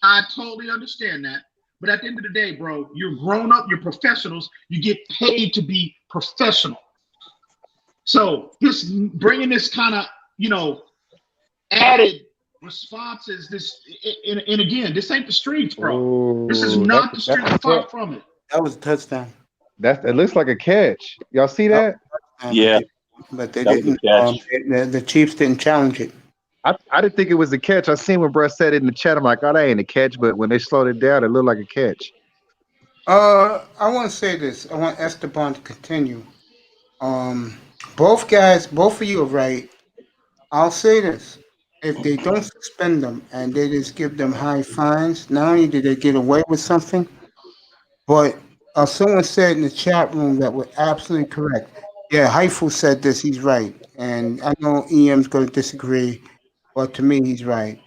I totally understand that. But at the end of the day, bro, you're grown up, you're professionals, you get paid to be professional. So this bringing this kind of, added responses, and again, this ain't the streets, bro. This is not the streets, far from it. That was a touchdown. It looks like a catch. Y'all see that? Yeah, but they didn't. The Chiefs didn't challenge it. I didn't think it was a catch. I seen when Bruce said it in the chat. I'm like, oh, that ain't a catch. But when they slowed it down, it looked like a catch. I want to say this. I want Esteban to continue. Both of you are right. I'll say this. If they don't suspend them and they just give them high fines, not only did they get away with something, but someone said in the chat room that was absolutely correct. Yeah, Haifu said this. He's right. And I know EM's going to disagree, but to me, he's right.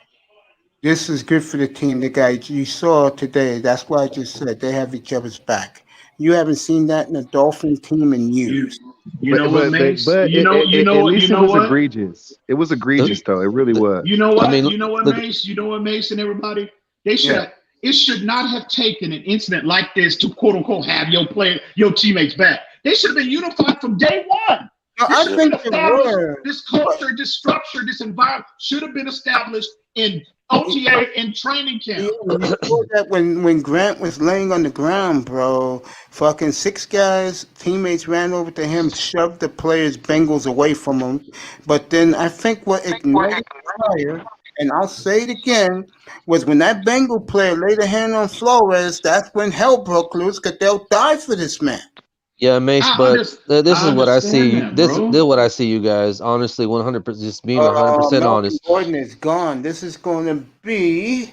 This is good for the team. The guy you saw today, that's why I just said they have each other's back. You haven't seen that in a Dolphin team in years. It was egregious. It was egregious, though. It really was. You know what? Mace? You know what, Mace and everybody? They should. Yeah. It should not have taken an incident like this to quote unquote have your teammates back. They should have been unified from day one. No, I think this culture, this structure, this environment should have been established in OTA and training camp. You saw that when Grant was laying on the ground, bro, fucking 6 guys, teammates ran over to him, shoved the players' Bengals away from him. But then I think what ignited fire, and I'll say it again, was when that Bengal player laid a hand on Flores, that's when hell broke loose, because they'll die for this man. Yeah, Mace, but this is what I see. This is what I see, you guys. Honestly, 100%. Just being 100% honest. Gordon is gone. This is going to be.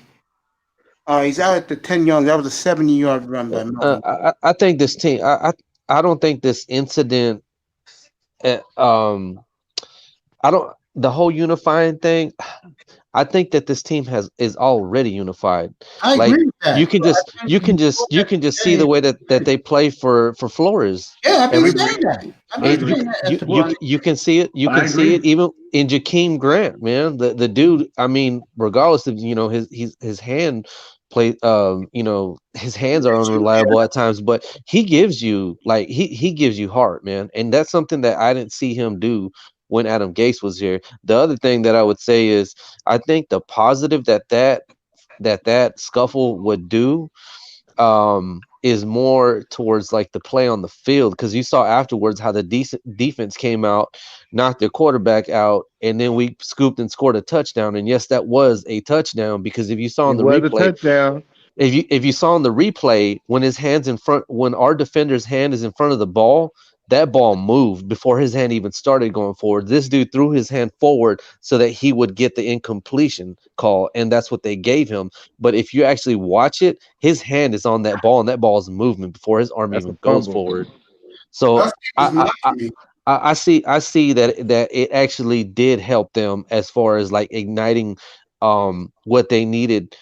He's out at the 10-yard. That was a 70-yard run by Melvin. I think this team. I don't think this incident. I don't. The whole unifying thing. I think that this team is already unified. I agree with that. You can just see the way that they play for Flores. Yeah, I've been saying that. You can see it. You can see it even in Jakeem Grant, man. The dude. I mean, regardless of his hand play. His hands are unreliable at times, but he gives you he gives you heart, man, and that's something that I didn't see him do when Adam Gase was here. The other thing that I would say is I think the positive that scuffle would do is more towards like the play on the field, because you saw afterwards how the defense came out, knocked their quarterback out, and then we scooped and scored a touchdown. And yes, that was a touchdown, because if you saw in It the was a replay, touchdown. if you saw in the replay, when his hands in front, when our defender's hand is in front of the ball, that ball moved before his hand even started going forward. This dude threw his hand forward so that he would get the incompletion call, and that's what they gave him. But if you actually watch it, his hand is on that ball, and that ball is moving before his arm That's a even goes fumble. forward. So I see that it actually did help them as far as like igniting what they needed,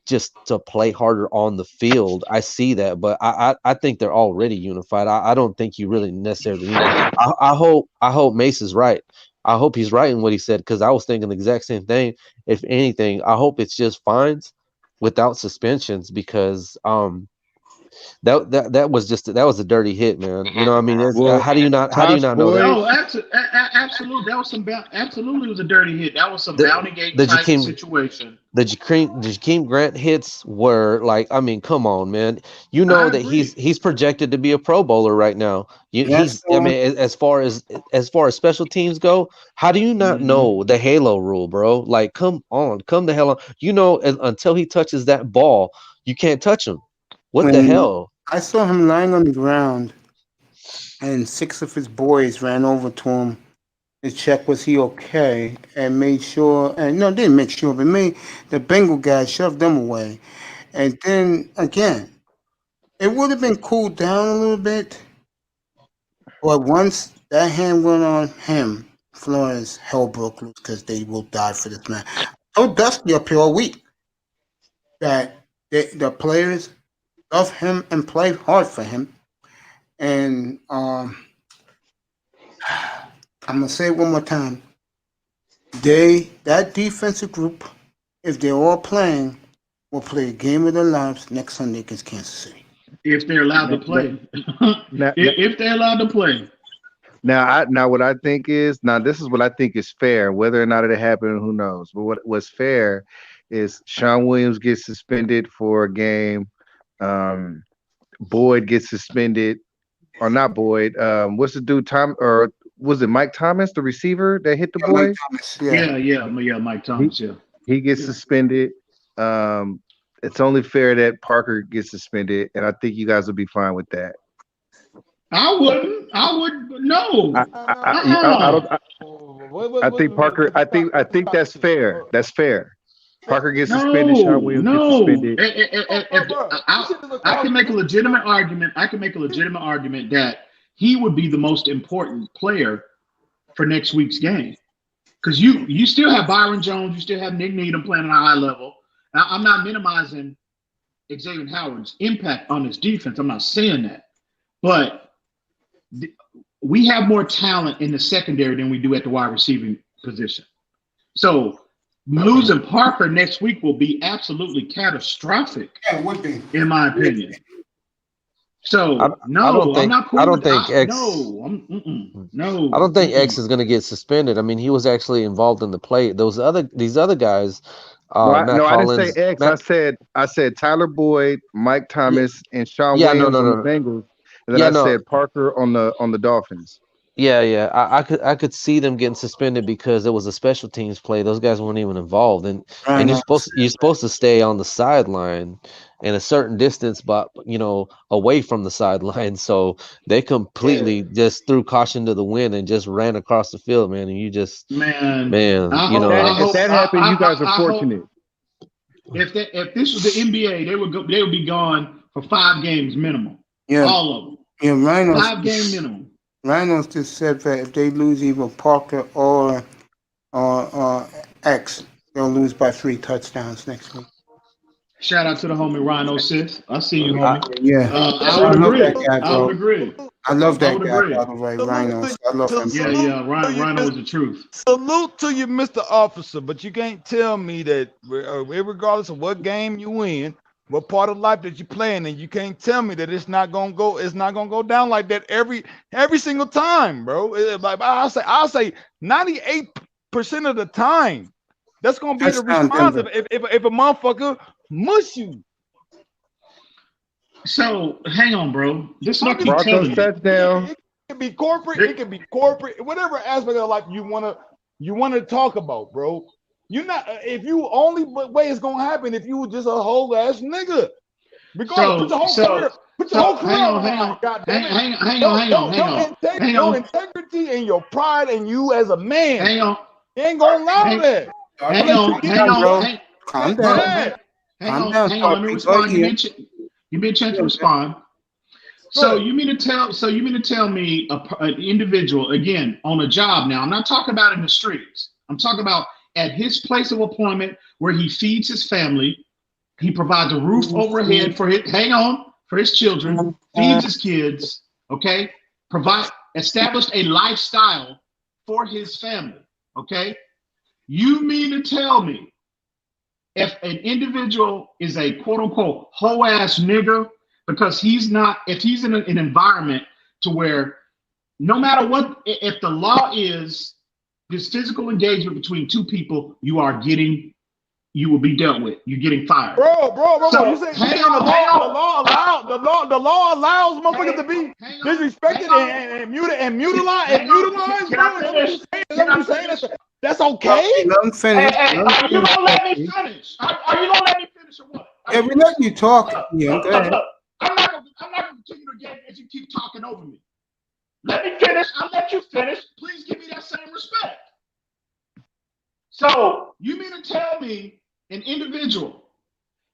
just to play harder on the field. I see that, but I think they're already unified. I don't think you really necessarily need it. I hope Mace is right. I hope he's right in what he said, because I was thinking the exact same thing. If anything, I hope it's just fines without suspensions, because that was a dirty hit, man. You know what I mean? How do you not know that? No, absolutely. That was absolutely was a dirty hit. That was some Bounty Gate type situation. The Jakeem Grant hits were like, I mean, come on, man. You know that he's projected to be a Pro Bowler right now. I mean, as far as special teams go, how do you not know the halo rule, bro? Like, come the hell on. Until he touches that ball, you can't touch him. What the hell? I saw him lying on the ground, and 6 of his boys ran over to him to check was he okay, and made sure, and no, didn't make sure, but made the Bengal guy shove them away. And then again, it would have been cooled down a little bit, but once that hand went on him, Flores hell broke loose, because they will die for this man. So Dusty up here all week that the players love him and play hard for him. And I'm gonna say it one more time. That defensive group, if they're all playing, will play a game of their lives next Sunday against Kansas City. If they're allowed to play. If they're allowed to play. Now what I think is, this is what I think is fair. Whether or not it happened, who knows? But what's fair is Sean Williams gets suspended for a game. Boyd gets suspended, or not Boyd. What's the dude? Or was it Mike Thomas, the receiver that hit the boy? Mike Thomas, yeah, Mike Thomas. He gets suspended. It's only fair that Parker gets suspended, and I think you guys will be fine with that. I wouldn't. No. I think Parker. I think that's fair. That's fair. Parker gets suspended. Sean Williams gets suspended. I can make a legitimate argument. That he would be the most important player for next week's game, because you still have Byron Jones, you still have Nick Needham playing at a high level. Now, I'm not minimizing Xavier Howard's impact on his defense. I'm not saying that, but we have more talent in the secondary than we do at the wide receiving position. So losing Parker next week will be absolutely catastrophic. Yeah, it would be, in my opinion. So I don't think X is going to get suspended. I mean, he was actually involved in the play. These other guys. I didn't say X. I said Tyler Boyd, Mike Thomas, and Sean Williams on the Bengals, and then I said Parker on the Dolphins. Yeah. I could see them getting suspended because it was a special teams play. Those guys weren't even involved, and you're supposed to stay on the sideline in a certain distance, but away from the sideline. So they completely just threw caution to the wind and just ran across the field, man. And you just if that happened, you guys are fortunate. If this was the NBA, they would be gone for 5 games minimum. Yeah, all of them. Yeah, Rhinos. 5 game minimum. Rhinos just said that if they lose either Parker or X, they'll lose by 3 touchdowns next week. Shout out to the homie Rhino Sis. I see you, homie. I would agree. I would agree. I love that guy, by the way, Rhino. I love him. Yeah. Rhino is the truth. Salute to you, Mr. Officer, but you can't tell me that, regardless of what game you win, what part of life that you're playing in, you can't tell me that it's not gonna go down like that every single time, bro. Like I'll say 98% of the time. That's gonna be the response if a motherfucker mush you. So hang on, bro. This is what I keep Broncos telling you. touchdown. It can be corporate. It can be corporate. Whatever aspect of life you wanna talk about, bro. You're not. If you only way it's gonna happen if you just a whole ass nigga. Regardless, put your whole career hang on on, the hang line. on, Goddamn it. hang on. Your integrity and your pride and you as a man. Hang on. You ain't gonna allow that. Hang on. Calm down. Hang on. Let me respond. You made a chance to respond. So you mean to tell me an individual again on a job now? I'm not talking about in the streets. I'm talking about at his place of employment where he feeds his family, he provides a roof overhead for his children, feeds his kids. Okay, established a lifestyle for his family. Okay, you mean to tell me if an individual is a quote unquote hoe ass nigger because if he's in an environment to where no matter what, if the law is this physical engagement between two people, you will be dealt with. You're getting fired. Bro. So, You say the law allows motherfuckers to be disrespected and mutilized. That's okay. Let him finish. Are you gonna let me finish? Are you gonna let me finish or what? Yeah, we let you talk. Yeah, go ahead. I'm not gonna continue to get as you keep talking over me. Let me finish. I'll let you finish. Please give me that same respect. So you mean to tell me an individual,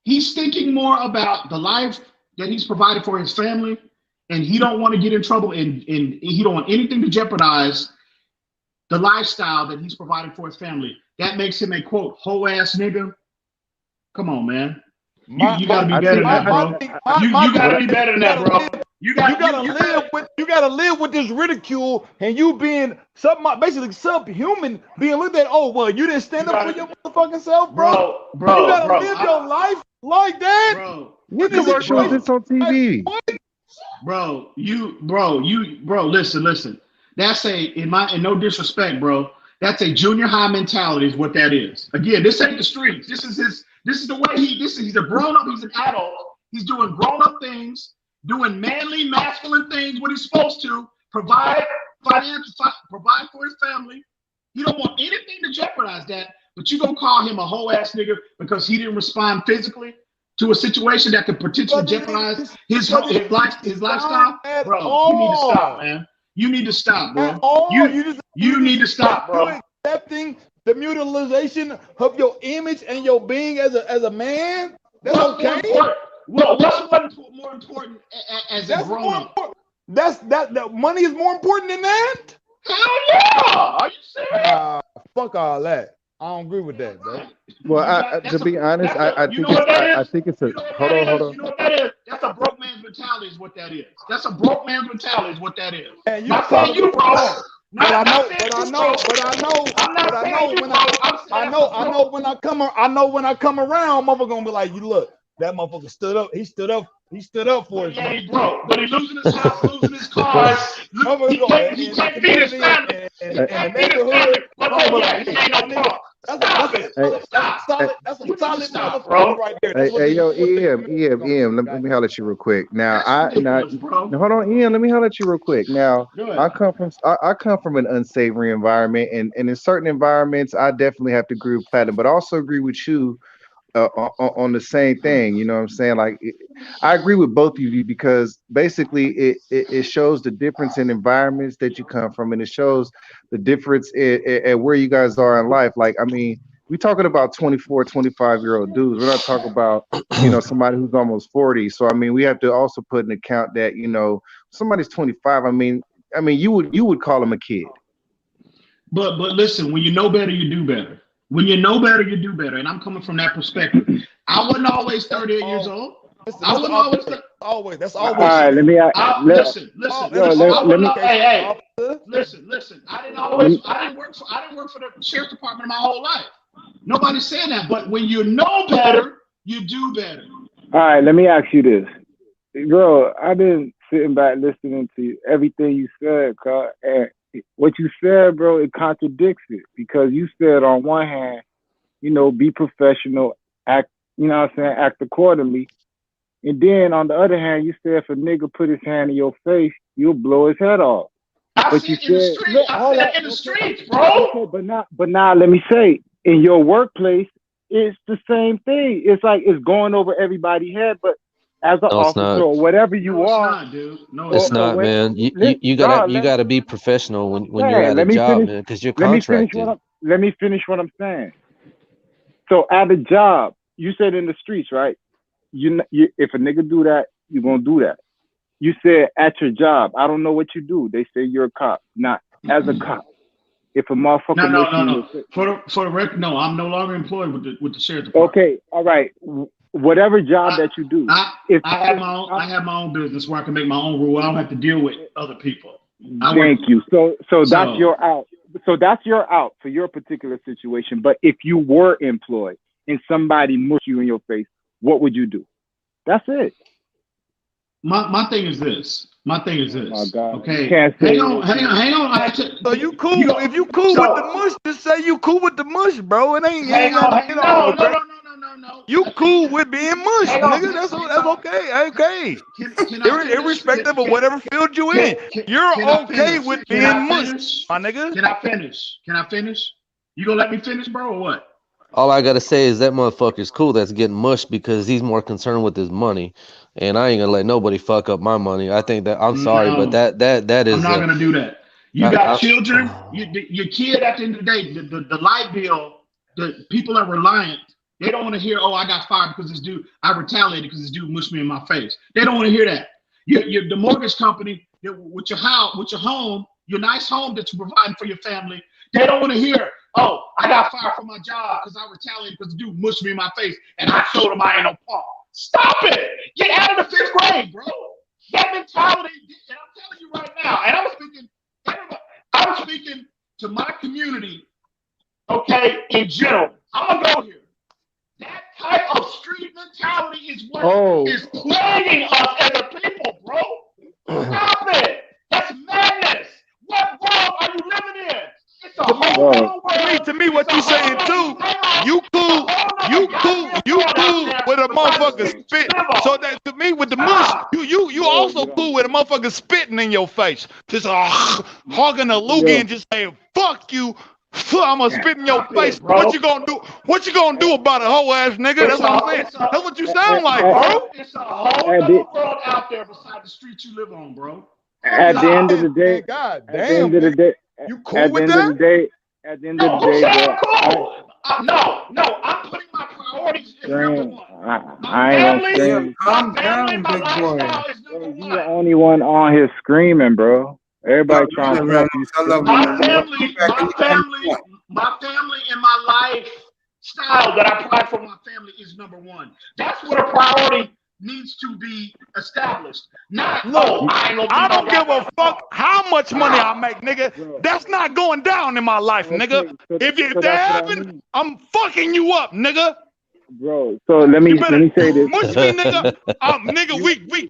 he's thinking more about the life that he's provided for his family, and he don't want to get in trouble, and he don't want anything to jeopardize the lifestyle that he's providing for his family. That makes him a quote hoe ass nigga. Come on, man. You gotta be better than that, bro. You gotta be better than that, bro. You gotta live with this ridicule and you being basically subhuman, being looked at. Oh well, you didn't stand up for your motherfucking self, bro. You gotta live your life like that. Bro, what commercial is this on TV? Bro, listen. That's in no disrespect, bro. That's a junior high mentality, is what that is. Again, this ain't the streets. This is the way he's a grown up. He's an adult. He's doing grown up things, doing manly, masculine things. What he's supposed to provide for his family. He don't want anything to jeopardize that. But you gonna call him a whole ass nigga because he didn't respond physically to a situation that could potentially jeopardize his lifestyle, bro. You need to stop, man. You need to stop, bro. You need to stop, bro. Accepting the mutilization of your image and your being as a man. That's okay. What's more important as a grown up? That money is more important than that. Hell yeah! Are you serious? Fuck all that. I don't agree with that, bro. Well, to be honest, I think it's a hold on. You know what that is? That's a broke man's mentality, is what that is. That's a broke man's mentality, is what that is. And not saying you, bro. But I know when I come around, motherfucker gonna be like, you look, that motherfucker stood up. He stood up for us. Yeah, he broke, but he losing his house, losing his cars. He can't feed his family. That's a solid motherfucker right there. Hey, yo, EM, let me holler at you real quick. Now, hold on, EM, let me holler at you real quick. Now, I come from an unsavory environment, and in certain environments, I definitely have to agree with Platinum, but I also agree with you on the same thing. You know what I'm saying? Like, I agree with both of you because basically it shows the difference in environments that you come from, and it shows the difference at where you guys are in life. Like, I mean, we're talking about 24, 25-year-old dudes. We're not talking about, somebody who's almost 40. So, I mean, we have to also put in account that, somebody's 25. I mean, you would call him a kid. But listen, when you know better, you do better. When you know better, you do better. And I'm coming from that perspective. I wasn't always 38 years old. I wasn't always. That's always. All right, let me. Listen. Listen. I didn't work for the sheriff's department my whole life. Nobody's saying that. But when you know better, you do better. All right, let me ask you this, bro. I've been sitting back listening to everything you said, Carl, and what you said, bro, it contradicts it because you said on one hand, be professional, act, act accordingly, And then on the other hand, you said if a nigga put his hand in your face, you'll blow his head off. I But see you it in the said, street. look, I hold see on, it in the okay, streets, bro. okay, but now let me say, in your workplace, it's the same thing. It's like it's going over everybody's head, but as an No, it's officer not. or whatever you No, it's are, not, dude. No, or, it's It's or not. not, when, man. You no, gotta be professional when you're man, at a job, man, because you're let me finish contracted. what I'm saying. So at a job, you said in the streets, right? You if a nigga do that, you're gonna do that. You said at your job, I don't know what you do. They say you're a cop. Not as a cop. If a motherfucker No. For the record, no, I'm no longer employed with the sheriff department. Okay, all right. Whatever job that you do. I have my own business where I can make my own rule. I don't have to deal with other people. Thank you. So that's your out. So that's your out for your particular situation. But if you were employed and somebody mushed you in your face, what would you do? That's it. My thing is this. My God. Okay. Hang on. So you cool? If you cool with the mush, just say you cool with the mush, bro. It ain't. No. You cool with being mush, nigga? That's okay. Okay. Irrespective of whatever field you in, you're okay with being mush, my nigga. Can I finish? You gonna let me finish, bro, or what? All I gotta say is that motherfucker's cool. That's getting mushed because he's more concerned with his money, and I ain't gonna let nobody fuck up my money. I think that I'm sorry, but that is. I'm not gonna do that. You got children. Your kid. At the end of the day, the light bill. The people are reliant. They don't want to hear, "Oh, I got fired because this dude. I retaliated because this dude mushed me in my face." They don't want to hear that. The mortgage company with your house, with your home, your nice home that you're providing for your family. They don't want to hear, "Oh, I got fired from my job because I retaliated because the dude mushed me in my face and I showed him I ain't no punk." Stop it! Get out of the 5th grade, bro. That mentality, and I'm telling you right now, and I'm speaking to my community, okay, in general. I'm gonna go here. That type of street mentality is what is plaguing us as a people, bro. Stop it! That's madness. What world are you living in? It's a whole other world. To me, what you saying too? You cool with a motherfucker spit. So that to me, with the mush, you also cool with a motherfucker spitting in your face, just hogging a loogie and just saying "fuck you." I'm gonna spit in your face. What you gonna do? What you gonna do about a whole ass nigga? That's what I'm saying. That's what you sound like, bro. It's a whole other world out there beside the street you live on, bro. At the end of the day, God damn, you cool with that? At the end of the day, bro. No, I'm putting my priorities in number one. Calm down, big boy. You're the only one on here screaming, bro. Everybody trying to help you. My family and my lifestyle that I provide for my family is number one. That's what a priority needs to be established. I don't give a fuck how much money I make, nigga. That's not going down in my life, nigga. If that happens, I'm fucking you up, nigga. Bro, so let me say this. Mush me, nigga. Nigga,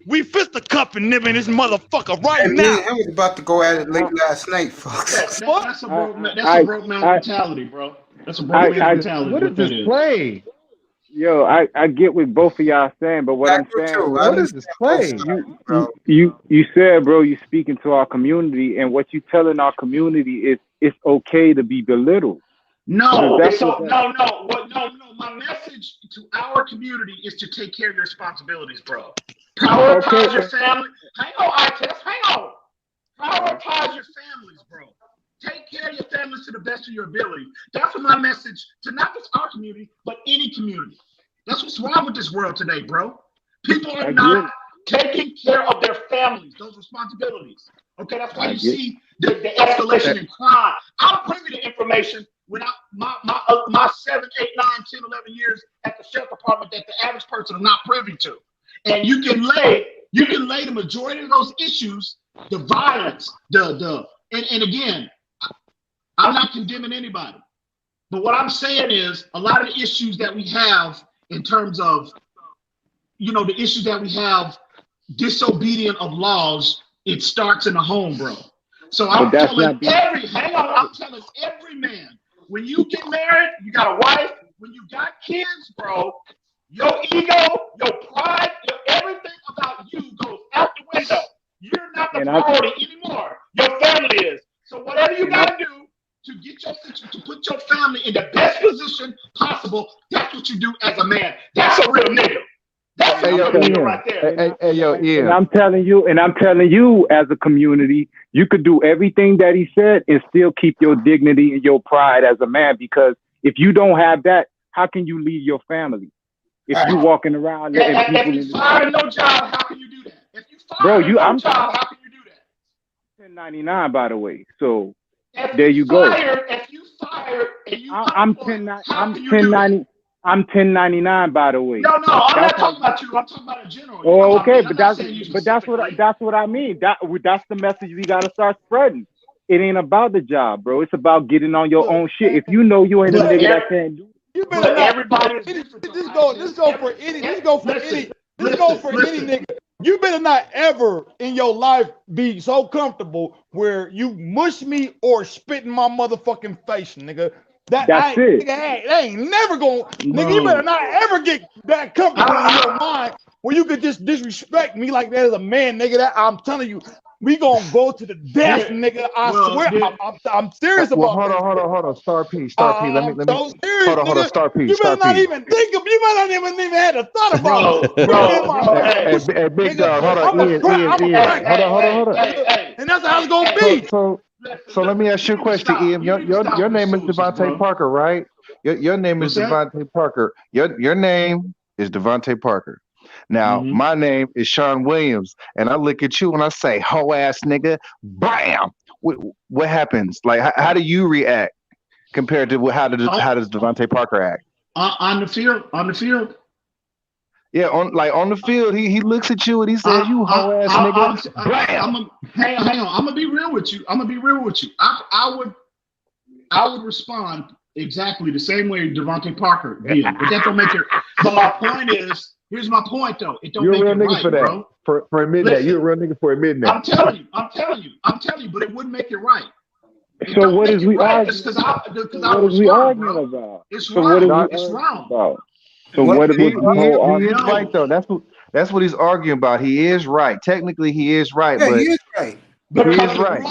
we fist the cup and nib in this motherfucker right now. I was about to go at it late last night, folks. That's a broke man mentality, bro. That's a broke man mentality. What is this play? Yo, I get what both of y'all saying, but what I'm saying, what is this play? You said, bro, you speaking to our community, and what you telling our community is it's okay to be belittled. No. My message to our community is to take care of your responsibilities, bro. Prioritize your family. Hang on. Prioritize your families, bro. Take care of your families to the best of your ability. That's my message to not just our community, but any community. That's what's wrong with this world today, bro. People are not taking care of their families, those responsibilities. Okay, that's why you see the escalation in crime. I'm privy to information without my 7, 8, 9, 10, 11 years at the sheriff department that the average person is not privy to. And you can lay the majority of those issues, the violence, and again, I'm not condemning anybody. But what I'm saying is a lot of the issues that we have in terms of, the issues that we have disobedient of laws, it starts in the home, bro. So I'm telling every man, when you get married, you got a wife, when you got kids, bro, your ego, your pride, every you goes out the window. You're not the priority anymore. Your family is. So whatever you got to do to put your family in the best position possible, that's what you do as a man. That's a real nigga. That's a real nigga right there. Hey, yo, Ian. And I'm telling you, as a community, you could do everything that he said and still keep your dignity and your pride as a man. Because if you don't have that, how can you lead your family? If you walking around letting people. If you fire no job, how can you do that? If you fire no job, how can you do that? 1099, by the way. So there you go. If you fire and you I'm 1099, by the way. No, I'm not talking about you. I'm talking about in general. Oh, okay, but that's what I mean. That's the message we gotta start spreading. It ain't about the job, bro. It's about getting on your own shit. If you know you ain't a nigga that can't do it. You better not. Everybody, this go for any nigga. You better not ever in your life be so comfortable where you mush me or spit in my motherfucking face, nigga. That's it. Nigga, that ain't never going. Nigga, you better not ever get that comfortable in your mind where you could just disrespect me like that as a man, nigga. That I'm telling you, we gonna go to the death, nigga. I swear, I'm serious about hold on. Star P. Let me. So serious, hold on. Star P. You better not even think of. You might not even had a thought about it. Hey, big dog. Hold on, Ian. Hold on. And that's how it's gonna be. So let me ask you a question, Ian. Your name is Devontae Parker, right? Your name is Devontae Parker. Your name is Devontae Parker. Now, my name is Sean Williams, and I look at you and I say, "Ho ass nigga, bam!" What happens? Like, how do you react compared to how does Devontae Parker act? On the field. Yeah, on the field, he looks at you and he says, "You ho ass nigga." Bam. Hang on. I'm gonna be real with you. I would respond exactly the same way Devontae Parker did, but that don't make it. But my point is. Here's my point, though. It don't You're make a real it nigga right, for that. bro. For admitting that. You're a real nigga for admitting that. I'm telling you, but it wouldn't make it right. So what is we arguing? What is we arguing about? It's wrong. It's wrong. So what is he is right though. That's what he's arguing about. He is right. Technically, he is right. Yeah, but he is right. Because he is right.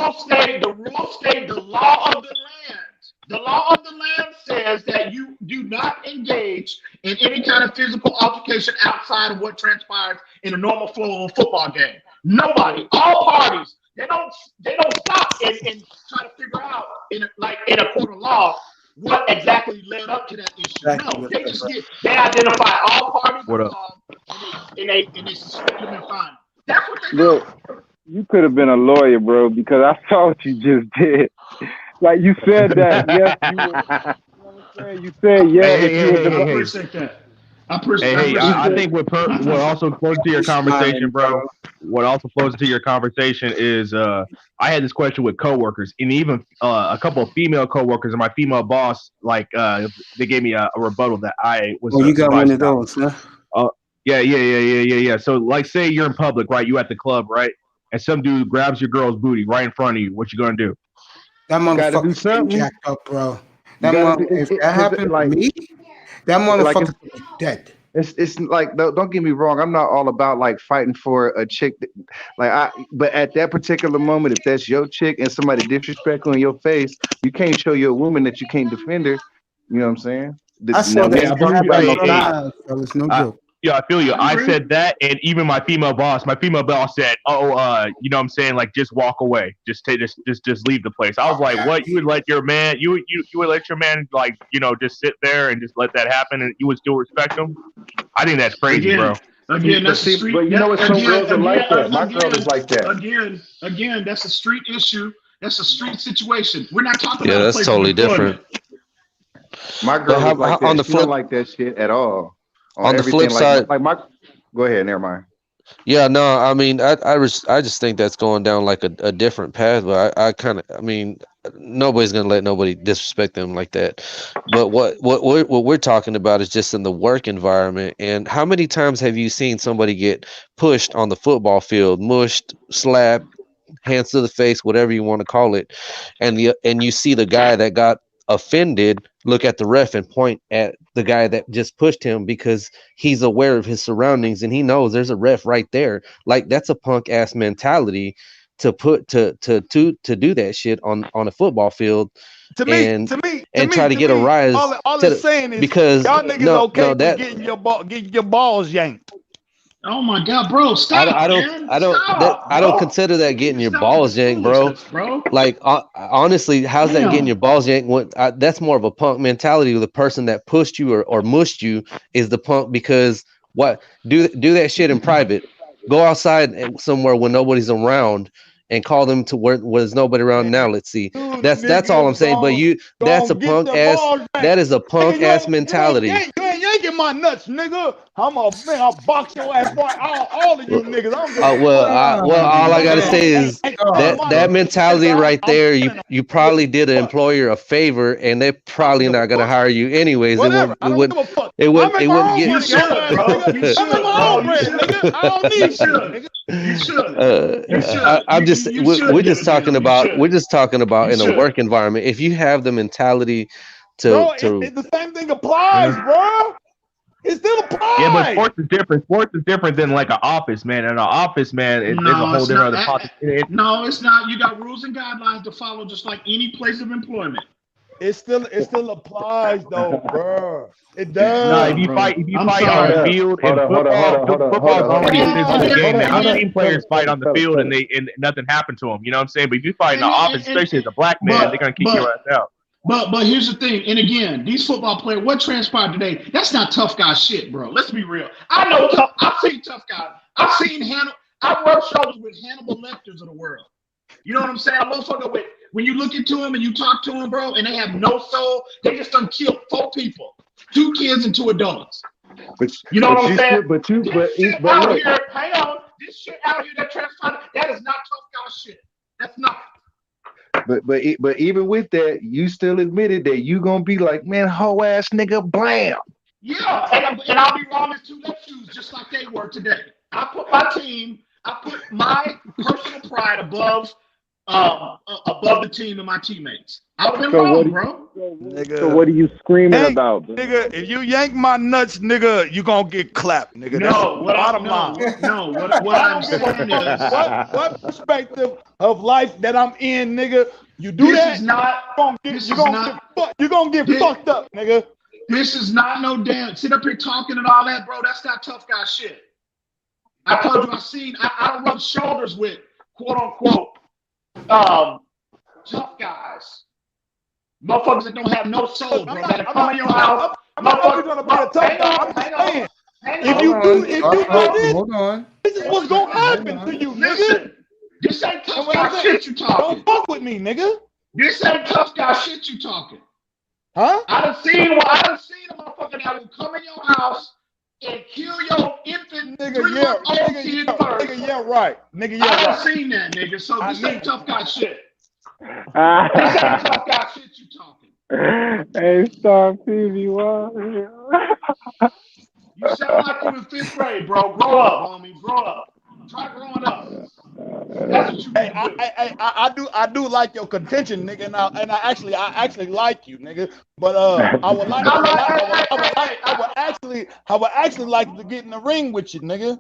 The rule state, the law of the land. The law of the land says that you do not engage in any kind of physical altercation outside of what transpires in a normal flow of a football game. Nobody, all parties, they don't stop and try to figure out in a court of law what exactly led up to that issue. No, they identify all parties and they suspend them and fine. That's what they do. Look, you could have been a lawyer, bro, because I saw what you just did. Like you said that, yes, you were. You know what I'm saying? You said, yeah. I appreciate that. I think what also flows into your conversation, bro. What also flows into your conversation is I had this question with coworkers, and even a couple of female coworkers, and my female boss, like they gave me a rebuttal that I was. Oh, you got one of those, huh? Yeah. So, like, say you're in public, right? You at the club, right? And some dude grabs your girl's booty right in front of you. What you gonna do? That motherfucker's jacked up, bro. If that happened to me, that motherfucker's dead. It's like, don't get me wrong. I'm not all about like fighting for a chick, but at that particular moment, if that's your chick and somebody disrespectful in your face, you can't show your woman that you can't defend her. You know what I'm saying? I saw that. No joke. Yeah, I feel you. I said that, and even my female boss said, "Oh, you know what I'm saying? Like, just walk away. Just leave the place." I was like, "What? You would let your man? You would let your man, like, you know, just sit there and just let that happen, and you would still respect him?" I think that's crazy, bro. Again, that's a street. But you know what? Some girls are like that. My girl is like that. Again, that's a street issue. That's a street situation. We're not talking about. Yeah, that's totally different. My girl is like that. She don't like that shit at all. On the flip side, go ahead. Never mind. Yeah, no, I mean, I just think that's going down like a different path. But I mean, nobody's gonna let nobody disrespect them like that. But what we're talking about is just in the work environment. And how many times have you seen somebody get pushed on the football field, mushed, slapped, hands to the face, whatever you want to call it, and you see the guy that got offended, look at the ref and point at the guy that just pushed him because he's aware of his surroundings and he knows there's a ref right there. Like that's a punk ass mentality to do that shit on a football field. To me, try to get a rise. All it's saying is because y'all niggas with getting your balls yanked. Oh my God, bro! Stop! I don't consider that getting your balls yanked, bro. Like honestly, how's that getting your balls yanked? That's more of a punk mentality. The person that pushed you or mushed you is the punk because what? Do that shit in private. Go outside somewhere when nobody's around and call them to where there's nobody around now. Let's see. That's all I'm saying. But that's a punk ass. That is a punk ass mentality. You ain't yanking my nuts, nigga. I'll box your ass, boy. All of you niggas. All I gotta say is that mentality right there. You probably did an employer a favor, and they're probably not gonna hire you anyways. It wouldn't get. You should, bro. You should, bro. I don't need shit. You should. We're just talking about in a work environment. If you have the mentality to the same thing applies, bro. It still applies. Yeah, but sports is different than like an office, man. And an office, man, there's a whole different other politics. No, it's not. You got rules and guidelines to follow, just like any place of employment. It still applies though, bro. It does. No, if you fight on the field, and football's already a physical game. I've seen players fight on the field and nothing happened to them. You know what I'm saying? But if you fight in the office, especially as a black man, they're gonna kick your ass out. But here's the thing, and again, these football players, what transpired today, that's not tough guy shit, bro. Let's be real. I've seen tough guys. I've rubbed shoulders with Hannibal Lecters of the world. You know what I'm saying? When you look into them and you talk to them, bro, and they have no soul, they just done killed 4 people, 2 kids and 2 adults. You know what I'm saying? Hang on. This shit out here that transpired, that is not tough guy shit. That's not. But even with that, you still admitted that you gonna be like, man, hoe ass nigga, blam. Yeah, and I'll be wrong as 2 left shoes, just like they were today. I put my personal pride above the team and my teammates. I would have been wrong, bro. Nigga, so what are you screaming about, bro? Nigga, if you yank my nuts, nigga, you gonna get clapped, nigga. No, what I'm saying is, what perspective of life that I'm in, nigga? You do that, you're gonna get fucked up, nigga. This is not no damn sit up here talking and all that, bro. That's not tough guy shit. I told you I don't rub shoulders with quote unquote tough guys. Motherfuckers that don't have no soul, bro. That come in your house. Motherfuckers gonna be a tough guy. I'm saying, if you do this, hold on. This is what's gonna happen to you, nigga. This ain't tough guy shit you talking. Don't fuck with me, nigga. This ain't tough guy shit you talking. Huh? I done seen a motherfucker that will come in your house and kill your infant nigga, 3-month-old kid first. Nigga, yeah, right. Nigga, yeah, I right. done seen that, nigga. So this ain't tough guy shit. This ain't tough guy shit you talking. Hey, Star PV, You sound like you in 5th grade, bro. Grow up, homie. Grow up. Try growing up. That's what you I do like your contention, nigga, and I actually like you, nigga. But I would actually like to get in the ring with you, nigga.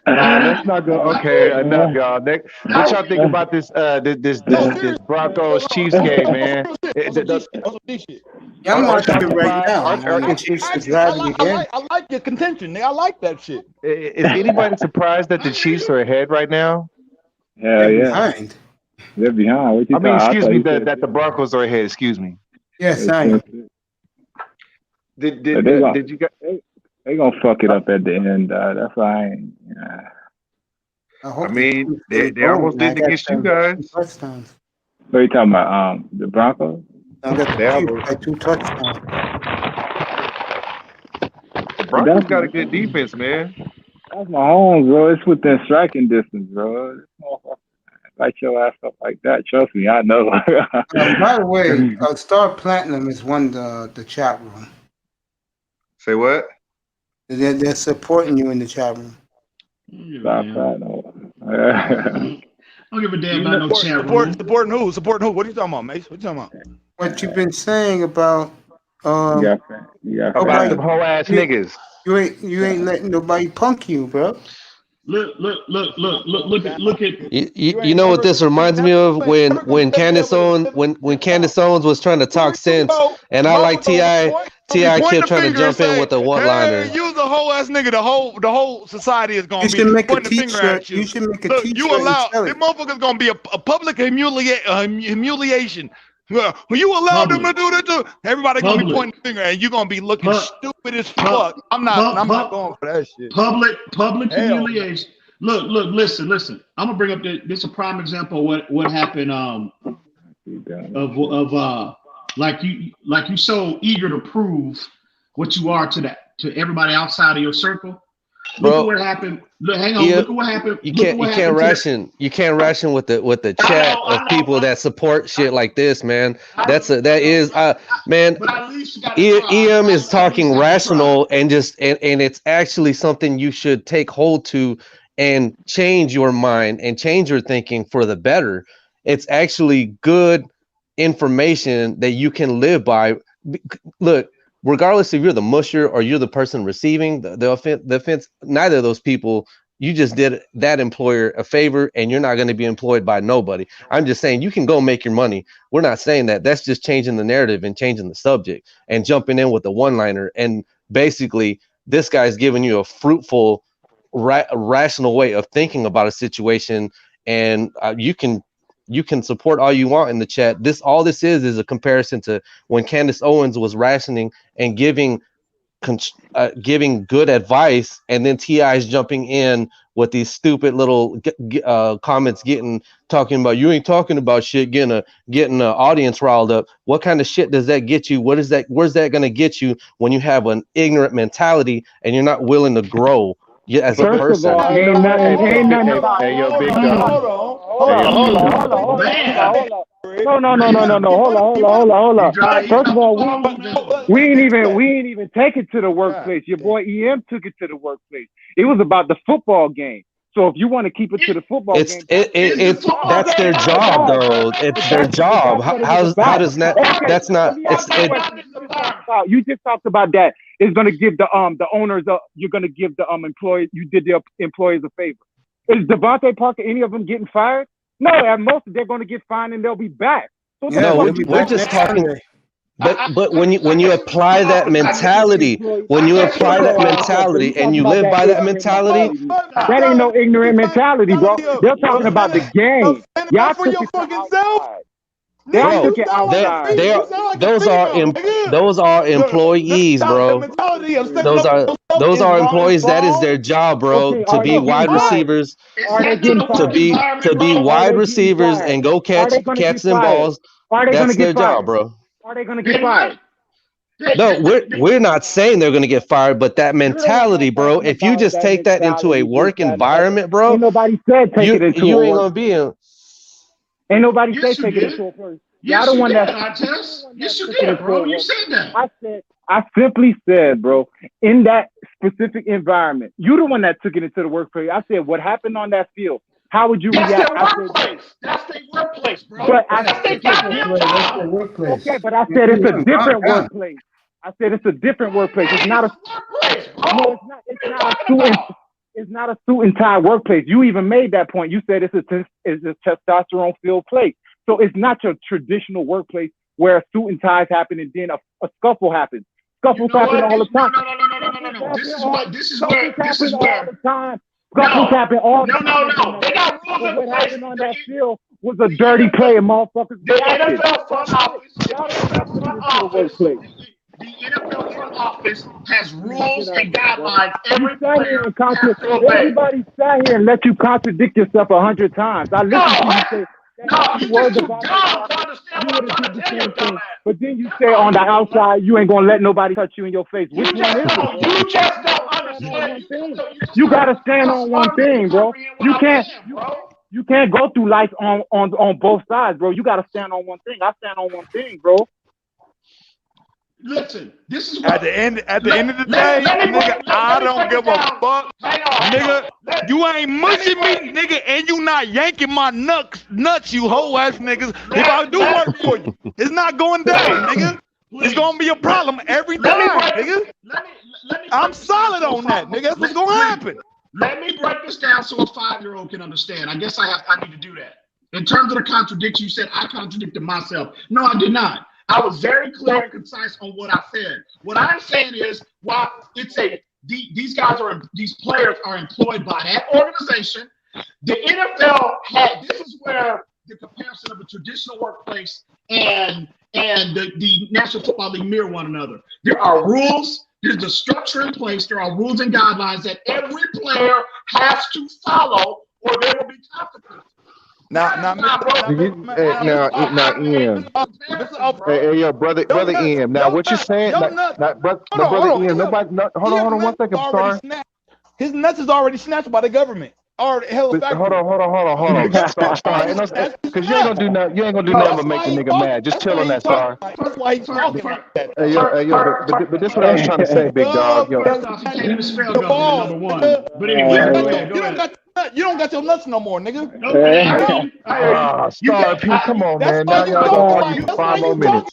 Let's not go. Okay, enough, y'all. What y'all think about this Broncos Chiefs game, man? I'm watching it right now. I like your contention, nigga. I like that shit. Is anybody surprised that the Chiefs are ahead right now? Yeah. Behind. They're behind. Excuse me, that the Broncos are ahead. Excuse me. Yes, I am. Did you guys? They gonna fuck it up at the end. That's why I ain't. I mean, they almost did against you guys. Touchdowns. What are you talking about? The Broncos? By 2 touchdowns. The Broncos got a good defense, man. That's my home, bro. It's within striking distance, bro. Light your ass up like that. Trust me, I know. By the way, Star Platinum has won the chat room. Say what? They're supporting you in the chat room. Star Platinum. don't give a damn about no chat room. Supporting who? Supporting who? What are you talking about, Mace? What you talking about? What you've been saying about About them whole ass niggas. You ain't letting nobody punk you, bro. Look at You know what this reminds me of when Candace Owens was trying to talk sense, and I like Ti kept trying to jump in with the one-liner. Hey, you the whole ass nigga. The whole society is gonna be pointing the finger at you. You should make a Look, t-shirt. you allow this motherfucker's gonna be a public humiliation. Well, you allow them to do that too. Everybody gonna be pointing the finger, and you gonna be looking stupid as fuck. I'm not going for that shit. Public humiliation. Look, listen. I'm gonna bring up this is a prime example of what happened. Like you so eager to prove what you are to everybody outside of your circle. Look at what happened. Look at what happened. You can't ration with the chat of people that support shit like this, man. Man. EM is talking rational and it's actually something you should take hold to and change your mind and change your thinking for the better. It's actually good information that you can live by. Look, regardless if you're the musher or you're the person receiving the offense, neither of those people, you just did that employer a favor and you're not going to be employed by nobody. I'm just saying you can go make your money. We're not saying that. That's just changing the narrative and changing the subject and jumping in with a one-liner. And basically, this guy's giving you a fruitful, rational way of thinking about a situation, and you can support all you want in the chat. All this is a comparison to when Candace Owens was rationing and giving good advice, and then T.I.'s jumping in with these stupid little comments, talking about you ain't talking about shit, getting the audience riled up. What kind of shit does that get you? Where's that going to get you when you have an ignorant mentality and you're not willing to grow as a person? Of all, ain't nothing about Hey, yo, big hold dog. on. No. Hold on. First of all, we ain't even take it to the workplace. Your boy EM took it to the workplace. It was about the football game. So if you want to keep it to the football game, that's their job, though. It's their job. How does that? That's not. You just talked about that. It's going to give the owners you're going to give the employees. You did the employees a favor. Is Devontae Parker any of them getting fired? No, at most they're going to get fined and they'll be back. So we're just talking. But when you apply that mentality, and you live by that mentality, that ain't no ignorant mentality, bro. They're talking about the game. Y'all took it outside. Those are employees, bro. Those are employees. That is their job, bro. To be wide receivers, to be wide receivers and go catch them balls. That's their job, bro. Are they going to get fired? No, we're not saying they're going to get fired, but that mentality, bro. If you just take that into a work environment, bro, ain't nobody said take it into you a ain't work. gonna be in. Ain't nobody said take it into a person. Yes, you did, Yes, you did, bro. You said that. I simply said, bro, in that specific environment, you the one that took it into the workplace. I said, what happened on that field? How would you react? That's their workplace, bro. But that's their workplace. Okay, but I said it's a different workplace. I said it's a different workplace. It's not a no. It's not a suit and tie workplace. You even made that point. You said it's a testosterone filled place. So it's not your traditional workplace where suit and ties happen and then a scuffle happens. Scuffles happen all the time. No. This is where. All the time. Scuffles happen all the time. No. They got rules in what place. happened on that field was a dirty play and motherfuckers. The NFL front office has rules and guidelines. Everybody sat here and let you contradict yourself 100 times. I listened to you say. But then you say on the outside, you ain't gonna let nobody touch you in your face. Which one is it? You just don't understand. You gotta stand on one thing, bro. You can't go through life on both sides, bro. You gotta stand on one thing. I stand on one thing, bro. Listen, this is what, at the end of the day, nigga, I don't give a fuck, nigga. You ain't mushing me, nigga, and you not yanking my nuts, you hoe ass niggas. If I do work for you, it's not going down, nigga. It's gonna be a problem every time, nigga. I'm solid on that, nigga. That's what's gonna happen. Let me break this down so a 5-year-old can understand. I guess I need to do that. In terms of the contradiction, you said I contradicted myself. No, I did not. I was very clear and concise on what I said. What I'm saying is, while it's these players are employed by that organization, the NFL this is where the comparison of a traditional workplace and the National Football League mirror one another. There are rules. There's the structure in place. There are rules and guidelines that every player has to follow, or there will be consequences. Now, Ian. Hey, yo, brother Ian. Now, what you saying? Brother Ian. Hold on 1 second, Star. His nuts is already snatched by the government. Hold on. Star, because you ain't gonna do nothing. You ain't gonna do nothing but make the nigga mad. Just chill on that, Star. That's why he's talking like that. But this is what I was trying to say, big dog. Yo, number one. But anyway, you don't got your nuts no more, nigga. Star, P, come on, man. Now y'all give 5 more minutes.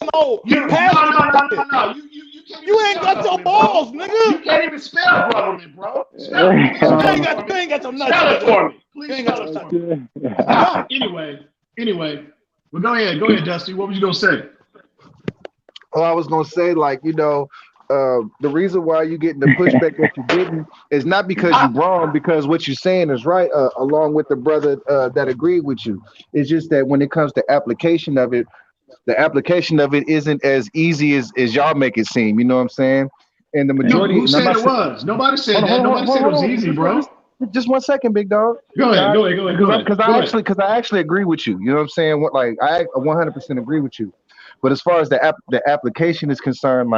You ain't got your balls, nigga. You can't even spell government, bro. You ain't got your nuts. Spell it for me. You ain't got your nuts. Anyway. Well, go ahead, Dusty. What was you gonna say? Oh, I was gonna say, the reason why you getting the pushback that you didn't is not because you're wrong, because what you're saying is right, along with the brother that agreed with you. It's just that when it comes to application of it, the application of it isn't as easy as y'all make it seem. You know what I'm saying? And the majority. Who said it was? Nobody said that. Nobody said it was easy, bro. Just 1 second, big dog. Go ahead. Because I actually agree with you. You know what I'm saying? I 100% agree with you. But as far as the application is concerned,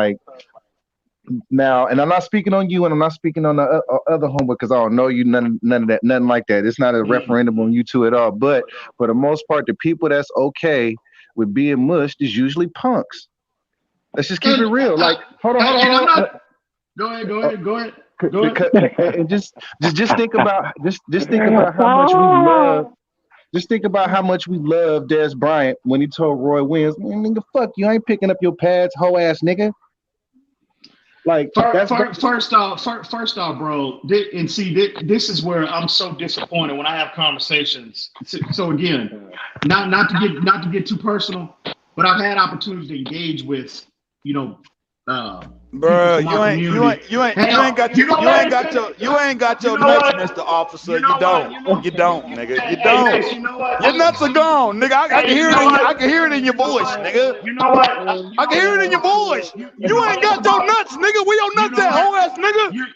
now, and I'm not speaking on you, and I'm not speaking on the other homework because I don't know you, none of that, nothing like that. It's not a referendum on you two at all. But for the most part, the people that's okay with being mushed is usually punks. Let's just keep it real. Hold on. Go ahead. And just think about how much we love. Just think about how much we love Des Bryant when he told Roy Williams, "Man, nigga, fuck you, I ain't picking up your pads, hoe ass nigga." First off, bro. This is where I'm so disappointed when I have conversations. So again, not to get too personal, but I've had opportunities to engage with, bro, you ain't got your nuts, Mr. Officer. You don't, nigga. You don't. You know what? Your nuts are gone, nigga. I can hear it in your voice, nigga. You know what? I can hear it in your voice. You ain't got your nuts, nigga. Where your nuts at, whole ass nigga? You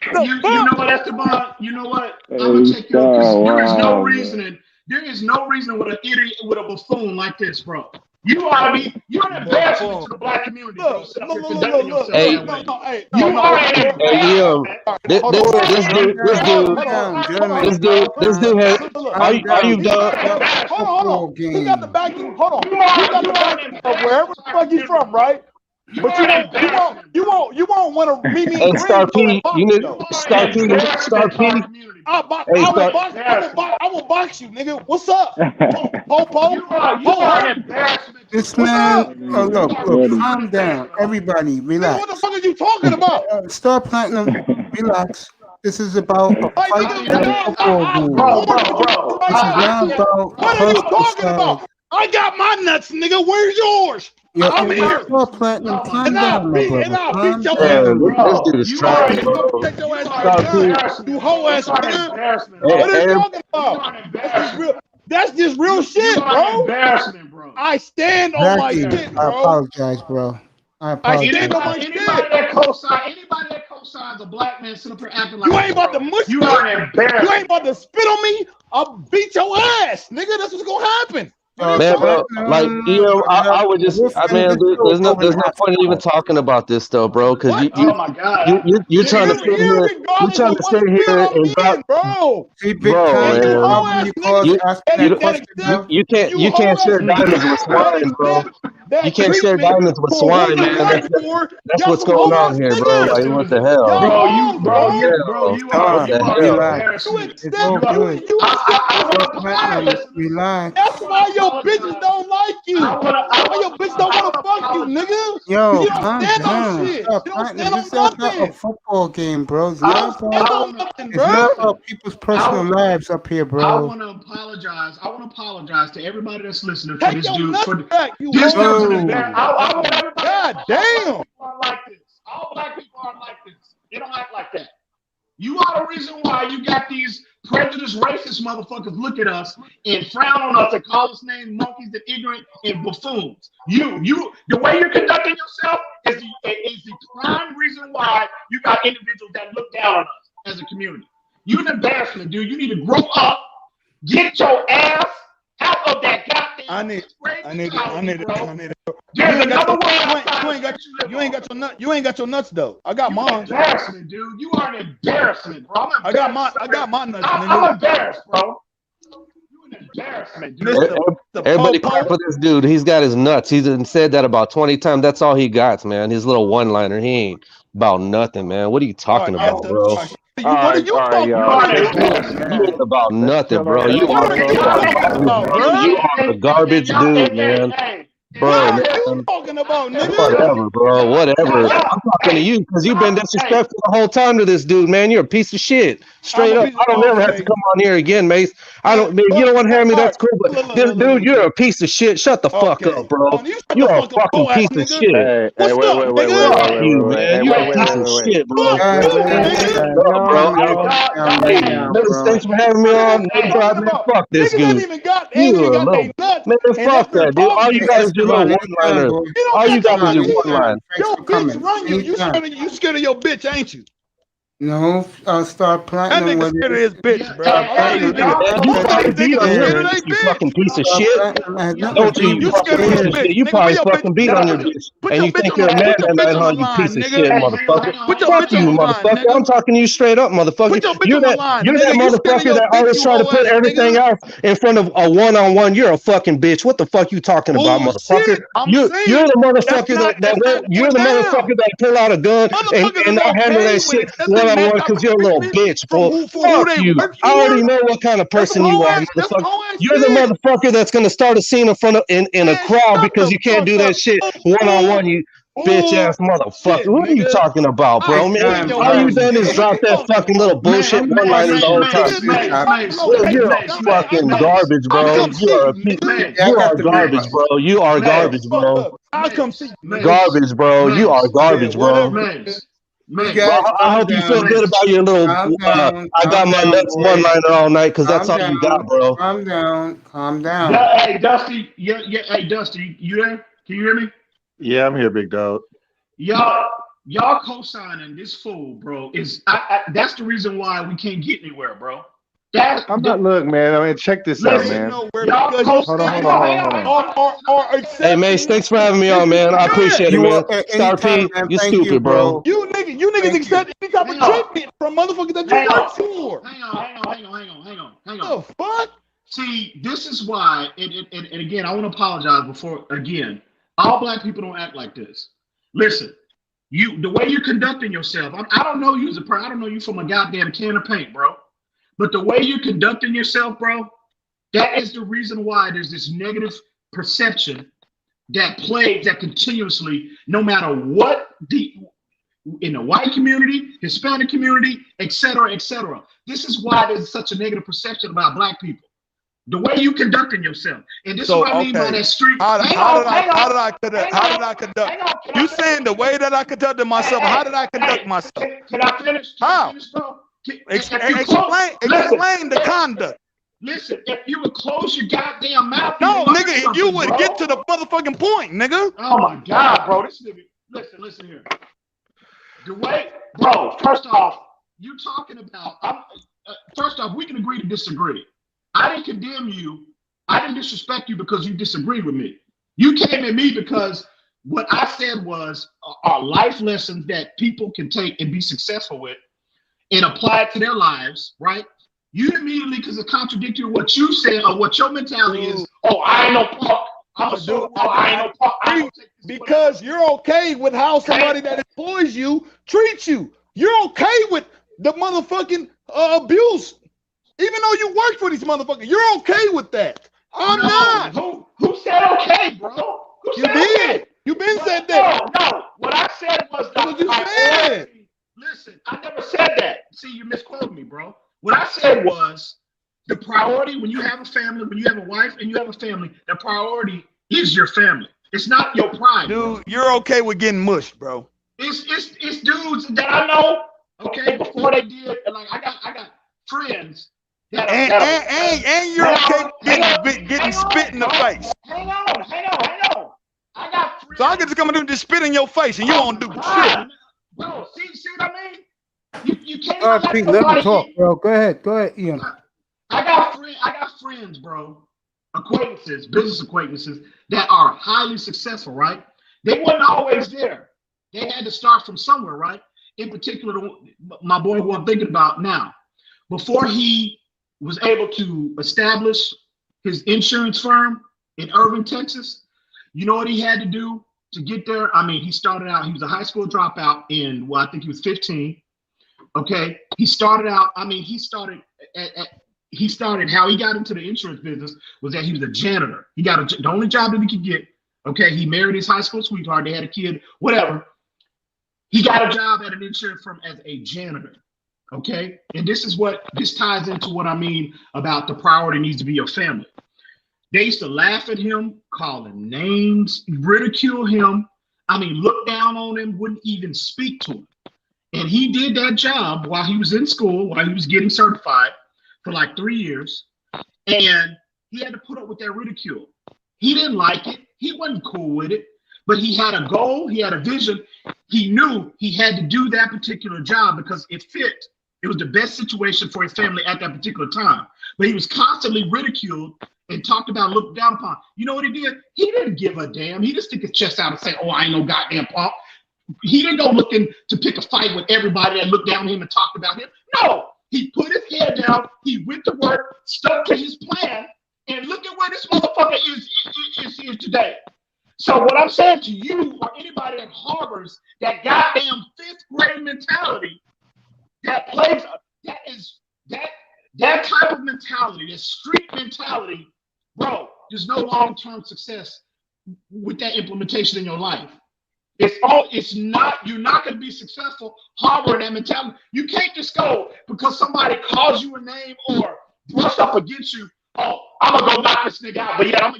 know what, Esteban? You know what? I'm gonna take you. There is no reasoning. There is no reason with an idiot, with a buffoon like this, bro. You're an embarrassment to the black community. Look. This dude has. Are you done? Hold on. He got the backing. Hold on. He got the backing of wherever the fuck he's from, right? But you won't want to meet me. Hey, Star P, you need Star P. I will box you, nigga. What's up? This man, look, calm down. Everybody, relax. What the fuck are you talking about? Star Platinum, relax. This is about a fight in the football game. This is not about what are you talking about? I got my nuts, nigga. Where's yours? I'm here. Star Platinum, calm down, my brother. I'll beat your ass, This dude is trying. Take your ass, you whole ass nigga. What are you talking about? That's just real shit, bro. Embarrassment, bro. I stand on my shit, bro. I apologize, bro. I stand on my shit. Anybody that co-signs a black man sitting up here acting like you ain't about to mush me. You are embarrassed. You ain't about to spit on me. I'll beat your ass, nigga. That's what's gonna happen. Man, bro, like I would just, I mean, there's no point in even talking about this though, bro, because Oh my God. you're trying to sit here, you're trying to sit here and bro. See, big bro, time. man. You can't share diamonds with swine, bro. You can't share diamonds with swine, man. That's what's going on here, bro. Like, what the hell? You are embarrassing. It's all good. Relax. That's why your bitches don't like you. Why your bitch don't want to fuck you, nigga? Yo, You don't calm stand on down. shit. Stop You don't fighting. stand This is on not a nothing. football game, bro. It's not nothing, bro. about people's personal lives up here, I bro. want to apologize. I want to apologize to everybody that's listening for Take this your dude. nuts For back, you this hoe. dude's I want everybody. God damn. Aren't like this. All black people aren't like this. They don't act like that. You are the reason why you got these prejudiced, racist motherfuckers look at us and frown on us and call us names monkeys and ignorant and buffoons. The way you're conducting yourself is the prime reason why you got individuals that look down on us as a community. You're an embarrassment, dude. You need to grow up, get your ass out of that goddamn. I need it. You ain't got your nuts though. I got mine. Embarrassment, dude. You are an embarrassment, bro. I got my nuts, nigga. I'm embarrassed, bro. You an embarrassment, dude. Everybody clap for this dude. He's got his nuts. He's said that about 20 times. That's all he got, man. His little one-liner. He ain't about nothing, man. What are you talking about, bro? What are you talking about? You ain't about nothing, bro. You are a garbage dude, man. Bro, what are you talking about, nigga? Whatever, bro. Whatever. I'm talking to you because you've been disrespectful the whole time to this dude, man. You're a piece of shit. Straight up. I don't ever have to come on here again, Mace. If you don't want to hear me, that's cool. But dude, you're a piece of shit. Shut the fuck up, bro. You're a fucking piece of shit. Hey, wait, Fuck you, man. You're a piece of shit, bro. Thanks for having me on. Fuck this dude. Man, fuck that, dude. All you guys do little one-liner. All you got is your one-line. Your bitch run you. You scared of your bitch, ain't you? No, start That planting nigga with scared of it. his bitch, bro. You fucking piece of shit. Don't you fucking piece of shit. You probably fucking beat on your bitch. And you think you're a man that night, huh? You piece of shit, motherfucker. Fuck you, motherfucker. I'm talking to you straight up, motherfucker. You're that motherfucker that always try to put everything else in front of a one-on-one. You're a fucking bitch. What the fuck you talking about, motherfucker? You're the motherfucker that pull out a gun and not handle that shit one-on-one because you're a little bitch, bro. Fuck you. I already know what kind of person you are, motherfucker. You're the motherfucker that's gonna start a scene in a crowd because you can't do that shit one-on-one, you bitch ass motherfucker. What are you talking about, bro? Man, all you done is drop that fucking little bullshit one-liner the whole time. You're a fucking garbage, bro. You are garbage, bro. You are garbage, bro. I'll come see you. Garbage, bro. You are garbage, bro. I hope you feel good about your little. I got my nuts one-liner all night because that's all you got, bro. Calm down. Hey, Dusty. Hey, Dusty. You there? Can you hear me? Yeah, I'm here, big dog. Y'all co-signing this fool, bro. That's the reason why we can't get anywhere, bro. Look, man. I mean, check this out, man. Hold on. Hey, Mace, thanks for having me on, man. I appreciate it, man. Star P, you stupid, bro. You niggas accept any type of treatment from motherfuckers that you work for. Hang on. The fuck? See, this is why, and again, I want to apologize before, again, all black people don't act like this. Listen, the way you're conducting yourself, I don't know you as a person. I don't know you from a goddamn can of paint, bro. But the way you're conducting yourself, bro, that is the reason why there's this negative perception that plagues that continuously, no matter what in the white community, Hispanic community, et cetera, et cetera. This is why there's such a negative perception about black people. The way you conducting yourself. And this is what I mean by that street. How did I conduct? You saying the way that I conducted myself, how did I conduct myself? Can I finish? How? Explain the conduct. Listen, if you would close your goddamn mouth. No, nigga, if you would get to the motherfucking point, nigga. Oh my God, bro. This nigga, listen here. The way, bro, first off, you talking about, first off, we can agree to disagree. I didn't condemn you I didn't disrespect you because you disagreed with me. You came at me because what I said was are life lessons that people can take and be successful with and apply it to their lives, right? You immediately, because it's contradictory to what you said or what your mentality is, oh, I ain't no punk. I ain't no punk. I ain't because you're okay with how somebody that employs you treats you. You're okay with the motherfucking abuse. Even though you work for these motherfuckers, you're okay with that. I'm not. Who said okay, bro? You did. Okay? You been said that. No. What I said was what you said. Listen, I never said that. See, you misquoted me, bro. What I said was the priority when you have a family, when you have a wife and you have a family, the priority is your family. It's not your pride. Dude, bro. You're okay with getting mushed, bro. It's dudes that I know, okay, before they did, like I got friends that and you're okay getting spit in the face. Hang on. I got friends. So I can just come and just spit in your face and you won't do shit. Bro, see what I mean? You can't Pete, let me talk, bro. Go ahead, Ian. I got friends, bro, acquaintances, business acquaintances that are highly successful, right? They weren't always there. They had to start from somewhere, right? In particular, my boy who I'm thinking about now, before he was able to establish his insurance firm in Irving, Texas, you know what he had to do to get there? I mean, he started out, he was a high school dropout in, well, I think he was 15. Okay. He started out, I mean, he started how he got into the insurance business was that he was a janitor. He got the only job that he could get. Okay. He married his high school sweetheart. They had a kid, whatever. He got a job at an insurance firm as a janitor. Okay. And this ties into what I mean about the priority needs to be your family. They used to laugh at him, call him names, ridicule him. I mean, look down on him, wouldn't even speak to him. And he did that job while he was in school, while he was getting certified for like 3 years. And he had to put up with that ridicule. He didn't like it. He wasn't cool with it. But he had a goal. He had a vision. He knew he had to do that particular job because it fit. It was the best situation for his family at that particular time. But he was constantly ridiculed and talked about, looked down upon. You know what he did? He didn't give a damn. He just stick his chest out and say, oh, I ain't no goddamn punk. He didn't go looking to pick a fight with everybody that looked down on him and talked about him. No, he put his head down. He went to work, stuck to his plan, and look at where this motherfucker is today. So what I'm saying to you or anybody that harbors that goddamn fifth grade mentality that plays that type of mentality, that street mentality, bro, there's no long-term success with that implementation in your life. You're not going to be successful harboring that mentality. You can't just go because somebody calls you a name or brush up against you. Oh, I'm going to go knock this nigga out, but yet I'm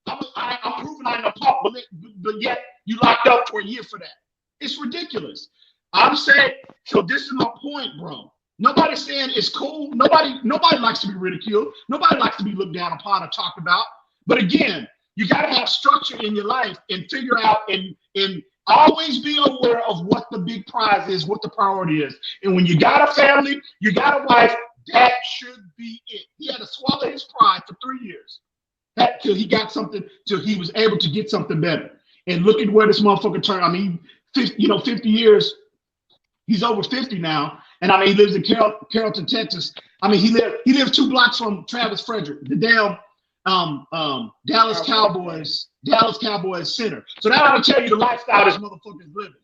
proving I ain't a punk, but yet you locked up for a year for that. It's ridiculous. I'm saying, so this is my point, bro. Nobody's saying it's cool. Nobody likes to be ridiculed. Nobody likes to be looked down upon or talked about. But again, you got to have structure in your life and figure out and always be aware of what the big prize is, what the priority is. And when you got a family, you got a wife, that should be it. He had to swallow his pride for 3 years till he got something, till he was able to get something better. And look at where this motherfucker turned. I mean, 50 years. He's over 50 now. And I mean, he lives in Carrollton, Texas. I mean, he lives 2 blocks from Travis Frederick, the damn Dallas Cowboys center. So that ought to tell you the lifestyle this motherfucker's living.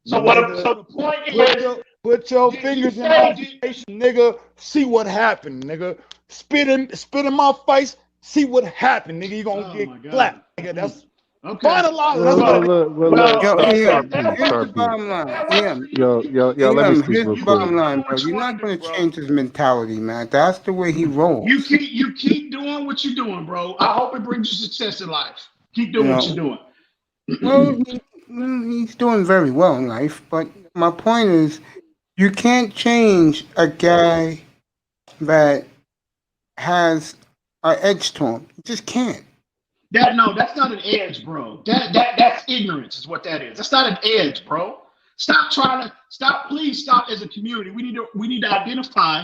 So the point is, put your fingers in my face, nigga. See what happened, nigga. Spit in my face. See what happened, nigga. You gonna get clapped, nigga. That's okay. Finalize. Here's the bottom line. Let me speak real quick. Bottom line, bro. You're not gonna change his mentality, man. That's the way he rolls. You keep doing what you're doing, bro. I hope it brings you success in life. Keep doing what you're doing. Well, he's doing very well in life, but my point is, you can't change a guy that has an edge to him. You just can't. That's not an edge, bro. That's ignorance is what that is. That's not an edge, bro. Please stop as a community. We need to identify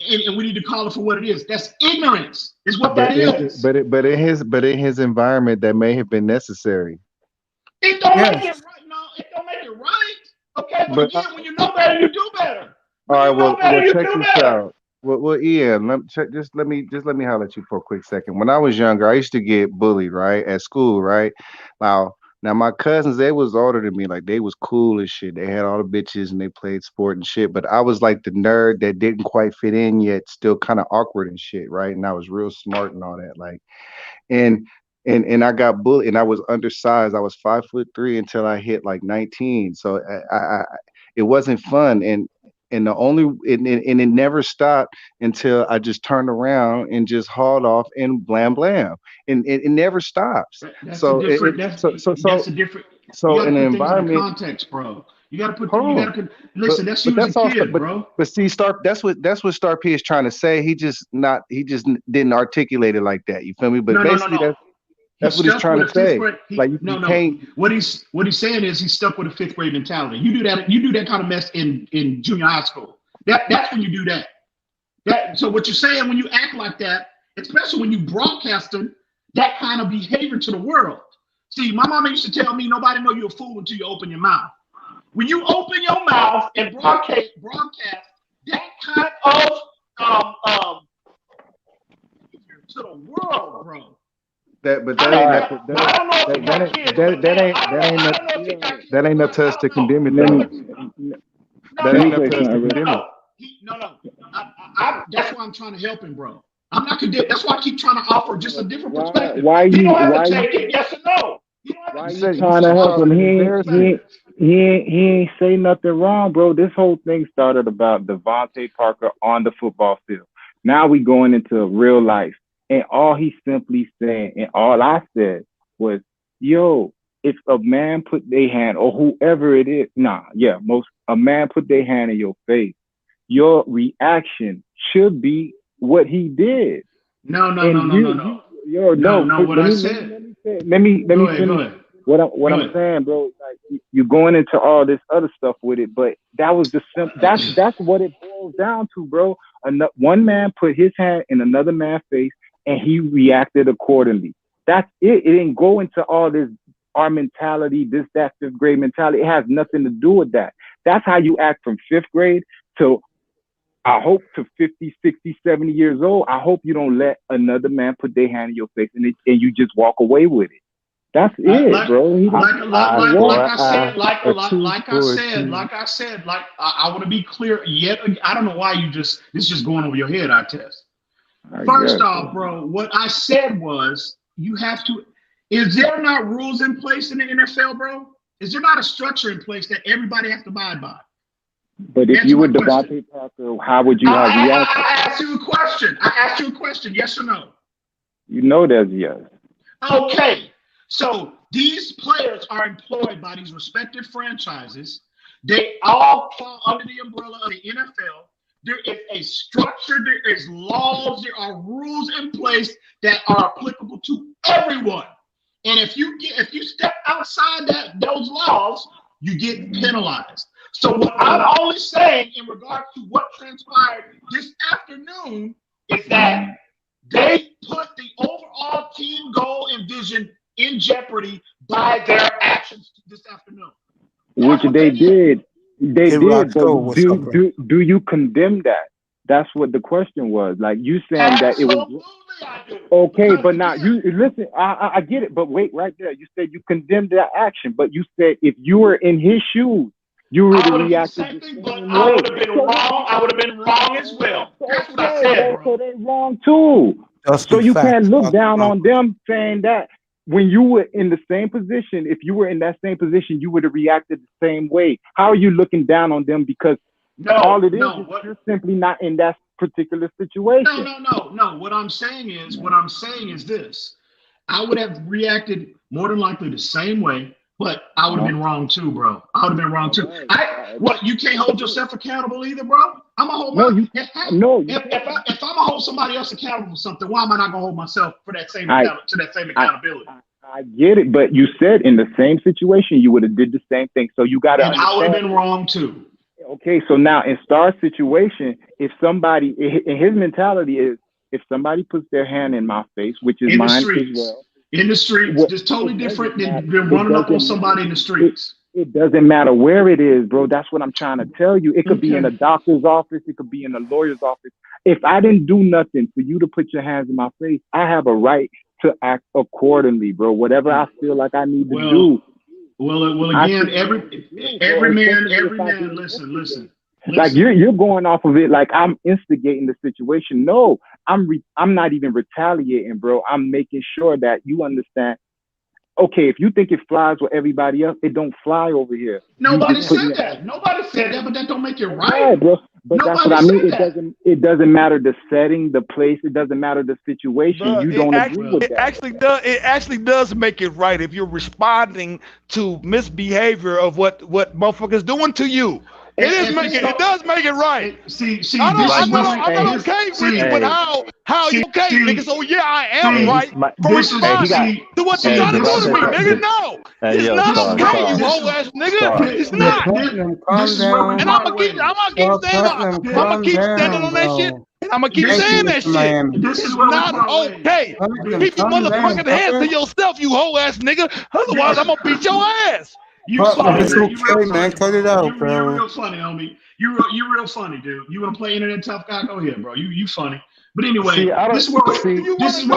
and we need to call it for what it is. That's ignorance. Is what that is. But in his environment, that may have been necessary. It don't make it right. No, it don't make it right. Okay, but again, when you know better, you do better. All right, well, check this out. Well, Ian, let me holler at you for a quick second. When I was younger, I used to get bullied, right, at school, right? Now my cousins, they was older than me, like they was cool as shit. They had all the bitches and they played sport and shit. But I was like the nerd that didn't quite fit in yet, still kind of awkward and shit, right? And I was real smart and all that, like, and I got bullied, and I was undersized. I was 5'3" until I hit like 19. So it wasn't fun, and it never stopped until I just turned around and just hauled off and blam blam, and it never stops. That's a different in an environment context, bro. You gotta listen. That's you as a kid, bro. But see, that's what Star P is trying to say. He just didn't articulate it like that. You feel me? But basically, that's what he's trying to say. What he's saying is he's stuck with a 5th grade mentality. You do that kind of mess in junior high school. That's when you do that. So what you're saying when you act like that, especially when you broadcasting that kind of behavior to the world. See, my mama used to tell me nobody know you're a fool until you open your mouth. When you open your mouth and broadcast that kind of to the world, bro. That ain't up to us to condemn it. That ain't up to us to condemn it. No. That's why I'm trying to help him, bro. I'm not condemned. That's why I keep trying to offer just a different perspective. Why you you don't have to take it, yes or no. Why you trying to help him? He ain't say nothing wrong, bro. This whole thing started about Devontae Parker on the football field. Now we going into real life. And all he's simply saying, and all I said was, yo, if a man put their hand, or whoever it is, a man put their hand in your face, your reaction should be what he did. No. What I said. Let me finish. What I'm saying, bro, like you're going into all this other stuff with it, but that was the that's what it boils down to, bro. One man put his hand in another man's face, and he reacted accordingly. That's it. It didn't go into all this, our mentality, that 5th grade mentality. It has nothing to do with that. That's how you act from 5th grade to, I hope, to 50, 60, 70 years old. I hope you don't let another man put their hand in your face and you just walk away with it. That's it, bro. I want to be clear. Yet I don't know why this is just going over your head. I test. First off, bro, what I said was you have to. Is there not rules in place in the NFL, bro? Is there not a structure in place that everybody has to abide by? But if you were Devontae Parker, how would you have reacted? I asked you a question. Yes or no? You know that's yes. Okay. So these players are employed by these respective franchises. They all fall under the umbrella of the NFL. There is a structure, there is laws, there are rules in place that are applicable to everyone. And if you step outside those laws, you get penalized. So what I'm only saying in regards to what transpired this afternoon is that they put the overall team goal and vision in jeopardy by their actions this afternoon. Which they did. They did, but do you condemn that? That's what the question was. Like you saying that it was okay, but now you listen. I get it, but wait right there. You said you condemned that action, but you said if you were in his shoes, you would have reacted the same way. I would have been wrong. I would have been wrong as well. That's what I said, bro. So they wrong too. So you can't look down on them saying that. When you were in the same position, if you were in that same position, you would have reacted the same way. How are you looking down on them? Because all it is you're simply not in that particular situation. No. What I'm saying is this. I would have reacted more than likely the same way, but I would have been wrong too, bro. I would have been wrong too. You can't hold yourself accountable either, bro? I'm gonna hold if I'm gonna hold somebody else accountable for something, why am I not gonna hold myself for that same accountability? I get it, but you said in the same situation you would have did the same thing. So you gotta I would have been wrong too. Okay, so now in Star's situation, if somebody, in his mentality is, if somebody puts their hand in my face, which is In the mine as streets. well, In the streets, what- just totally it different doesn't than matter. running It up on doesn't somebody in the streets. It doesn't matter where it is, bro. That's what I'm trying to tell you. It could be in a doctor's office. It could be in a lawyer's office. If I didn't do nothing for you to put your hands in my face, I have a right to act accordingly, bro. Whatever I feel like I need to do. Well, again, every man. Listen. Like you're going off of it like I'm instigating the situation. No, I'm not even retaliating, bro. I'm making sure that you understand. Okay, if you think it flies with everybody else, it don't fly over here. Nobody said that. Nobody said that, but that don't make it right. Yeah, bro. But Nobody that's what I mean. said It doesn't matter the setting, the place. It doesn't matter the situation. Bruh, You don't agree with it that. actually does make it right if you're responding to misbehavior of what motherfuckers doing to you. It does make it right. See, I'm not okay with how you okay, nigga. So yeah, I am right for responding to what you trying to do to me, nigga. No, it's not okay, you whole ass nigga. It's not. And I'm gonna keep standing on that shit. And I'm gonna keep saying that shit. This is not okay. Keep your motherfucking hands to yourself, you whole ass nigga. Otherwise, I'm gonna beat your ass. You funny, it's man. You real okay, funny, man. Cut it out, bro. You're real funny, homie. You real funny, dude. You wanna play internet tough guy? Go ahead, bro. You funny. But anyway, this is where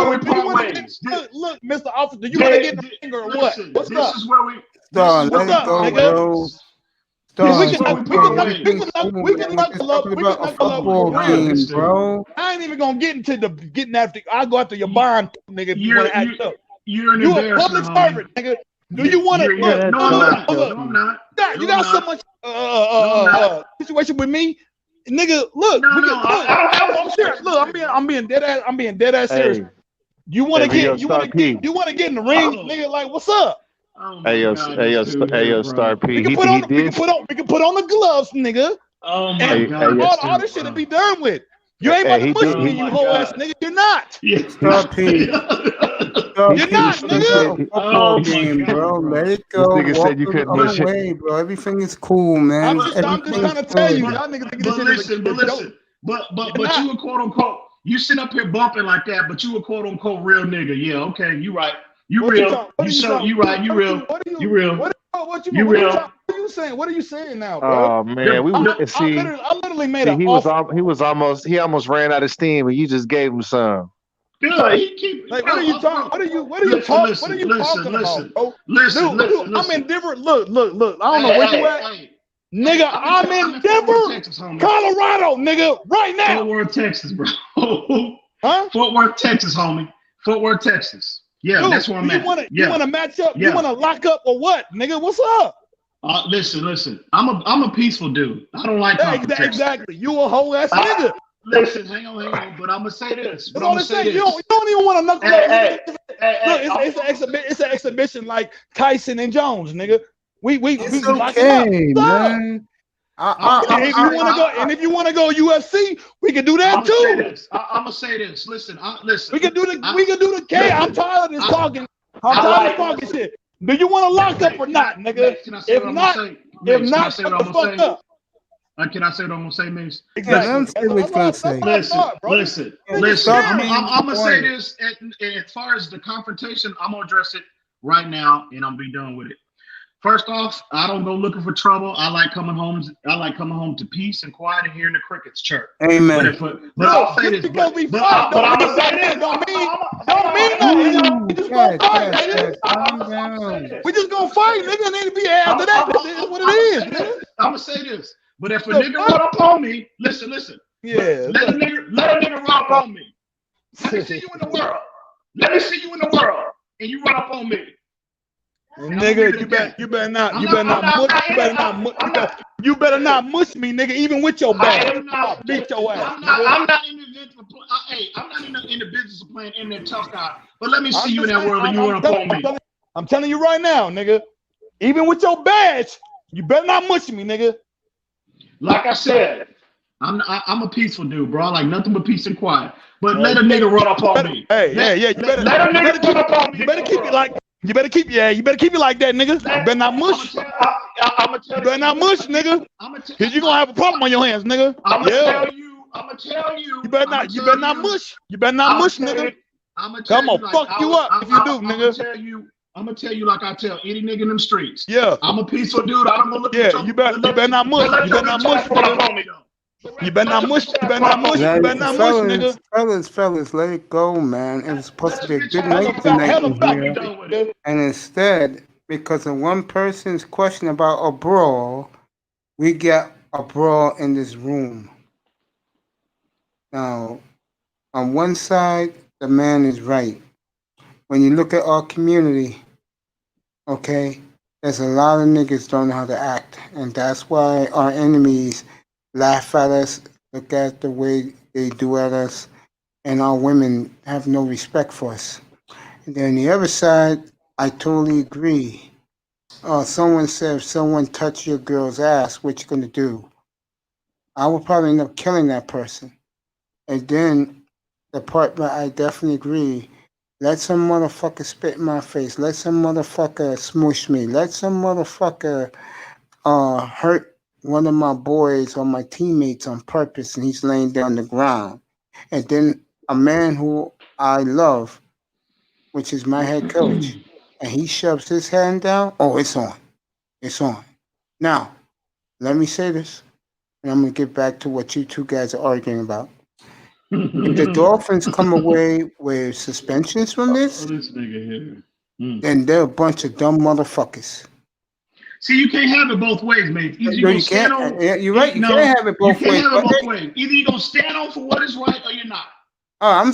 we part ways. Look, Mr. Officer, do you want to get in the ring or what? What's up? This is where we. Don, let it go, bro. Don, We can knuckle up for real, bro. I ain't even gonna get into getting after. I'll go after your bond, nigga. If you want to act up. You're an You a public servant, nigga. Do you want to? No, I'm not. You got so much situation with me, nigga. Look, I'm serious. Look, I'm being dead ass. I'm being dead ass serious. You want to get in the ring, nigga? Like, what's up? Hey yo, Star P. We can put on the gloves, nigga. Oh my God! All this shit to be done with. You ain't about to push me, you whole ass nigga. You're not. Star P. You're not, nigga. Football game, bro. Let it go. This nigga said you couldn't push it. Way, bro. Everything is cool, man. I'm just trying to tell you, y'all niggas think this shit is a listen. But you a quote unquote. You sit up here bumping like that, but you a quote unquote real nigga. Yeah, okay, you right. You real. You right. You real. You real. What are you saying? What are you saying now, bro? Oh man, I literally made an he almost ran out of steam, and you just gave him some. Good. He keep. Like, what are you talking? What are you talking about, bro? Listen. I'm in Denver. Look. I don't know where you at. Nigga, I'm in Denver, Colorado, nigga, right now. Fort Worth, Texas, bro. Huh? Fort Worth, Texas, homie. Fort Worth, Texas. Yeah, dude, that's where I'm at. You want to match up? Yeah. You want to lock up or what, nigga? What's up? Listen. I'm a peaceful dude. I don't like confrontation. Exactly. You a whole ass nigga. Listen, hang on. But I'm gonna say this. You don't even want to knuckle up. Look, it's an exhibition like Tyson and Jones, nigga. We lock okay, it up. Man. If you want to go UFC, we can do that too. I'm gonna say this. Listen. We can do the K. I'm tired of this talking. I'm tired of talking shit. Do you want to lock up or not, nigga? If not, shut the fuck up. Can I say what I'm gonna say, Mace? Exactly. Listen. I'm gonna say this. As far as the confrontation, I'm gonna address it right now, and I'm be done with it. First off, I don't go looking for trouble. I like coming home to peace and quiet and hearing the crickets chirp. Amen. But I'll say this. But I'm gonna say this. Don't mean nothing. We just gonna fight. We just gonna fight, nigga, and then be after that. That's what it is, nigga. I'm gonna say this. But if a nigga run up on me, listen. Yeah. Let a nigga run up on me. Let me see you in the world. And you run up on me. Nigga, you better not mush me, nigga, even with your bag. I'll beat your ass. I'm not in the business of playing internet tough guy. But let me see you in that world and you run up on me. I'm telling you right now, nigga. Even with your badge, you better not mush me, nigga. Like I said, I'm a peaceful dude, bro. I like nothing but peace and quiet. But let a nigga run up on me. Hey, yeah. You better let a nigga run up on me. You better keep it like. You better keep it like that, nigga. You better not mush. You better not mush, nigga. Cause you gonna have a problem on your hands, nigga. I'm gonna tell you. You better not mush. You better not mush, nigga. Come on, fuck you up if you do, nigga. I'm gonna tell you like I tell any nigga in them streets. Yeah. I'm a peaceful dude. I don't go look at you better not mush. You better not mush. You better not mush. You better not mush. You better not mush, nigga. Fellas, let it go, man. It was supposed to be a good night tonight in here. And instead, because of one person's question about a brawl, we got a brawl in this room. Now, on one side, the man is right. When you look at our community, okay, there's a lot of niggas don't know how to act. And that's why our enemies laugh at us, look at the way they do at us, and our women have no respect for us. And then the other side, I totally agree. Someone said if someone touch your girl's ass, what you gonna do? I would probably end up killing that person. And then the part where I definitely agree, let some motherfucker spit in my face. Let some motherfucker smoosh me. Let some motherfucker hurt one of my boys or my teammates on purpose and he's laying down on the ground. And then a man who I love, which is my head coach, and he shoves his hand down, oh, it's on. It's on. Now, let me say this, and I'm going to get back to what you two guys are arguing about. If the Dolphins come away with suspensions from this, this nigga here. then they're a bunch of dumb motherfuckers. See, you can't have it both ways, mate. Either No, you can't. You're right. You can't have it both ways. You can't have it both ways. Either you're gonna stand on for what is right, or you're not. I'm gonna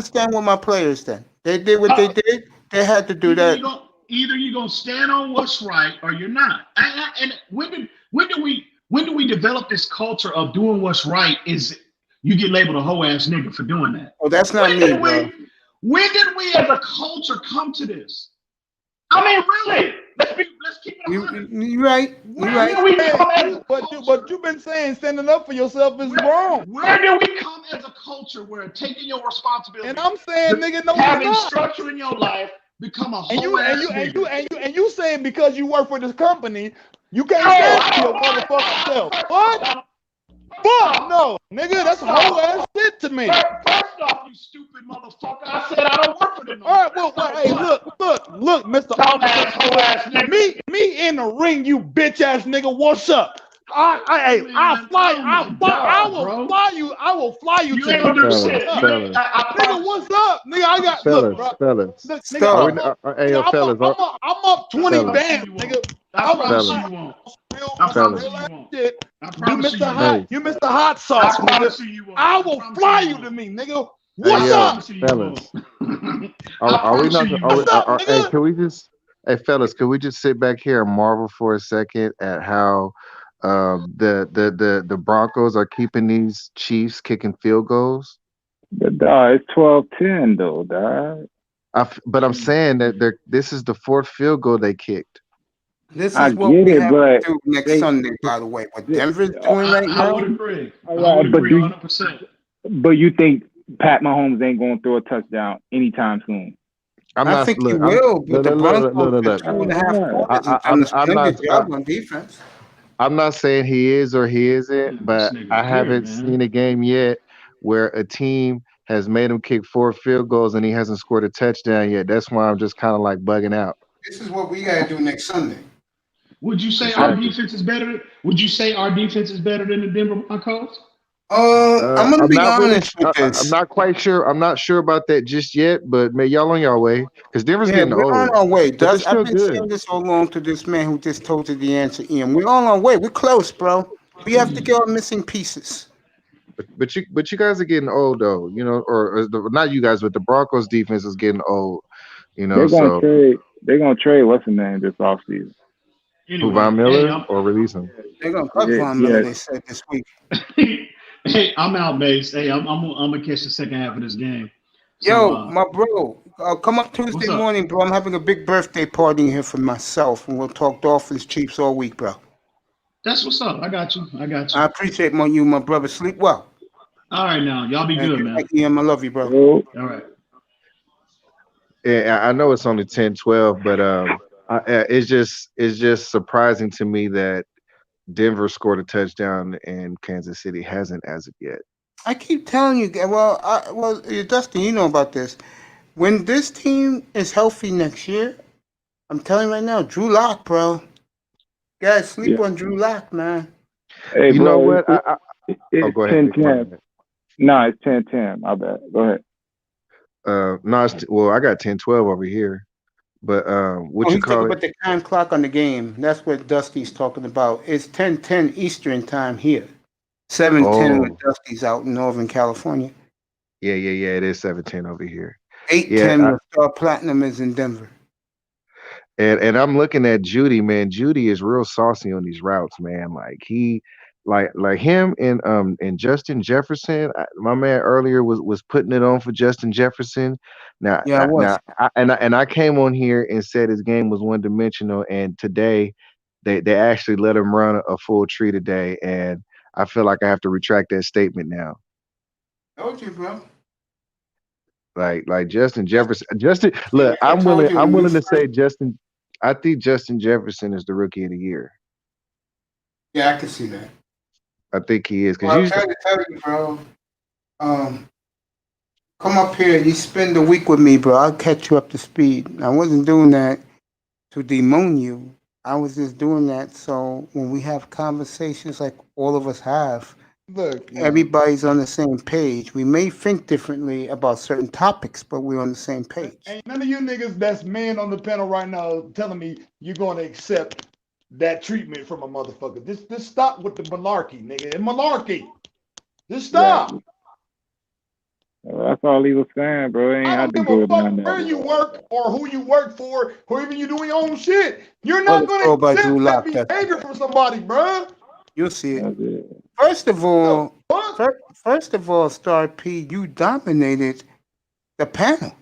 stand with my players. Then they did what they did. They had to do that. Either you're gonna stand on what's right, or you're not. And when do we develop this culture of doing what's right? Is you get labeled a hoe ass nigga for doing that? Oh, that's not me, bro. When did we as a culture come to this? I mean, really? Let's keep it 100. You're right. You're right. But you've been saying standing up for yourself is wrong. Where did we come as a culture where taking your responsibility? And I'm saying, nigga, no, having structure in your life become a whole and you saying because you work for this company, you can't stand for your motherfucking self. What? Fuck no, nigga, that's whole ass shit to me. First off, you stupid motherfucker, I said I don't work for them. All right, well, hey, look, Mr. Officer, me in the ring, you bitch ass nigga. What's up? I will fly you to the nigga, what's up? Nigga, I got fellas. I'm up 20 bands, nigga. I promise you won't. You Mr. Hot Sauce, nigga. I will fly you to me, nigga. What's up? Fellas. Are we not? Can we just? Hey, fellas, can we just sit back here and marvel for a second at how the Broncos are keeping these Chiefs kicking field goals? But it's 12-10 though, dog. But I'm saying that this is the fourth field goal they kicked. This is what we have to do next Sunday, by the way. What Denver's doing right now. I would agree. I would agree 100%. But you think Pat Mahomes ain't going to throw a touchdown anytime soon? I think he will, but the Broncos did 2.5 job on defense. I'm not saying he is or he isn't, but I haven't seen a game yet where a team has made him kick 4 field goals and he hasn't scored a touchdown yet. That's why I'm just kind of like bugging out. This is what we got to do next Sunday. Would you say our defense is better? Would you say our defense is better than the Denver Broncos? I'm gonna be honest with this. I'm not quite sure. I'm not sure about that just yet, but man, y'all on your way because Denver's getting old. We're on our way. I've been saying this so long to this man who just told you the answer, Ian. We're on our way. We're close, bro. We have to get our missing pieces. But you guys are getting old though, you know, or not you guys, but the Broncos defense is getting old. You know, they're gonna trade what's his name this offseason. Anyway, Von Miller or release him? They're gonna cut Von Miller. They said this week. Hey, I'm out, Mace. Hey, I'm gonna catch the second half of this game. So, my bro, come up Tuesday morning, bro. I'm having a big birthday party here for myself, and we'll talk Dolphins Chiefs all week, bro. That's what's up. I got you. I appreciate you, my brother. Sleep well. All right, now y'all be good, man. Thank you, Em. I love you, bro. All right. Yeah, I know it's only 10-12, but it's just surprising to me that Denver scored a touchdown and Kansas City hasn't as of yet. I keep telling you, Dustin, you know about this. When this team is healthy next year, I'm telling you right now, Drew Lock, bro. Guys, sleep on Drew Lock, man. Hey, You bro, know what? it's Go ahead. 10-10. No, it's 10-10. My bad. Go ahead. No, I got 10-12 over here, but what you He's talking call about it? the time clock on the game. That's what Dusty's talking about. It's 10:10 Eastern time here. 7:10 when Oh, Dusty's out in Northern California. yeah. It is 7-10 over here. 8:10 Yeah, when Star Platinum is in Denver. and I'm looking at Judy, man. Judy is real saucy on these routes, man. Like him and Justin Jefferson. My man earlier was putting it on for Justin Jefferson. Now, Yeah, I was. I came on here and said his game was one dimensional, and today they actually let him run a full tree today, and I feel like I have to retract that statement now. Told you, bro. Like Justin Jefferson. Look, I told you I'm when you willing to say first. Justin. I think Justin Jefferson is the rookie of the year. Yeah, I can see that. I think he is Well, because I'm usually trying to tell you, bro. Come up here. You spend the week with me, bro. I'll catch you up to speed. I wasn't doing that to demoan you. I was just doing that so when we have conversations like all of us have, Look, man. everybody's on the same page. We may think differently about certain topics, but we're on the same page. Ain't none of you niggas that's men on the panel right now telling me you're going to accept that treatment from a motherfucker. Just stop with the malarkey, nigga. It's malarkey. Just stop. That's all he was saying, bro. Ain't I had don't to give a go fuck down that where you road. work or who you work for or even you doing your own shit. You're Well, not it's going all to about Drew accept that Lock. That's behavior from somebody, bro. You'll see it. That's it. First of all, What? first of all, Star P, you dominated the panel.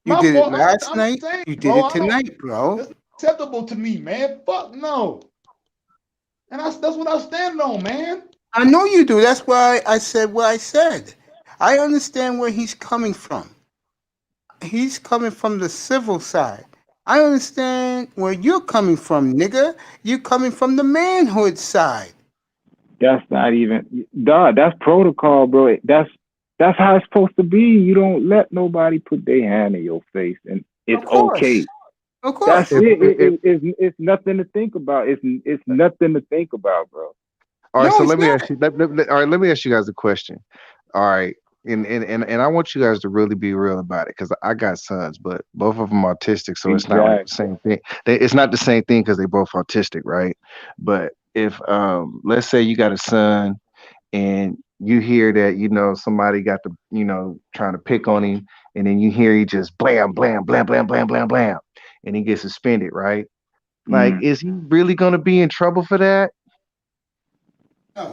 You My did it fault. last I'm night. saying, You did bro, it tonight, bro. that's acceptable to me, man. Fuck no. And that's what I stand on, man. I know you do. That's why I said what I said. I understand where he's coming from. He's coming from the civil side. I understand where you're coming from, nigga. You're coming from the manhood side. That's not even, dog. That's protocol, bro. That's how it's supposed to be. You don't let nobody put their hand in your face, and it's Of course. okay. Of That's course. it. It's nothing to think about. It's nothing to think about, bro. all right. No, So it's let me not. ask you. All right, let me ask you guys a question. All right, and I want you guys to really be real about it because I got sons, but both of them autistic, so it's not like the same thing. It's not the same thing because they both autistic, right? But if let's say you got a son and you hear that somebody got the trying to pick on him, and then you hear he just blam blam blam blam blam blam blam, and he gets suspended, right? Like, is he really gonna be in trouble for that?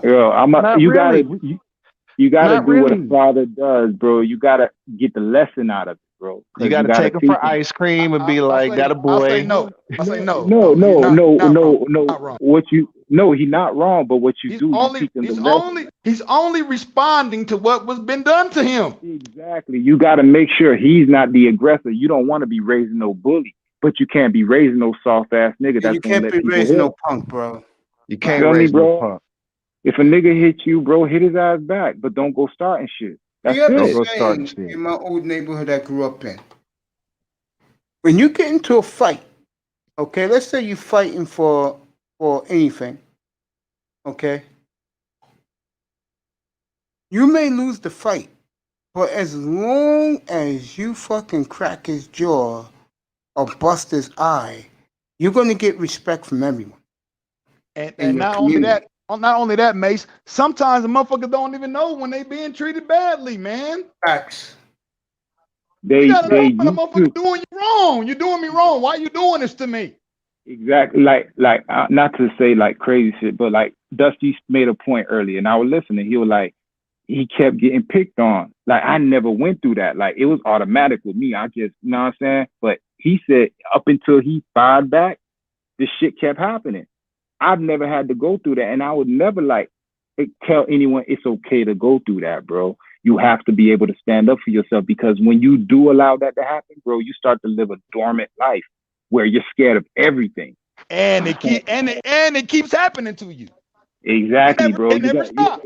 Yo, Not you really. gotta Not do what a really. father does, bro. You gotta get the lesson out of it, bro. You Because got you to gotta take him teach for him. ice cream and be I like, say, "That a I say boy." no. I say no. No. He's not wrong. But what you do, you teach him the lesson. He's only responding to what was been done to him. Exactly. You got to make sure he's not the aggressor. You don't want to be raising no bully, but you can't be raising no soft ass nigga that's You gonna can't let be people raising hit. no punk, bro. You can't Feel me, raise no bro? punk. If a nigga hit you, bro, hit his ass back, but don't go starting shit. That's You have Don't this go it. starting saying shit. in my old neighborhood I grew up in. When you get into a fight, okay, let's say you're fighting for anything, okay? You may lose the fight, but as long as you fucking crack his jaw or bust his eye, you're gonna get respect from everyone in And your not only community. that, Mace, sometimes the motherfuckers don't even know when they being treated badly, man. Facts. You gotta know when a used motherfucker to. doing you wrong. You're doing me wrong. Why you doing this to me? Exactly, not to say like crazy shit, but like Dusty made a point earlier, and I was listening. He was like, he kept getting picked on. Like, I never went through that. Like, it was automatic with me. I just, you know what I'm saying? But he said up until he fired back, this shit kept happening. I've never had to go through that, and I would never like tell anyone it's okay to go through that, bro. You have to be able to stand up for yourself, because when you do allow that to happen, bro, you start to live a dormant life where you're scared of everything. And it keeps happening to you. Exactly, bro. It never stops.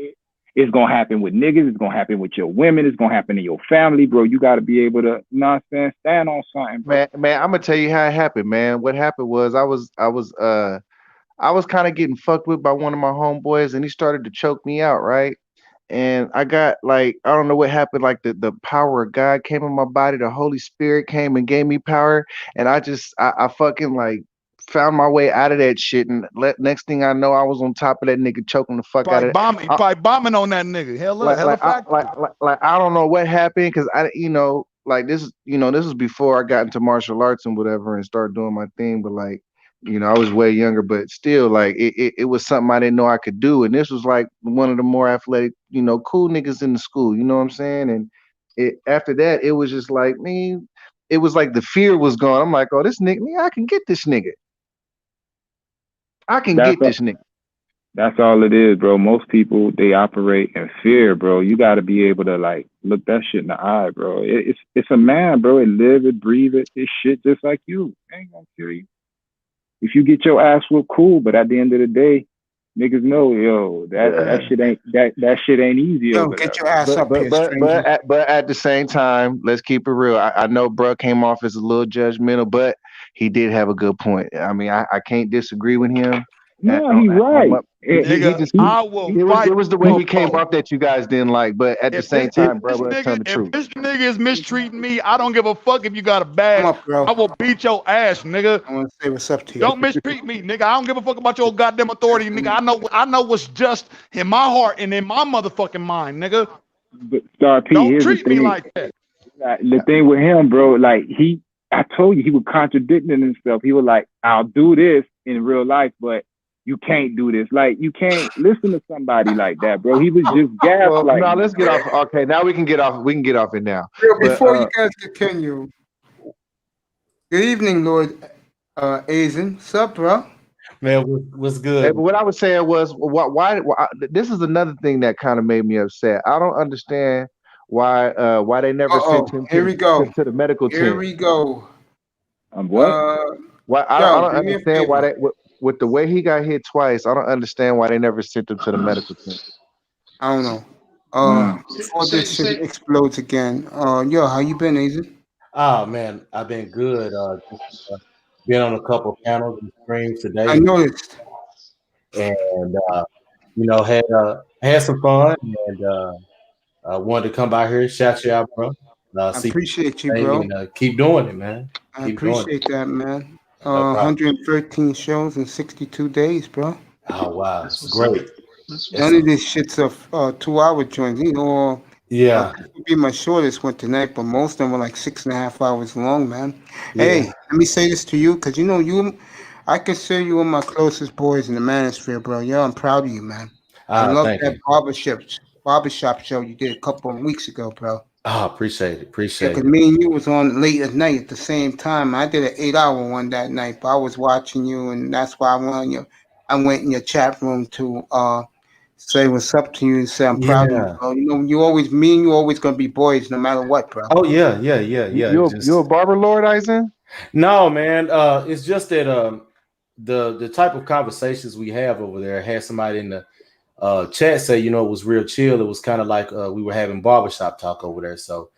It's gonna happen with niggas. It's gonna happen with your women. It's gonna happen in your family, bro. You got to be able to, stand on something, bro. Man, I'm gonna tell you how it happened, man. What happened was I was kind of getting fucked with by one of my homeboys, and he started to choke me out, right? And I got like, I don't know what happened, like the power of God came in my body, the Holy Spirit came and gave me power, and I fucking like found my way out of that shit, and next thing I know, I was on top of that nigga choking the fuck out of it. Probably bombing on that nigga. Like I don't know what happened, because like this was before I got into martial arts and whatever and started doing my thing, but like, I was way younger, but still, like it was something I didn't know I could do, and this was like one of the more athletic, cool niggas in the school. You know what I'm saying? And after that, it was just like, man, it was like the fear was gone. I'm like, oh, this nigga, I can get this nigga. This nigga. That's all it is, bro. Most people, they operate in fear, bro. You got to be able to like look that shit in the eye, bro. It's a man, bro. It live it, breathe it. It's shit just like you. I ain't gonna kill you. If you get your ass whooped, cool. But at the end of the day, niggas know, yo, that shit ain't easy. Yo, get your ass up here, but at the same time, let's keep it real. I know bro came off as a little judgmental, but he did have a good point. I mean, I can't disagree with him. No, he's right. It was the way he came off that you guys didn't like, but at the same time, bro, let's tell the truth. If this nigga is mistreating me, I don't give a fuck if you got a badge. I will beat your ass, nigga. I want to say what's up to you. Don't mistreat me, nigga. I don't give a fuck about your goddamn authority, nigga. I know what's just in my heart and in my motherfucking mind, nigga. But Star P, don't treat me like that. The thing with him, bro, like I told you, he was contradicting himself. He was like, I'll do this in real life, but you can't do this. Like, you can't listen to somebody like that, bro. He was just gaslighting. Well, no, let's get off. Okay, now we can get off. We can get off it now. Before you guys continue, good evening, Lord Asian. What's up, bro? Man, what's good? Hey, but what I was saying was, why this is another thing that kind of made me upset. I don't understand why they never sent him to the medical team. Here we go. What? Why I don't understand why they. With the way he got hit twice, I don't understand why they never sent him to the medical team. I don't know. Before this shit explodes again. Yo, how you been, Asian? Oh man, I've been good. Been on a couple panels and streams today. I noticed. And had some fun, and wanted to come by here, shout you out, bro. I appreciate you, bro. And, keep doing it, man. I appreciate that, man. 113 shows in 62 days, bro. Oh wow, it's great. None of this shit's a 2-hour joints. Yeah. This would be my shortest one tonight, but most of them were like 6.5 hours long, man. Yeah. Hey, let me say this to you, because I consider you one of my closest boys in the manosphere, bro. Yo, I'm proud of you, man. I love that barbershop show you did a couple of weeks ago, bro. Oh, appreciate it. Because me and you was on late at night at the same time. I did an 8-hour one that night, but I was watching you, and that's why I went in your chat room to say what's up to you and say I'm proud of you, bro. Me and you always gonna be boys no matter what, bro. Oh yeah. You a barber, Lord Eisen? No, man. It's just that the type of conversations we have over there. I had somebody in the chat say, it was real chill. It was kind of like we were having barbershop talk over there. So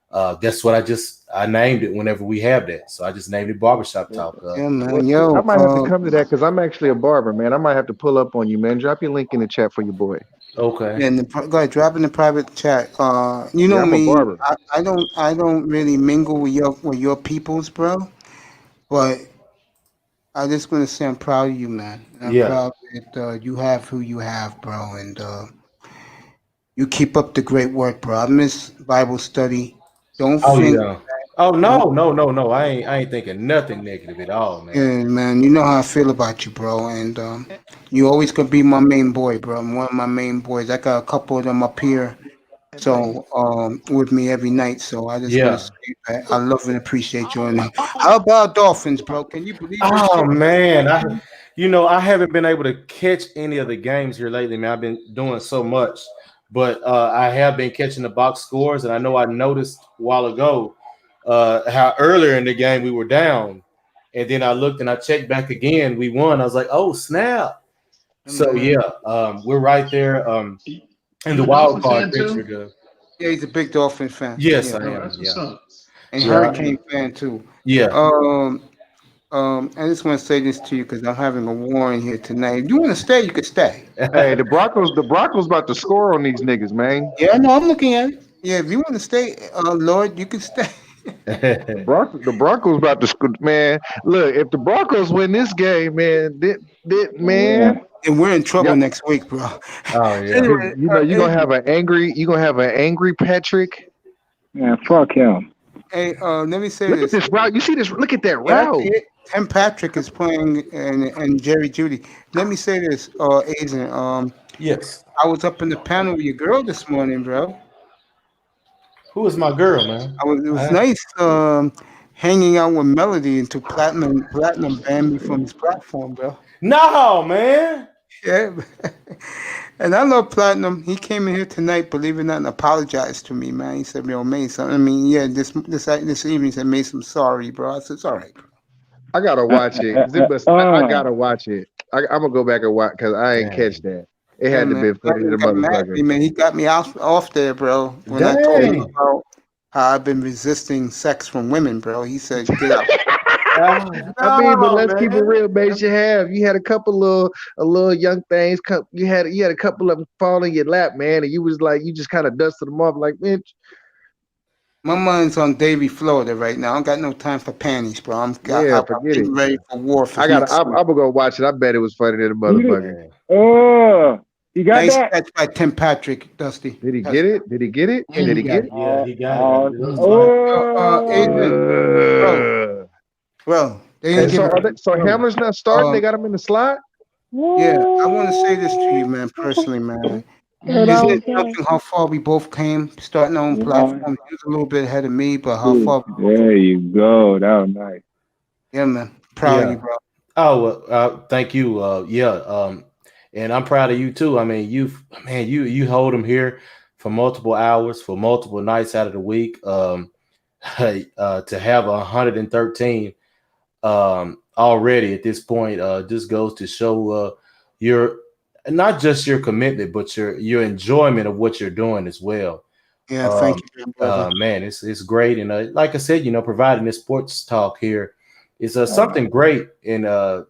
that's what I named it whenever we have that. So I just named it barbershop talk. Yeah, man. Yo, I might have to come to that because I'm actually a barber, man. I might have to pull up on you, man. Drop your link in the chat for your boy. Okay. Yeah, go ahead, drop in the private chat. You know me. I don't really mingle with your peoples, bro. But I just want to say I'm proud of you, man. I'm proud that you have who you have, bro, and you keep up the great work, bro. I miss Bible study. Don't think. Yeah. Oh no! I ain't thinking nothing negative at all, man. Yeah, man. You know how I feel about you, bro, and you always gonna be my main boy, bro. I'm one of my main boys. I got a couple of them up here, so with me every night. So I just want to say that I love and appreciate you. And how about Dolphins, bro? Can you believe? Oh man, I haven't been able to catch any of the games here lately, man. I've been doing so much, but I have been catching the box scores, and I know I noticed a while ago how earlier in the game we were down, and then I looked and I checked back again. We won. I was like, oh snap! So we're right there in the wild card picture. Yeah, he's a big Dolphin fan. Yes, yeah. I am. That's what's up. And Hurricane fan too. Yeah. I just want to say this to you because I'm having a warning here tonight. If you want to stay, you can stay. Hey, the Broncos about to score on these niggas, man. Yeah, no, I'm looking at it. Yeah, if you want to stay, Lord, you can stay. The Broncos about to score, man. Look, if the Broncos win this game, man, man. And we're in trouble next week, bro. Oh yeah. You're gonna have an angry Patrick. Man, fuck him. Hey, let me say Look this. at this Wrao. You see this? Look at that Wrao. Tim Patrick is playing and Jerry Judy. Let me say this, Aizen. Yes. I was up in the panel with your girl this morning, bro. Who is my girl, man? It was nice hanging out with Melody until Platinum banned me from his platform, bro. No, man. Yeah, and I love Platinum. He came in here tonight, believe it or not, and apologized to me, man. He said, "Yo, Mason." I mean, yeah, this evening he said, "Mason, I'm sorry, bro." I said, "It's all right, bro." I gotta watch it. I gotta watch it. I'm gonna go back and watch because I ain't catch that. It had to be funny to the motherfucker. Man, he got me off there, bro. When I told him about how I've been resisting sex from women, bro, he said, "Get out." But let's keep it real, man. You had a couple little young things. You had a couple of them fall in your lap, man, and you was like, you just kind of dusted them off, like, bitch. My mind's on Davie, Florida right now. I don't got no time for panties, bro. I'm getting ready for war. I'm gonna go watch it. I bet it was funny to the motherfucker. Oh, you got nice that? catch by Tim Patrick, Dusty. Did he get it? Yeah, he get it? Yeah, he got it. Bro, so Hamler's not starting. They got him in the slot. Yeah, I want to say this to you, man. Personally, man. Isn't it something how far we both came starting our own platform? He was a little bit ahead of me, but how far? There you go. That was nice. Yeah, man. Proud of you, bro. Oh, thank you. And I'm proud of you too. I mean, you hold them here for multiple hours, for multiple nights out of the week. To have 113 already at this point just goes to show your not just your commitment, but your enjoyment of what you're doing as well. Yeah, thank you, brother. Man, it's great, and like I said, providing this sports talk here is something great, and I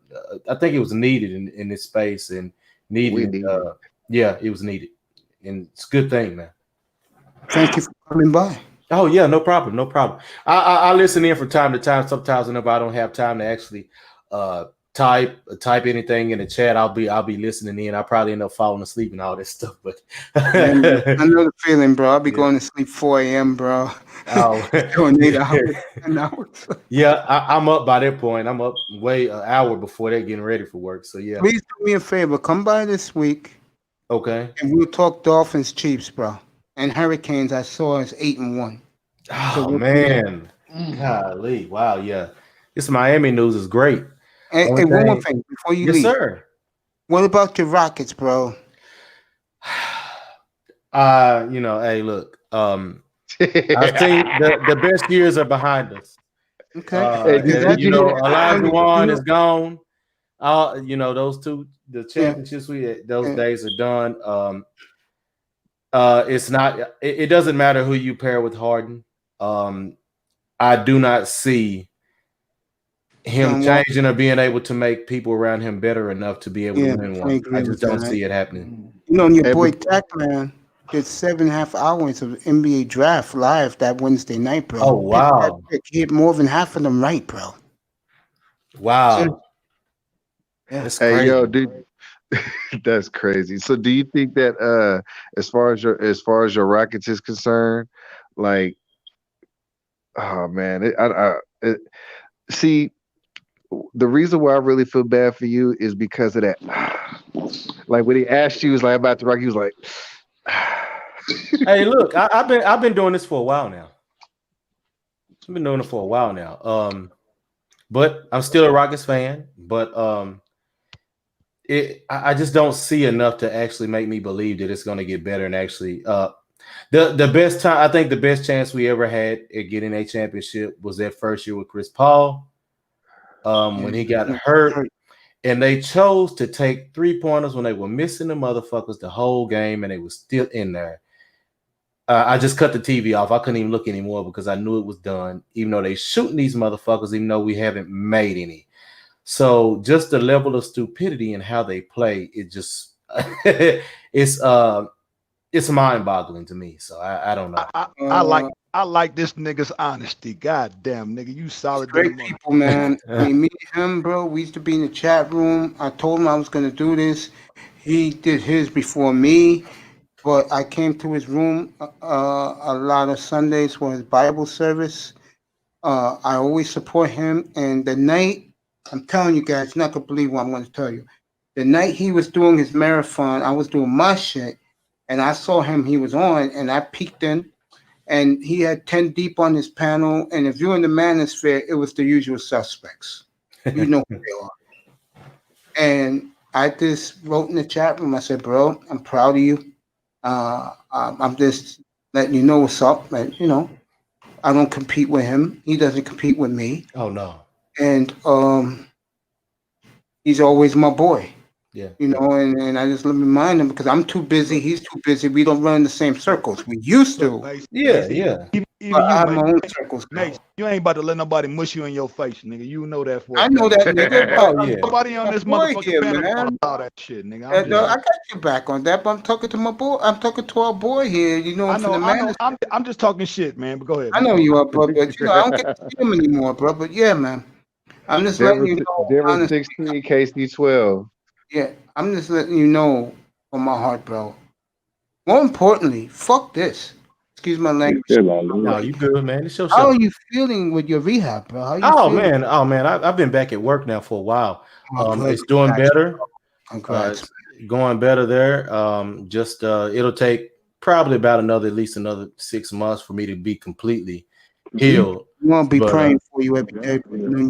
think it was needed in this space and needed. It was needed, and it's a good thing, man. Thank you for coming by. Oh yeah, no problem. I listen in from time to time. Sometimes whenever I don't have time to actually type anything in the chat, I'll be listening in. I probably end up falling asleep and all this stuff. But I know the feeling, bro. I'll be going to sleep 4 a.m., bro. Oh, doing 8 hours, 10 hours. Yeah, I'm up by that point. I'm up way an hour before they're getting ready for work. So yeah. Please do me a favor. Come by this week. Okay. And we'll talk Dolphins, Chiefs, bro. And Hurricanes, I saw is 8-1. Oh so man, golly, wow, yeah. This Miami news is great. And one more thing before you leave. Yes, sir. What about your Rockets, bro? Hey, look. I think the best years are behind us. Okay. Elijah Wan is gone. Those two, the championships we had, those days are done. It's not. It doesn't matter who you pair with Harden. I do not see him changing or being able to make people around him better enough to be able to win one. I just don't see it happening. Your boy Tech, man, did 7.5 hours of NBA draft live that Wednesday night, bro. Oh wow! He hit more than half of them right, bro. Wow. That's crazy. Hey, yo, dude. That's crazy. So, do you think that as far as your Rockets is concerned, like, oh man, see, the reason why I really feel bad for you is because of that. Like when he asked you, was like about the Rockets, he was like, "Hey, look, I've been doing this for a while now. I've been doing it for a while now. But I'm still a Rockets fan. But I just don't see enough to actually make me believe that it's going to get better. And actually, the best time, I think the best chance we ever had at getting a championship was that first year with Chris Paul, when he got hurt, and they chose to take 3-pointers when they were missing the motherfuckers the whole game, and they were still in there. I just cut the TV off. I couldn't even look anymore because I knew it was done, even though they shooting these motherfuckers, even though we haven't made any. So just the level of stupidity and how they play, it just it's mind-boggling to me. So I don't know. I like this nigga's honesty. God damn, nigga, you solid. Great people, man. I mean, me and him, bro, we used to be in the chat room. I told him I was going to do this. He did his before me, but I came to his room a lot of Sundays for his Bible service. I always support him. And the night, I'm telling you guys, you're not going to believe what I'm going to tell you. The night he was doing his marathon, I was doing my shit, and I saw him, he was on, and I peeked in. And he had 10 deep on his panel. And if you're in the manosphere, it was the usual suspects. You know who they are. And I just wrote in the chat room, I said, bro, I'm proud of you. I'm just letting you know what's up. And, you know, I don't compete with him. He doesn't compete with me. Oh, no. And he's always my boy. Yeah. You know, and I just let me remind him because I'm too busy. He's too busy. We don't run in the same circles. We used to. Yeah. Even I have you, my own Mace, circles. Mace, you ain't about to let nobody mush you in your face, nigga. You know that for a I know fact. that, nigga. Oh, yeah. Nobody on this Boy motherfucking here, panel man. gonna allow that shit, nigga. I got your back on that, but I'm talking to my boy. I'm talking to our boy here. You know, I from know, the man. I'm just talking shit, man. But go ahead. I know you are, bro. But you know, I don't get to see him anymore, bro. But yeah, man. I'm just letting you know. Denver Honestly, 16, KC 12. yeah, I'm just letting you know from my heart, bro. More importantly, fuck this. Excuse my language. No, you good, man. It's your show. How are you feeling with your rehab, bro? How you feeling? Man. I've been back at work now for a while. good. It's doing better. Congrats. It's going better there. It'll take probably about at least another 6 months for me to be completely healed. We won't be praying for you every day.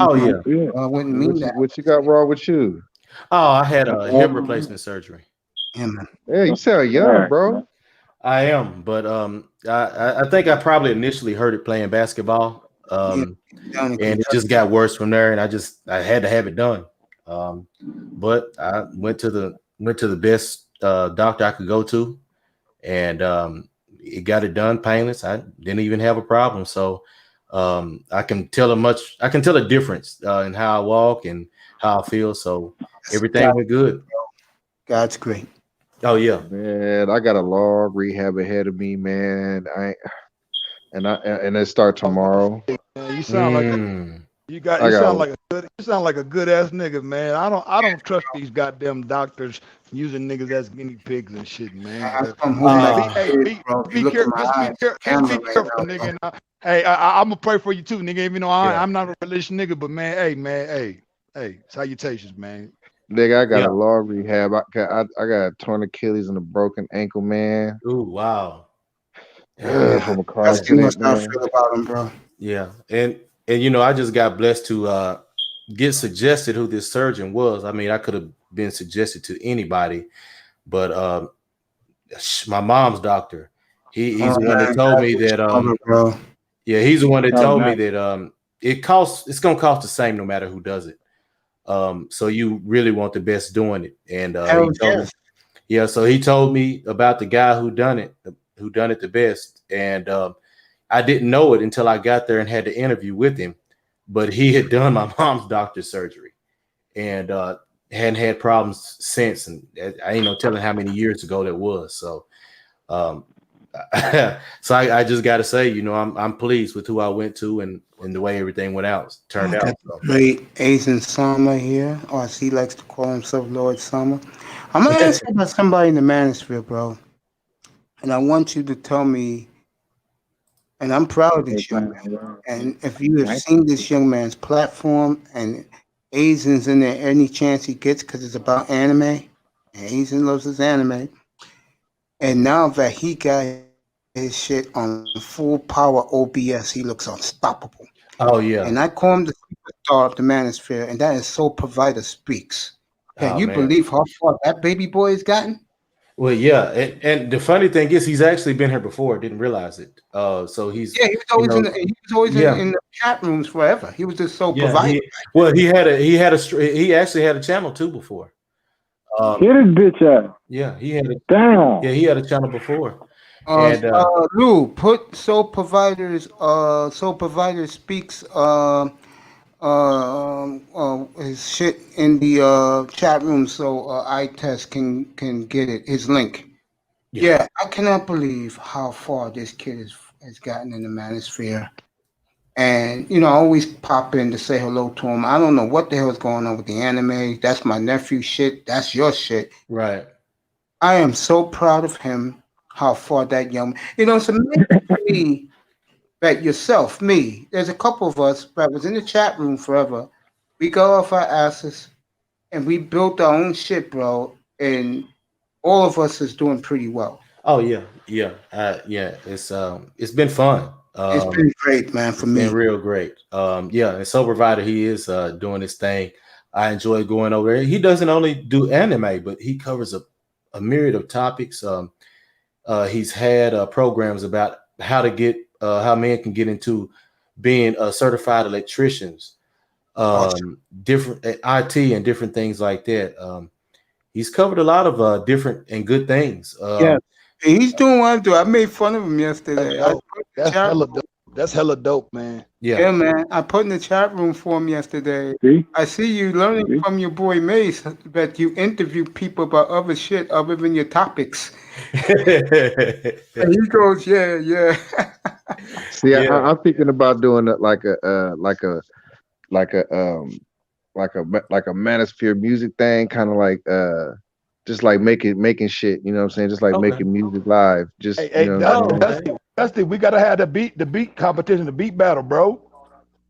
Oh yeah. I wouldn't mean that. What you got wrong with you? Oh, I had a hip replacement surgery. Yeah, man. Yeah, you sound young, bro. I am, but I think I probably initially heard it playing basketball, and it just got worse from there, and I had to have it done. But I went to the best doctor I could go to, and it got it done painless. I didn't even have a problem, so I can tell a difference in how I walk and how I feel. So everything went good. God's great. Oh yeah, man. I got a long rehab ahead of me, man. And it start tomorrow. You sound like you sound like a good ass nigga, man. I don't trust these goddamn doctors using niggas as guinea pigs and shit, man. Be careful, nigga. Hey, I'm gonna pray for you too, nigga. Even though I'm not a religious nigga, but man, hey, salutations, man. Nigga, I got a long rehab. I got a torn Achilles and a broken ankle, man. Ooh, wow. From a car That's too much accident, how I feel about him, bro. Yeah, and you know, I just got blessed to get suggested who this surgeon was. I mean, I could have been suggested to anybody, but my mom's doctor, he's the one that told me that he's the one that told me that it's gonna cost the same no matter who does it. So you really want the best doing it, and so he told me about the guy who done it the best, and I didn't know it until I got there and had the interview with him, but he had done my mom's doctor's surgery, and hadn't had problems since, and I ain't no telling how many years ago that was. So, so I just got to say, you know, I'm pleased with who I went to and the way everything turned out. So. Great Asian Sama here, or as he likes to call himself, Lord Sama. I'm gonna ask you about somebody in the manosphere, bro, and I want you to tell me. And I'm proud of this young man. And if you have seen this young man's platform and Asians in there any chance he gets, because it's about anime, and Asian loves his anime. And now that he got his shit on full power OBS, he looks unstoppable. Oh yeah. And I call him the superstar of the manosphere, and that is so Provider Speaks. Can Oh you man. believe how far that baby boy has gotten? Well, yeah, and the funny thing is, he's actually been here before. Didn't realize it. So he's, Yeah, he was you always know, he was always yeah, in the chat rooms forever. He was the sole yeah. provider. He actually had a channel too before. Get his bitch ass. Yeah, he had a Damn. he had a channel before, and Lou, put sole provider speaks his shit in the chat room so I test can get it, his link. Yeah, I cannot believe how far this kid has gotten in the manosphere. And I always pop in to say hello to him. I don't know what the hell is going on with the anime. That's my nephew shit. That's your shit. right. I am so proud of him, how far that young it's amazing to me that yourself, me, there's a couple of us that was in the chat room forever. We go off our asses and we built our own shit, bro. And all of us is doing pretty well. Oh yeah. It's been fun. It's been great, man, for me. Been real great. And Soul Provider, he is doing his thing. I enjoy going over there. He doesn't only do anime, but he covers a myriad of topics. He's had programs about how to get how men can get into being certified electricians, different IT and different things like that. He's covered a lot of different and good things. Yeah, he's doing what I do. I made fun of him yesterday. That's hella dope, man. Yeah, man. I put in the chat room for him yesterday. I see you learning from your boy Mace that you interview people about other shit other than your topics. And he goes, yeah. See, I'm thinking about doing it like a manosphere music thing, kind of like just like making shit, you know what I'm saying? Just like making music live. Just Dusty, we gotta have the beat competition, the beat battle, bro.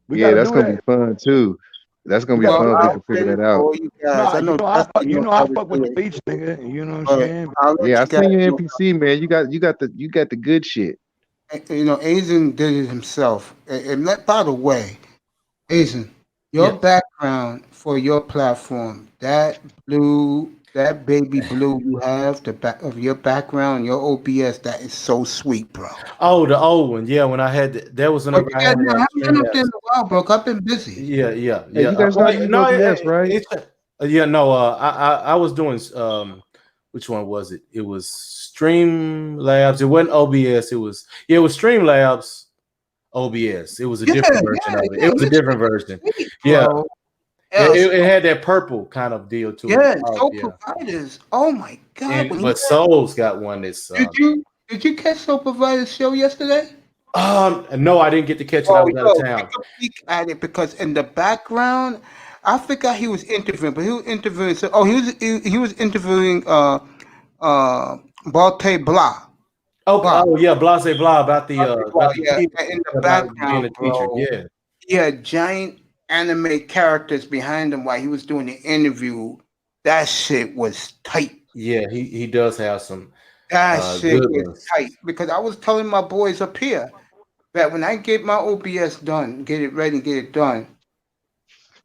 That's gonna be fun too. That's gonna be fun. We can figure that out. I fuck with the beats, nigga. You know what I'm saying? Yeah, I seen you NPC, man. You got the good shit. Asian did it himself. And by the way, Asian, your background for your platform, that baby blue you have, the back of your background, your OBS, that is so sweet, bro. Oh, the old one, yeah. When I had that was whenever I had. I haven't been up there in a while, bro. I've been busy. Yeah. You guys not using OBS, right? I was doing which one was it? It was Streamlabs. It wasn't OBS. It was Streamlabs OBS. It was a different version of it. It was a different version. Yeah. It had that purple kind of deal to it. Soul Providers. Oh my god! But Soul's got one that's. Did you catch Soul Providers show yesterday? No, I didn't get to catch it. I was out of town. Take a peek at it because in the background, I forgot he was interviewing, but he was interviewing. He was interviewing Balte Blah. Blase Blah about the in the background, bro. Teacher. He had giant anime characters behind him while he was doing the interview. That shit was tight. Yeah, he does have some. That shit is tight because I was telling my boys up here that when I get my OBS done, get it done,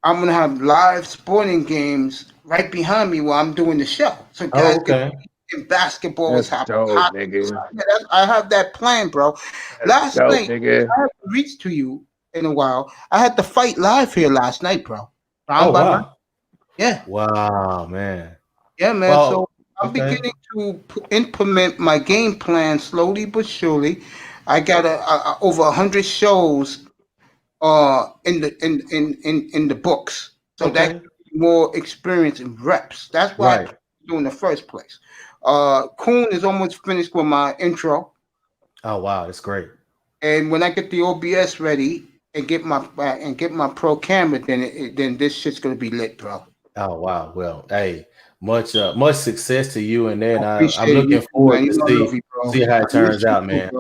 I'm gonna have live sporting games right behind me while I'm doing the show. So guys in basketball is happening. I have that plan, bro. Last night, I haven't reached to you in a while. I had the fight live here last night, bro. Wow. Yeah. Wow, man. Yeah, man. So I'm beginning to implement my game plan slowly but surely. I got over 100 shows in the books, so that more experience and reps. That's why I do in the first place. Kuhn is almost finished with my intro. Oh wow, that's great. And when I get the OBS ready and get my pro camera, then this shit's gonna be lit, bro. Oh wow. Well, hey, much success to you and that. I'm looking forward to see how it turns out, man.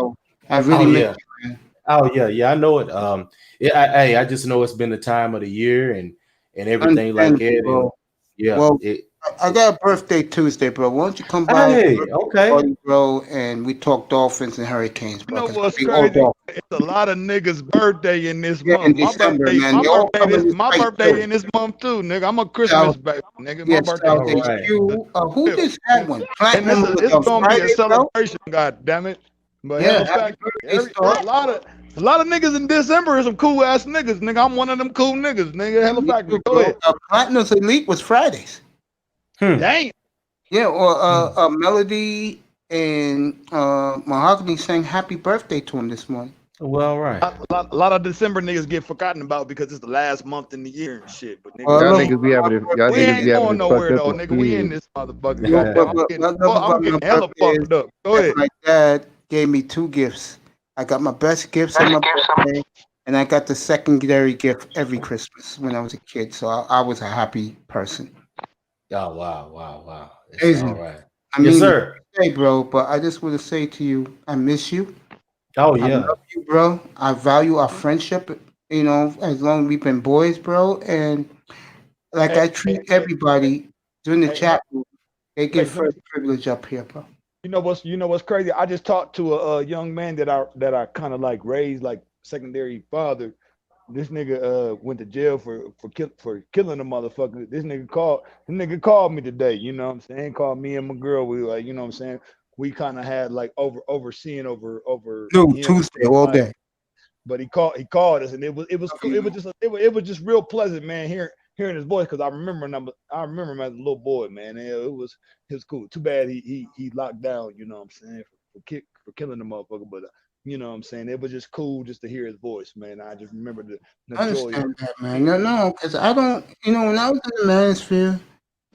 I really miss you, man. Oh yeah, I know it. I just know it's been the time of the year and everything like that. And, I got a birthday Tuesday, bro. Why don't you come by, Hey, okay. party, bro, and we talk Dolphins and Hurricanes, You bro. know 'cause what's we all crazy? Dolphins. It's a lot of niggas' birthday in this Yeah, in month. My December, birthday, man. They all come in this my tight birthday too. in this month too, nigga. I'm a South, Christmas baby, nigga. My yeah, birthday South All is right. HQ. Who the just had 5th. one? And Platinum was it's on gonna be a Friday, bro. celebration, god damn it. But Yeah, hell happy fact, birthday, Star. a lot of niggas in December are some cool ass niggas, nigga. I'm one of them cool niggas, nigga. Hella Me factory. too, Go bro. ahead. Platinum's Elite was Fridays. Damn. Yeah, or Melody and Mahogany sang happy birthday to him this morning. Well, right. A lot of December niggas get forgotten about because it's the last month in the year and shit. But nigga, Y'all niggas be having it. Y'all we niggas ain't be having going it nowhere fucked up though, as nigga. We in kids. this motherfucker. No, Goddamn. I'm getting hella fucked up. Go ahead. My dad gave me 2 gifts. I got my best gifts on my birthday, and I got the secondary gift every Christmas when I was a kid. So I was a happy person. Oh, wow. It's Amazing. all right. I Yes, mean, sir. hey, bro, but I just want to say to you, I miss you. Oh, I yeah. love you, bro. I value our friendship, you know, as long as we've been boys, bro. And like I treat everybody during the chat room, they get first privilege up here, bro. You know what's crazy? I just talked to a young man that I kind of like raised like secondary father. This nigga went to jail for killing a motherfucker. This nigga called me today. You know what I'm saying? Called me and my girl. We like, you know what I'm saying? We kind of had like overseeing over No, him. Tuesday all day. But he called us, and it was just real pleasant, man. Hearing his voice, because I remember him as a little boy, man. And it was cool. Too bad he locked down. You know what I'm saying, for killing the motherfucker. But you know what I'm saying, it was just cool just to hear his voice, man. I just remember the I joy. understand that, man. No, because I don't, you know, when I was in the manosphere,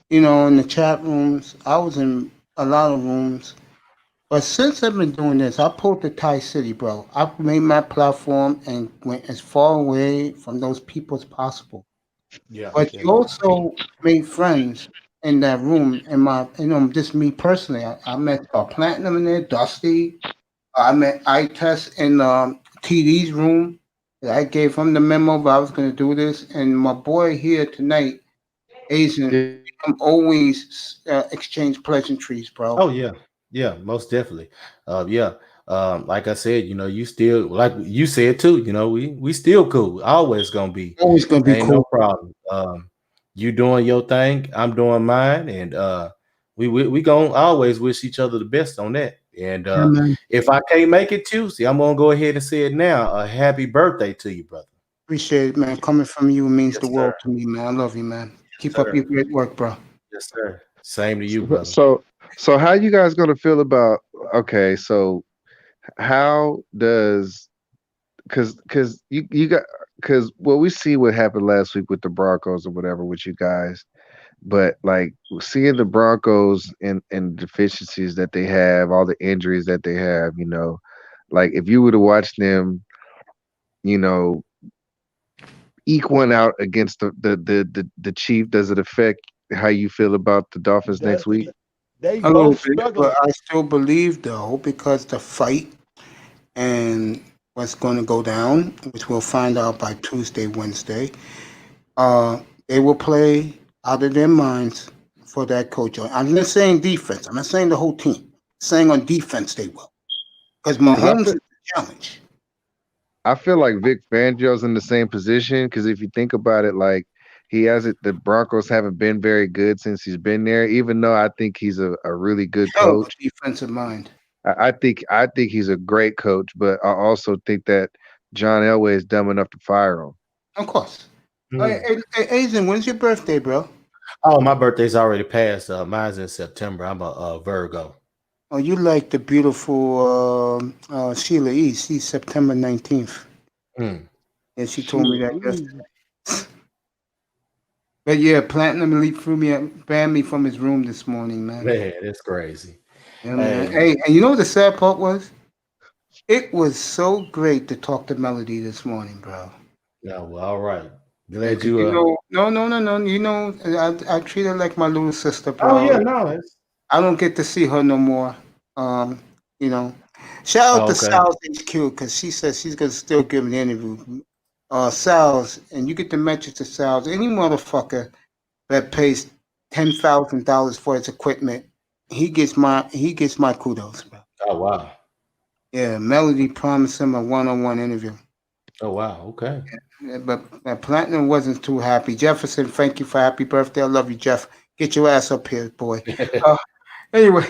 you know, in the chat rooms, I was in a lot of rooms. But since I've been doing this, I pulled the Thai City, bro. I've made my platform and went as far away from those people as possible. Yeah. But you also made friends in that room. In my, you know, just me personally, I met Platinum in there, Dusty. I met iTest in TD's room. I gave him the memo that I was going to do this, and my boy here tonight, Asian. I'm always exchange pleasantries, bro. Oh, yeah, most definitely. Yeah. Like I said, you know, you still, like you said too, you know, we still cool. Always gonna be. Always gonna be Ain't cool. no problem. You doing your thing, I'm doing mine, and we gonna always wish each other the best on that. And man. if I can't make it Tuesday, I'm gonna go ahead and say it now. A happy birthday to you, brother. Appreciate it, man. Coming from you means the world to me, man. I love you, man. Keep up your great work, bro. Yes, sir. Same to you, brother. So how you guys gonna feel about? Okay, so how does because you got because well we see what happened last week with the Broncos or whatever with you guys, but like seeing the Broncos and deficiencies that they have, all the injuries that they have, you know, like if you were to watch them, you know, eke one out against the Chief, does it affect how you feel about the Dolphins next week? They A little both bit, struggling. but I still believe though, because the fight and what's going to go down, which we'll find out by Tuesday, Wednesday, they will play out of their minds for that coach. I'm not saying defense. I'm not saying the whole team. I'm saying on defense they will, because Mahomes is a challenge. I feel like Vic Fangio's in the same position because if you think about it, like he hasn't, the Broncos haven't been very good since he's been there. Even though I think he's a really good coach, defensive mind. I think he's a great coach, but I also think that John Elway is dumb enough to fire him. Of course. Hey, Aizen, when's your birthday, bro? Oh, my birthday's already passed. Mine's in September. I'm a Virgo. Oh, you like the beautiful Sheila E. She's September 19th. And she told me that yesterday. But yeah, Platinum Elite banned me from his room this morning, man. Man, that's crazy. Yeah, man. Hey, and you know what the sad part was? It was so great to talk to Melody this morning, bro. No, well, all right. Glad You you. know, no. You know, I treat her like my little sister, bro. Oh yeah, no. I don't get to see her no more. You know, shout out to Sal's HQ because she says she's gonna still give me the interview. Sal's, and you get the message to Sal's. Any motherfucker that pays $10,000 for his equipment. He gets my kudos, bro. Oh wow. Yeah, Melody promised him a one-on-one interview. Oh wow. Okay. Yeah, but Platinum wasn't too happy. Jefferson, thank you for happy birthday. I love you, Jeff. Get your ass up here, boy. Anyway,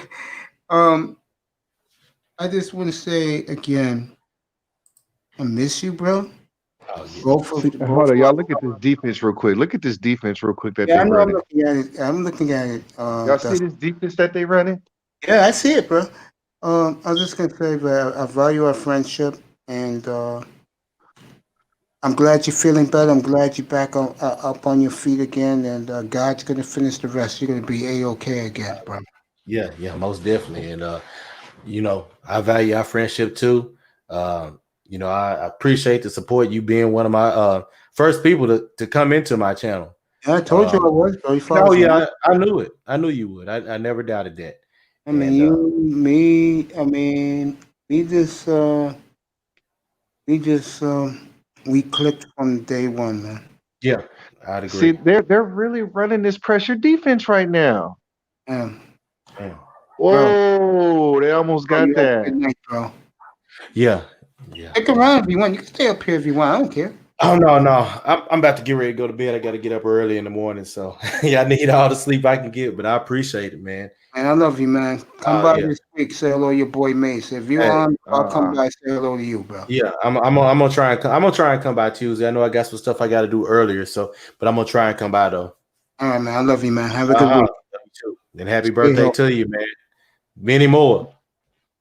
I just want to say again, I miss you, bro. Oh, yeah. Hold on, y'all. Look at this defense real quick. Look at this defense real quick that Yeah, I they're know. running. I'm looking at it. Y'all see this defense that they running? Yeah, I see it, bro. I was just gonna say that I value our friendship, and I'm glad you're feeling better. I'm glad you're back on up on your feet again, and God's gonna finish the rest. You're gonna be A-OK again, bro. Yeah, most definitely. And you know, I value our friendship too. You know, I appreciate the support. You being one of my first people to come into my channel. Yeah, I told you I was, bro. Oh yeah, I knew it. I knew you would. I never doubted that. I mean, we clicked from day one, man. Yeah, I'd agree. See, they're really running this pressure defense right now. Yeah. Whoa, they almost got that. Good night, bro. Yeah. Stick around if you want. You can stay up here if you want. I don't care. Oh no, I'm about to get ready to go to bed. I got to get up early in the morning, so yeah, I need all the sleep I can get. But I appreciate it, man. Man, I love you, man. Come by this week. Say hello to your boy Mace. If you're on, I'll come by. Say hello to you, bro. Yeah, I'm gonna try and come by Tuesday. I know I got some stuff I got to do earlier, but I'm gonna try and come by though. All right, man. I love you, man. Have a good week. Love you too. And happy birthday to you, man. Many more.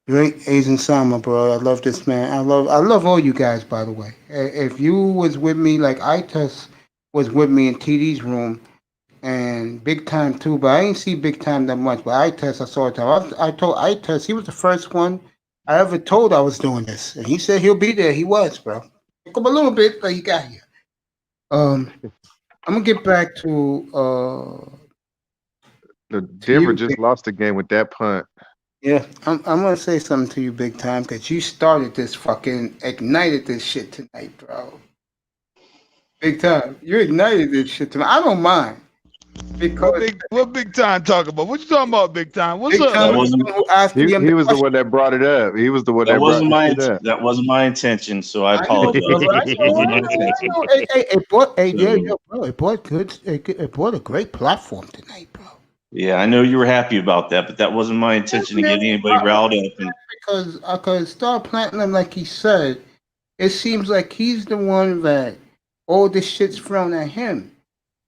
Great Asian Sama, bro. I love this man. I love all you guys, by the way. If you was with me, like Itus was with me in TD's room, and Big Time too, but I didn't see Big Time that much. But Itus, I saw it. I told Itus, he was the first one I ever told I was doing this, and he said he'll be there. He was, bro. Took him a little bit, but he got here. I'm gonna get back to the Denver just lost the game with that punt. Yeah, I'm gonna say something to you, Big Time, because you started this ignited this shit tonight, bro. Big Time, you ignited this shit tonight. I don't mind. Because what Big Time talking about? What you talking about, Big Time? What's up? He was the one that brought it up. He was the one that wasn't brought it up. That wasn't my intention, so I apologize. It brought a great platform tonight, bro. Yeah, I know you were happy about that, but that wasn't my intention to get anybody riled up. Because Star Platinum, like he said, it seems like he's the one that all this shit's thrown at him.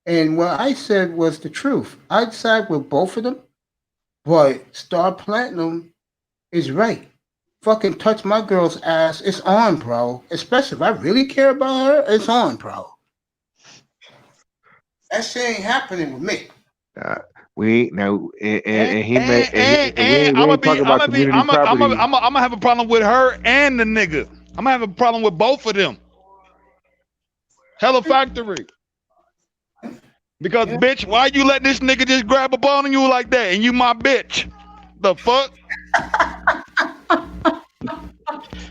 And what I said was the truth. I'd side with both of them, but Star Platinum is right. Fucking touch my girl's ass. It's on, bro. Especially if I really care about her, it's on, bro. That shit ain't happening with me. We now and he made. I'm gonna have a problem with her and the nigga. I'm gonna have a problem with both of them. Hella Factory. Because bitch, why you let this nigga just grab a ball on you like that? And you my bitch. The fuck?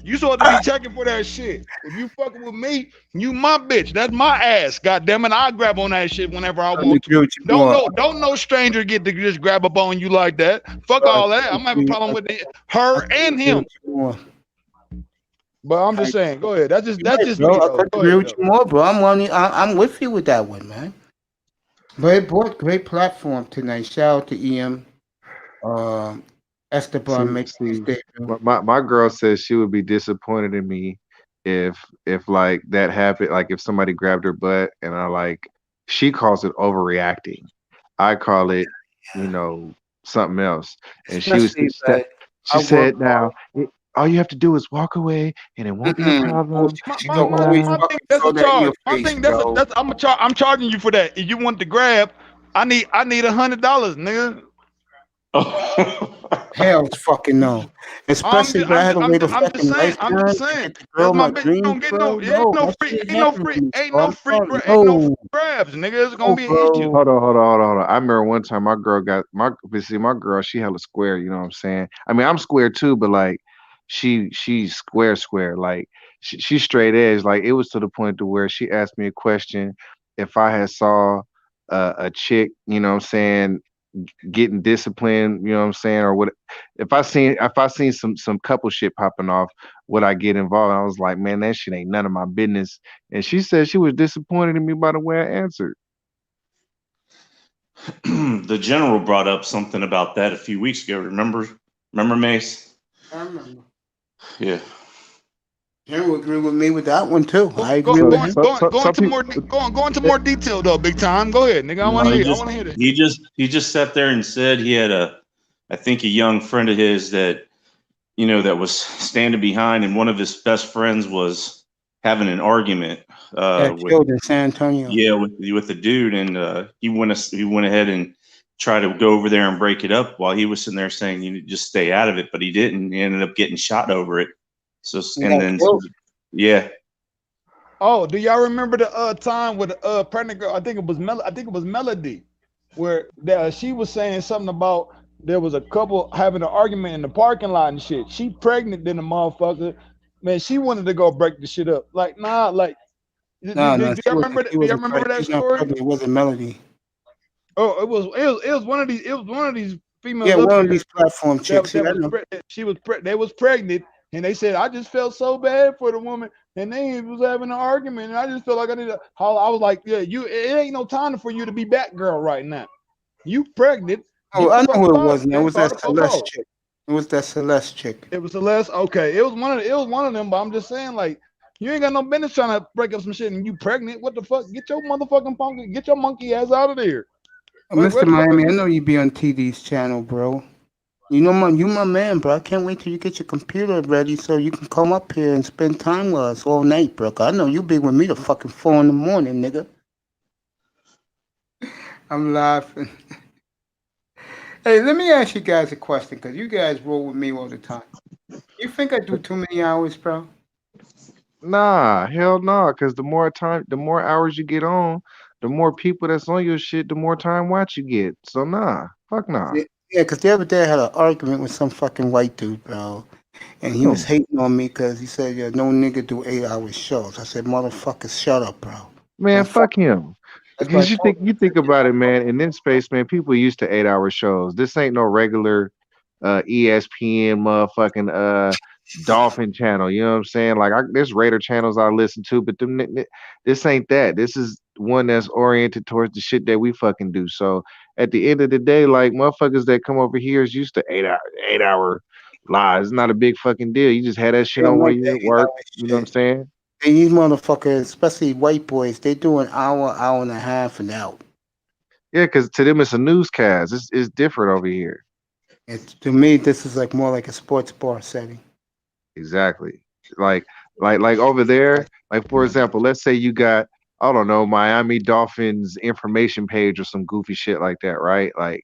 You supposed to be checking for that shit. If you fucking with me, you my bitch. That's my ass. God damn it, I grab on that shit whenever I want to. Don't no stranger get to just grab up on you like that. Fuck all that. I'm having a problem with her and him. But I'm just saying, go ahead. That's just bro, me. I could agree with you more, bro. I'm with you with that one, man. But it brought great platform tonight. Shout out to EM. Esteban makes my girl says she would be disappointed in me if like that happened, like if somebody grabbed her butt, and she calls it overreacting. I call it, something else. And she said now all you have to do is walk away and it won't be a problem. I'm charging you for that. If you want to grab, I need $100, nigga. Hell fucking no. Especially if I had to wait a fucking lifetime. I'm just saying. Girl, my bitch don't get ain't no free grabs, nigga. It's gonna be an issue. Hold on. I remember one time my girl, she hella square, you know what I'm saying? I mean, I'm square too, but like she's square. Like she's straight edge. Like it was to the point to where she asked me a question if I had saw a chick, you know what I'm saying, getting disciplined, you know what I'm saying, or what if I seen some couple shit popping off, would I get involved? I was like, man, that shit ain't none of my business. And she said she was disappointed in me by the way I answered. The general brought up something about that a few weeks ago. Remember, Mace? I remember. Yeah. You agree with me with that one too. I agree So, with him. Go into more detail though, big time. Go ahead, nigga. I want to hear. I want to hear that. He just sat there and said he had I think a young friend of his that that was standing behind, and one of his best friends was having an argument Killed in San Antonio. with the dude, and he went ahead and tried to go over there and break it up while he was sitting there saying you need to just stay out of it, but he didn't. He ended up getting shot over it. So yeah. Oh, do y'all remember the time with the pregnant girl? I think it was Melody, where she was saying something about there was a couple having an argument in the parking lot and shit. She pregnant than the motherfucker. Man, she wanted to go break the shit up. Like, nah, like do y'all remember that story? It wasn't Melody. Oh, it was one of these females. Yeah, up one of here these platform chicks. they was pregnant, and they said I just felt so bad for the woman, and they was having an argument, and I just felt like I need to holler. I was like, yeah, it ain't no time for you to be Batgirl right now. You pregnant. Oh, I know who it was. It was that Celeste chick. It was that Celeste chick. It was Celeste. Okay, it was one of them. But I'm just saying, like, you ain't got no business trying to break up some shit, and you pregnant. What the fuck? Get your motherfucking get your monkey ass out of there. Mr. Miami, I know you be on TD's channel, bro. You my man, bro. I can't wait till you get your computer ready so you can come up here and spend time with us all night, bro. I know you be with me to fucking 4 in the morning, nigga. I'm laughing. Hey, let me ask you guys a question, because you guys roll with me all the time. You think I do too many hours, bro? Nah, hell no. Because the more hours you get on, the more people that's on your shit, the more time watch you get. So nah, fuck nah. Yeah, because the other day I had an argument with some fucking white dude, bro. And he was hating on me because he said, yeah, no nigga do 8-hour shows. I said, motherfucker, shut up, bro. Man, fuck him. Because you think about it, man, in this space, man, people used to 8-hour shows. This ain't no regular ESPN motherfucking Dolphin channel. You know what I'm saying? Like there's Raider channels I listen to, but this ain't that. This is one that's oriented towards the shit that we fucking do. So at the end of the day, like motherfuckers that come over here is used to 8-hour lives. It's not a big fucking deal. You just had that shit on where you at work. You know what I'm saying? And these motherfuckers, especially white boys, they do an hour and a half and out. Yeah, because to them it's a newscast. It's different over here. To me, this is like more like a sports bar setting. Exactly. Like over there, like for example, let's say you got, I don't know, Miami Dolphins information page or some goofy shit like that, right? Like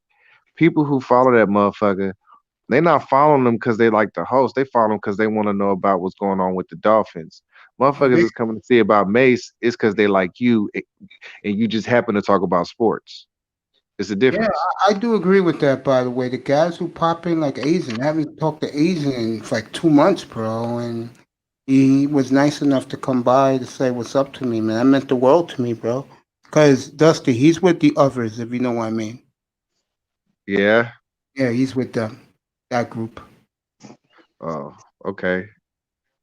people who follow that motherfucker, they not following them because they like the host. They follow them because they want to know about what's going on with the Dolphins. Motherfuckers is coming to see about Mace is because they like you, and you just happen to talk about sports. It's a difference. Yeah, I do agree with that, by the way. The guys who pop in like Asian, I haven't talked to Asian for like 2 months, bro, and he was nice enough to come by to say what's up to me, man. That meant the world to me, bro. Because Dusty, he's with the others, if you know what I mean. Yeah. Yeah, he's with them, that group. Oh, okay.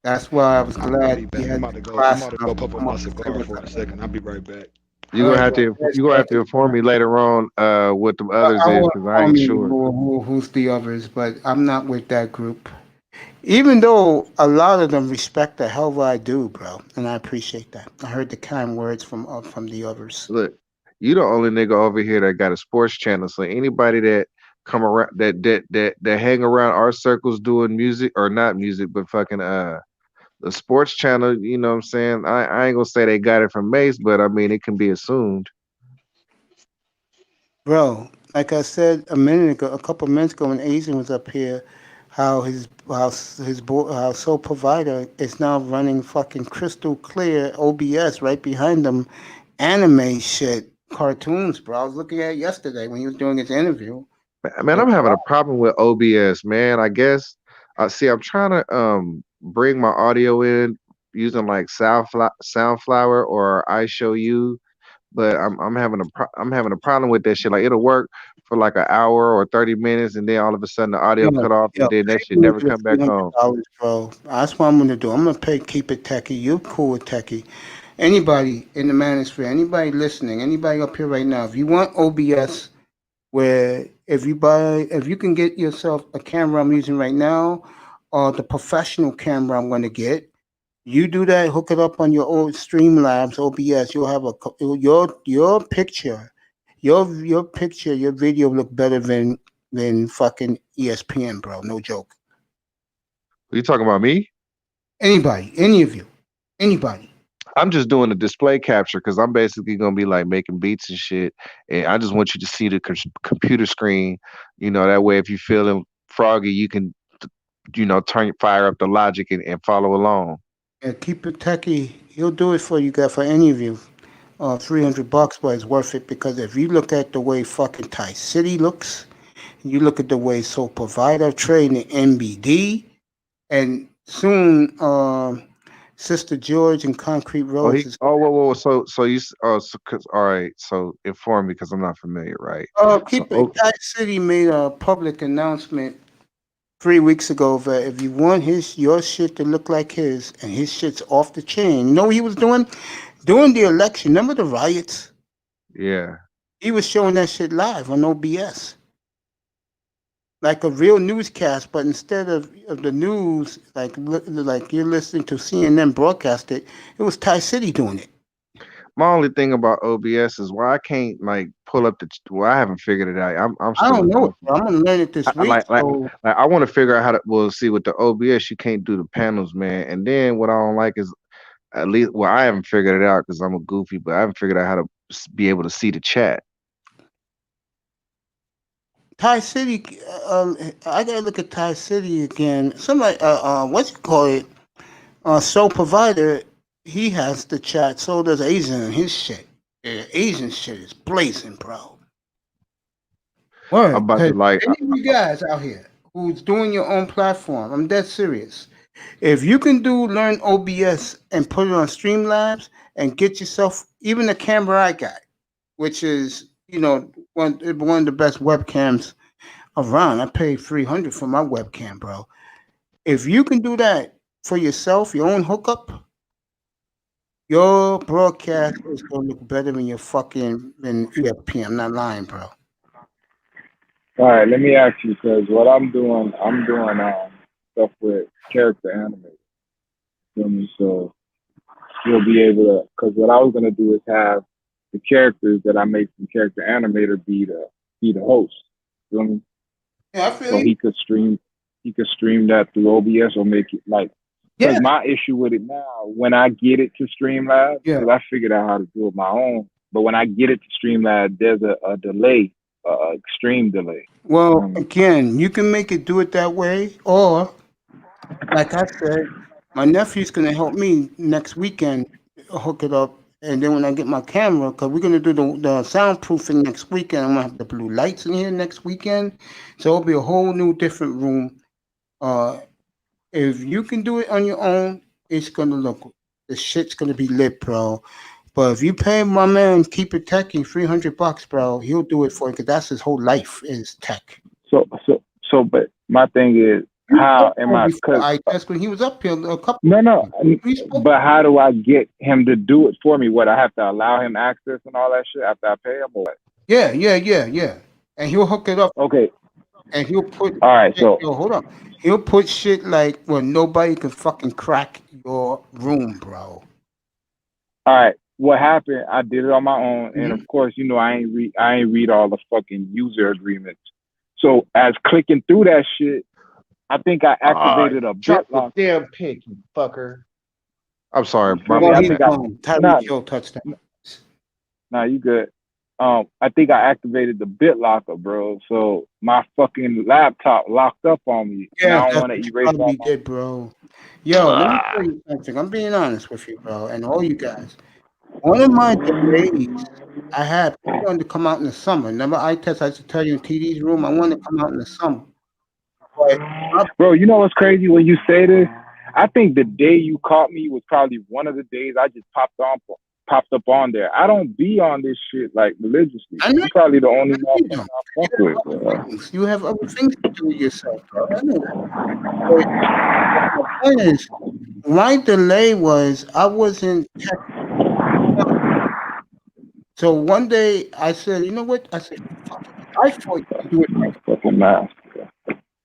That's why I was glad he had I'm about to go pop up my cigar for a second. I'll be right back. You're gonna have to inform me later on what the others is, because I ain't sure. Who's the others, but I'm not with that group. Even though a lot of them respect the hell that I do, bro, and I appreciate that. I heard the kind words from the others. Look, you the only nigga over here that got a sports channel. So anybody that come around that hang around our circles doing music, or not music, but fucking the sports channel, you know what I'm saying? I ain't gonna say they got it from Mace, but I mean it can be assumed. Bro, like I said a couple of minutes ago when Asian was up here, how Soul Provider is now running fucking crystal clear OBS right behind them, anime shit, cartoons, bro. I was looking at it yesterday when he was doing his interview. Man, I'm having a problem with OBS, man. I guess I'm trying to bring my audio in using like Soundflower or iShowU, but I'm having a problem with that shit. Like it'll work for like an hour or 30 minutes, and then all of a sudden the audio Yo, cut off, and yo, then that pay shit me never the come back on. $300, bro. That's what I'm gonna do. I'm gonna pay. Keep it techie. You cool with techie? Anybody in the manosphere, anybody listening, anybody up here right now, if you want OBS, where if you can get yourself a camera I'm using right now, or the professional camera I'm gonna get, you do that. Hook it up on your old Streamlabs OBS. You'll have your picture, your picture, your video look better than fucking ESPN, bro. No joke. Are you talking about me? Anybody, any of you, anybody. I'm just doing a display capture because I'm basically gonna be like making beats and shit, and I just want you to see the computer screen. That way if you feeling froggy, you can, fire up the logic and follow along. Yeah, keep it techie. He'll do it for you guys, for any of you. $300, but it's worth it because if you look at the way fucking Thai City looks, you look at the way Sole Provider trading NBD, and soon Sister George and Concrete Rose is. Whoa. So you, all right. So inform me because I'm not familiar, right? Keep it. Thai City made a public announcement 3 weeks ago that if you want your shit to look like his, and his shit's off the chain. You know what he was doing? During the election, remember the riots? Yeah. He was showing that shit live on OBS. Like a real newscast, but instead of the news, like you're listening to CNN broadcast it, it was Thai City doing it. My only thing about OBS is why I can't like pull up I haven't figured it out. I don't know it, bro. I'm gonna learn it this week. I want to figure out how to. Well, see, with the OBS, you can't do the panels, man. And then what I don't like is, at least, well, I haven't figured it out because I'm a goofy, but I haven't figured out how to be able to see the chat. Thai City, I gotta look at Thai City again. Somebody, what you call it? Sole Provider, he has the chat. So does Asian and his shit. Yeah, Asian shit is blazing, bro. Word. I'm about to like. Any of you guys out here who's doing your own platform, I'm dead serious. If you can learn OBS and put it on Streamlabs and get yourself even the camera I got, which is one of the best webcams around. I paid $300 for my webcam, bro. If you can do that for yourself, your own hookup, your broadcast is gonna look better than than ESPN. I'm not lying, bro. All right, let me ask you, because what I'm doing stuff with character animators. Feel me? So you'll be able to, because what I was gonna do is have the characters that I make from character animator be the host. Feel me? Yeah, I feel so you. he could stream that through OBS or make it like. Because my issue with it now, when I get it to Streamlabs, because I figured out how to do it my own, but when I get it to Streamlabs, there's a delay, extreme delay. Well, again, you can make it do it that way, or like I said, my nephew's gonna help me next weekend hook it up, and then when I get my camera, because we're gonna do the soundproofing next weekend, I'm gonna have the blue lights in here next weekend, so it'll be a whole new different room. If you can do it on your own, it's gonna look, the shit's gonna be lit, bro. But if you pay my man Keep It Techie $300, bro, he'll do it for you because that's his whole life is tech. So, but my thing is, how am I? That's when he was up here a couple. No. But how do I get him to do it for me? What, I have to allow him access and all that shit after I pay him, or what? Yeah. And he'll hook it up. Okay. And he'll put. All right. So hold on. He'll put shit like where nobody can fucking crack your room, bro. All right. What happened? I did it on my own, and of course, I ain't read all the fucking user agreements. So as clicking through that shit, I think I activated a bit lock. Damn pick, you fucker. I'm sorry, bro. touchdown. Nah, you good. I think I activated the BitLocker, bro. So my fucking laptop locked up on me. Yeah, I don't want to erase all my... did, bro. Yo, let me tell you something. I'm being honest with you, bro, and all you guys. One of my delays I had wanted to come out in the summer. Remember, I used to tell you in TD's room, I wanted to come out in the summer. Bro, you know what's crazy when you say this? I think the day you caught me was probably one of the days I just popped popped up on there. I don't be on this shit like religiously. I know I'm probably the only you motherfucker don't. I fuck with, bro. You have other things to do with yourself, bro. I know that. But my point is, my delay was I wasn't. So one day I said, you know what? I said, fuck it. I thought you could do it right. Fucking mask.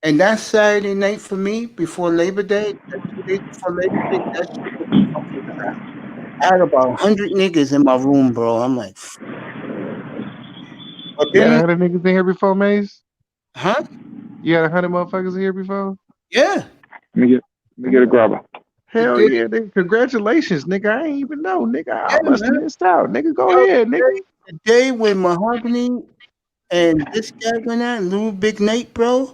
And that Saturday night for me, before Labor Day, 2 days before Labor Day, that shit was a fucking crap. I had about 100 niggas in my room, bro. I'm like, but You had then, 100 niggas in here before, Mace? huh? You had 100 motherfuckers in here before? Yeah. Let me get a grabber. Hell did. yeah, nigga. Congratulations, nigga. I ain't even know, nigga. I Yeah, must have man. missed out. Nigga, go Yo, ahead, nigga. the day when Mahogany and this guy went out, Lou Big Nate, bro,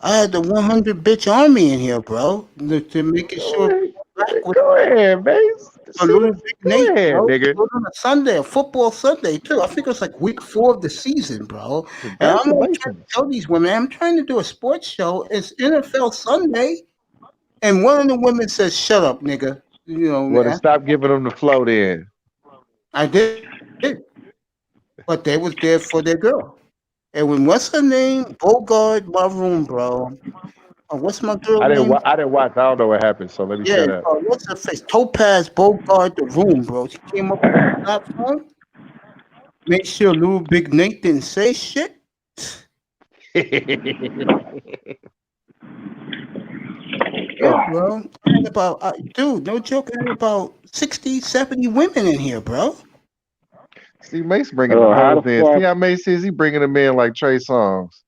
I had the 100 bitch army in here, bro, to making sure black was. Go ahead, Mace. A little Big Nate, ahead, bro. nigga. It was on a Sunday, a football Sunday too. I think it was like week 4 of the season, bro. And I'm like trying to Congratulations. tell these women, I'm trying to do a sports show. It's NFL Sunday, and one of the women says, "Shut up, nigga." You know, Well, to man. stop giving them the flow then. I did, but they was there for their girl. And when what's her name? Bogart, my room, bro. What's my girl I didn't name? I didn't watch. I don't know what happened, so let me Yeah, shut up. what's her face? Topaz Bogart, the room, bro. She came up with the platform. Make sure little Big Nate didn't say shit. Yeah, bro. I had about, dude, no joke, I had about 60, 70 women in here, bro. See, Mace bringing the hoes in. See how Mace is? He bringing them in like Trey Songz.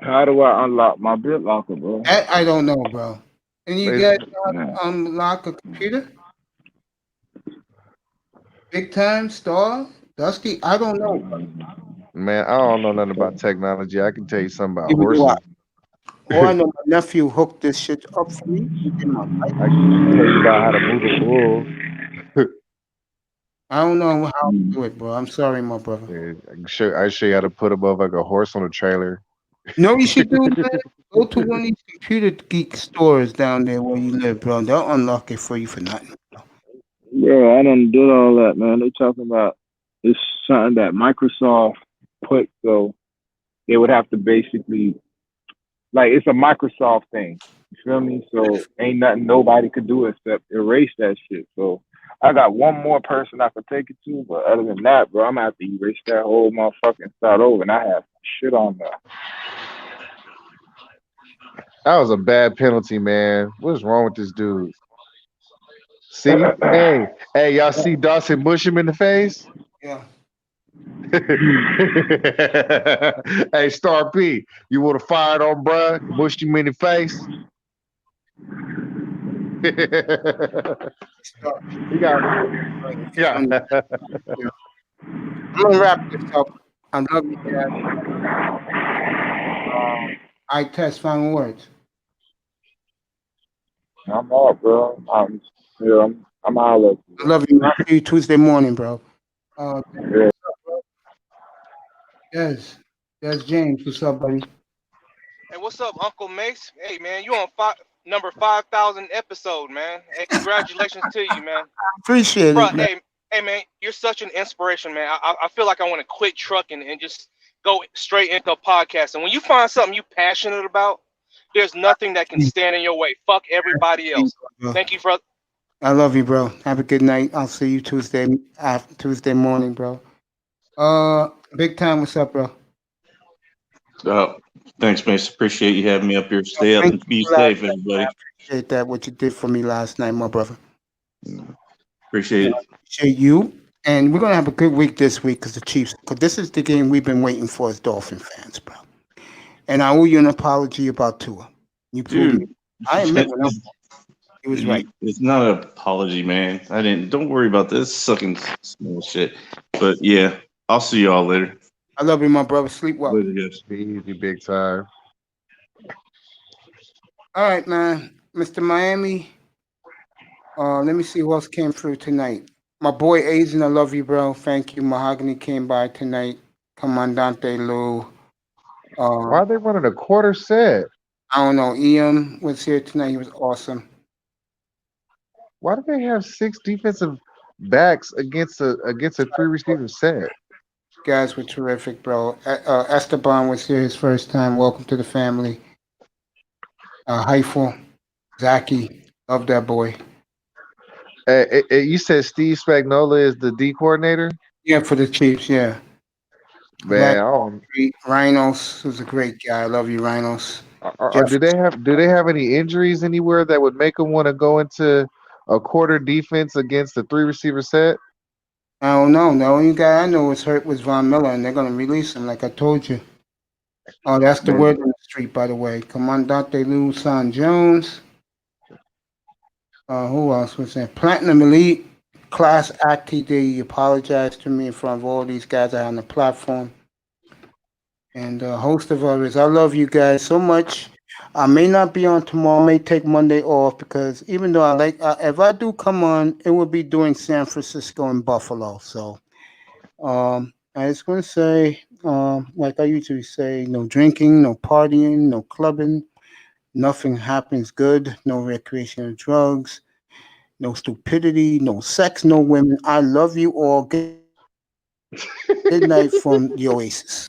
How do I unlock my BitLocker, bro? I don't know, bro. And you Mace- guys unlock a computer? Big Time, Star, Dusty? I don't know, bro. Man, I don't know nothing about technology. I can tell you something about Neither do horses. I. Or I know my nephew hooked this shit up for me. He did my life. I can tell you about how to move a bull. I don't know how to do it, bro. I'm sorry, my brother. Yeah, I can show you how to put a motherfucker horse on a trailer. No, you should do, man. Go to one of these computer geek stores down there where you live, bro. They'll unlock it for you for nothing. Bro, I done did all that, man. They talking about it's something that Microsoft put, so they would have to basically, like, it's a Microsoft thing. You feel me? So ain't nothing nobody could do except erase that shit. So I got one more person I could take it to, but other than that, bro, I'm gonna have to erase that whole motherfucking start over, and I have shit on there. That was a bad penalty, man. What's wrong with this dude? See? hey, y'all see Dawson mush him in the face? Yeah. Hey, Star P, you would have fired on bruh, mushed him in the face. Yeah. I'm gonna wrap this up. I love you, Dad. I test final words. I'm off, bro. I'm out of I love you. I'll see you Tuesday morning, bro. Yeah. Yes. Yes, James. What's up, buddy? Hey, what's up, Uncle Mace? Hey, man, you on number 5,000 episode, man. Hey, congratulations to you, man. Appreciate Bro, it, man. hey, man, you're such an inspiration, man. I feel like I want to quit trucking and just go straight into a podcast. And when you find something you're passionate about, there's nothing that can stand in your way. Fuck everybody else. Thank you, brother. I love you, bro. Have a good night. I'll see you Tuesday morning, bro. Big Time. What's up, bro? Thanks, Mace. Appreciate you having me up here. Stay up and be safe, everybody. I appreciate that, what you did for me last night, my brother. Appreciate it. Appreciate you. And we're going to have a good week this week because the Chiefs, because this is the game we've been waiting for as Dolphin fans, bro. And I owe you an apology about Tua. You proved me. I admit it. He was right. It's not an apology, man. Don't worry about this sucking small shit. But yeah, I'll see y'all later. I love you, my brother. Sleep well. Later, guys. Be easy, big time. All right, man. Mr. Miami. Let me see who else came through tonight. My boy Aizen, I love you, bro. Thank you. Mahogany came by tonight. Commandante Lou. Why are they running a quarter set? I don't know. Ian was here tonight. He was awesome. Why do they have 6 defensive backs against a three receiver set. Guys were terrific, bro. Esteban was here his first time. Welcome to the family. Heifel, Zaki, love that boy. You said Steve Spagnuolo is the D coordinator? Yeah, for the Chiefs, yeah. Man, I don't, Rhinos was a great guy. I love you, Rhinos. do they have any injuries anywhere that would make them want to go into a quarter defense against a three receiver set? I don't know. The only guy I know was hurt was Von Miller, and they're going to release him, like I told you. Oh, that's the word on the street, by the way. Comandante Lou San Jones. Who else was there? Platinum Elite Class Act. He apologized to me in front of all these guys out on the platform. And a host of others. I love you guys so much. I may not be on tomorrow. I may take Monday off because even though if I do come on, it will be doing San Francisco and Buffalo. So I was going to say, like I usually say, no drinking, no partying, no clubbing. Nothing happens good. No recreational drugs. No stupidity. No sex. No women. I love you all. Good night from the Oasis.